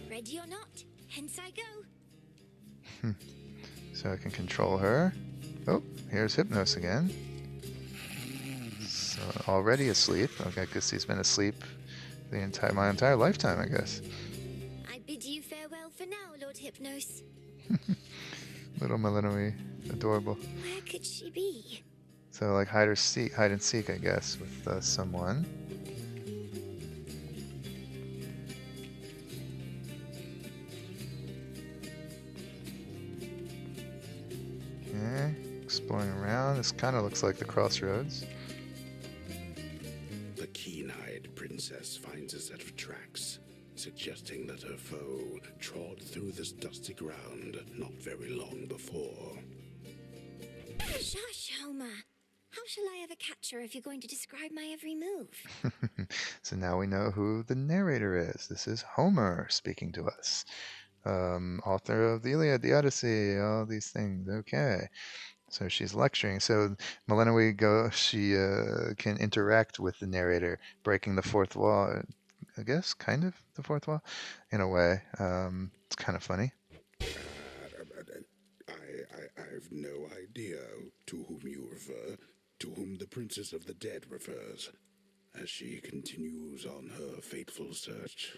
Ready or not, hence I go. So I can control her. Oh, here's Hypnos again. So already asleep. Okay, I guess he's been asleep my entire lifetime, I guess. I bid you farewell for now, Lord Hypnos. Little Melinoe, adorable. Where could she be? So like hide and seek, I guess, with someone. Okay, exploring around. This kind of looks like the Crossroads. The keen-eyed Prince princess finds a set of tracks, suggesting that her foe trod through this dusty ground not very long before. Shush, Homer. How shall I ever catch her if you're going to describe my every move? So now we know who the narrator is. This is Homer speaking to us. Author of the Iliad, the Odyssey, all these things. Okay. So she's lecturing. So she can interact with the narrator, breaking the fourth wall. I guess, kind of the fourth wall, in a way. It's kind of funny. I've no idea to whom you refer, to whom the Princess of the Dead refers, as she continues on her fateful search.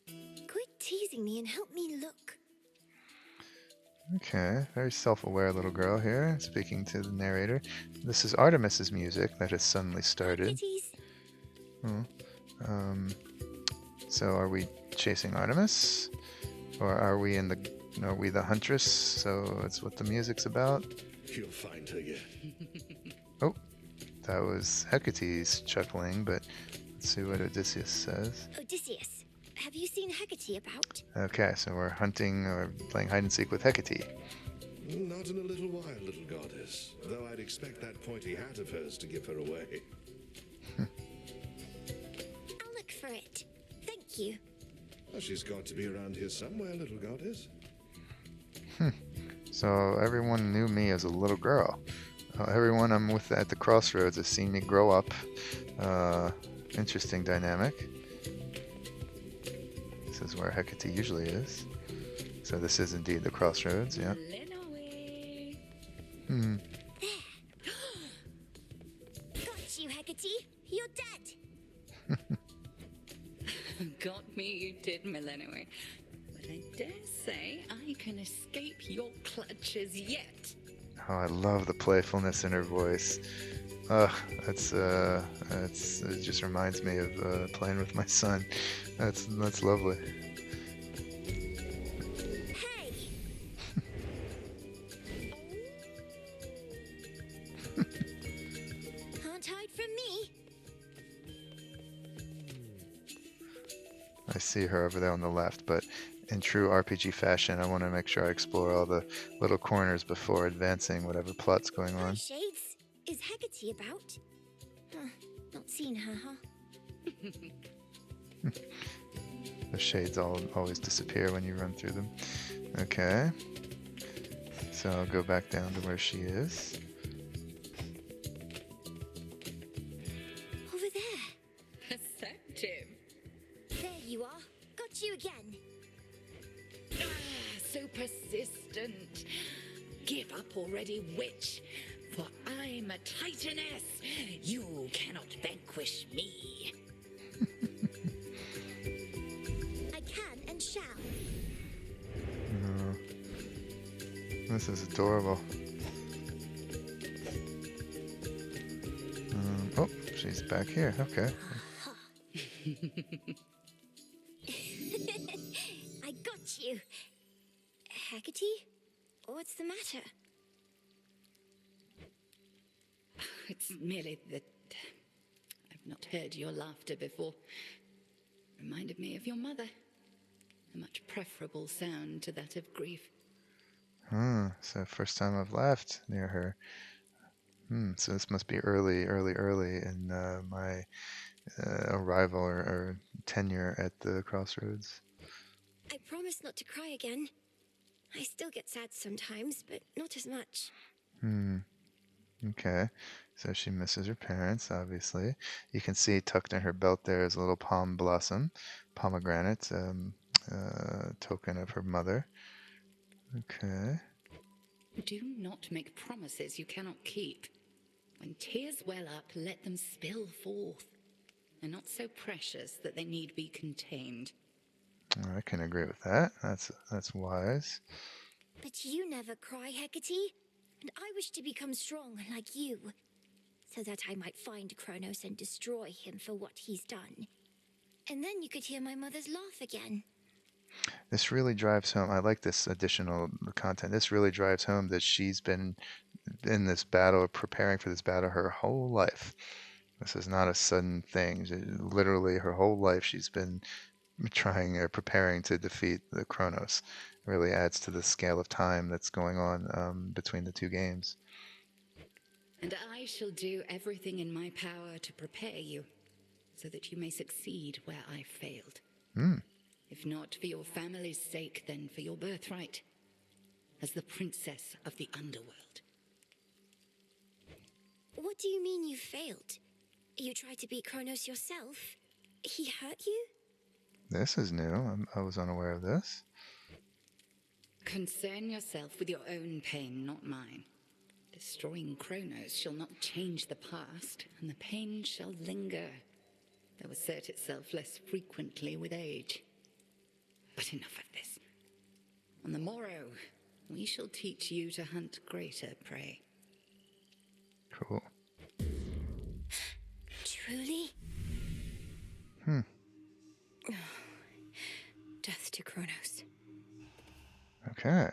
Quit teasing me and help me look. Okay, very self-aware little girl here, speaking to the narrator. This is Artemis's music that has suddenly started. So are we chasing Artemis? Or are we the huntress? So that's what the music's about? You'll find her yet. Oh, that was Hecate's chuckling, but let's see what Odysseus says. Odysseus, have you seen Hecate about? Okay, so we're hunting or playing hide and seek with Hecate. Not in a little while, little goddess. Though I'd expect that pointy hat of hers to give her away. I'll look for it. Thank you. Well, she's got to be around here somewhere, little goddess. So everyone knew me as a little girl. Everyone I'm with at the Crossroads has seen me grow up. Interesting dynamic. This is where Hecate usually is. So this is indeed the Crossroads, yeah. Got you, Hecate. You're dead. Got me, you did, Millennium. But I dare say I can escape your clutches yet. Oh, I love the playfulness in her voice. It just reminds me of playing with my son. That's lovely. Hey! Can't hide from me. I see her over there on the left, but in true RPG fashion, I want to make sure I explore all the little corners before advancing whatever plot's going on. Shades, is Hecate about? Not seen her, huh? The shades always disappear when you run through them. Okay. So I'll go back down to where she is. Over there. Perceptive. There you are. Got you again. So persistent. Give up already, witch. For I'm a titaness. You cannot vanquish me. I can and shall. This is adorable. Oh, she's back here. Okay. I got you. Hecate? What's the matter? It's merely that I've not heard your laughter before. Reminded me of your mother. A much preferable sound to that of grief. So first time I've laughed near her. So this must be early in my arrival or tenure at the Crossroads. I promise not to cry again. I still get sad sometimes, but not as much. Okay. So she misses her parents, obviously. You can see tucked in her belt there is a little palm blossom, pomegranate, token of her mother. Okay. Do not make promises you cannot keep. When tears well up, let them spill forth. They're not so precious that they need be contained. I can agree with that. That's wise. But you never cry, Hecate. And I wish to become strong like you, so that I might find Kronos and destroy him for what he's done. And then you could hear my mother's laugh again. This really drives home. I like this additional content. This really drives home that she's been in this battle, preparing for this battle her whole life. This is not a sudden thing. Literally, her whole life she's been trying or preparing to defeat the Kronos. It really adds to the scale of time that's going on between the two games. And I shall do everything in my power to prepare you, so that you may succeed where I failed. If not for your family's sake, then for your birthright, as the princess of the Underworld. What do you mean you failed? You tried to beat Kronos yourself? He hurt you? This is new. I was unaware of this. Concern yourself with your own pain, not mine. Destroying Kronos shall not change the past, and the pain shall linger, though assert itself less frequently with age. But enough of this. On the morrow, we shall teach you to hunt greater prey. Cool. Truly? Death to Kronos. Okay.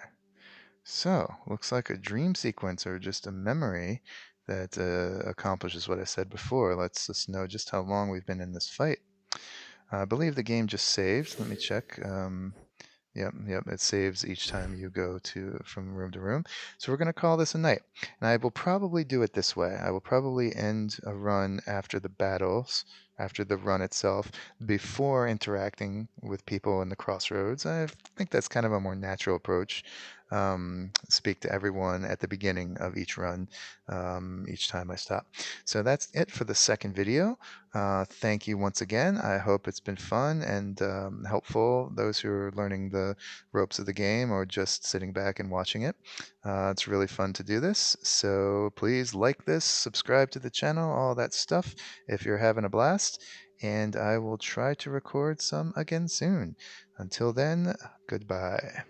So, looks like a dream sequence or just a memory that accomplishes what I said before. Lets us know just how long we've been in this fight. I believe the game just saved. Let me check. Yep, it saves each time you go from room to room. So we're going to call this a night. And I will probably do it this way. I will probably end a run after the battles, after the run itself, before interacting with people in the Crossroads. I think that's kind of a more natural approach. Speak to everyone at the beginning of each run, each time I stop. So that's it for the second video. Thank you once again. I hope it's been fun and helpful, those who are learning the ropes of the game or just sitting back and watching it. It's really fun to do this. So please like this, subscribe to the channel, all that stuff if you're having a blast. And I will try to record some again soon. Until then, goodbye.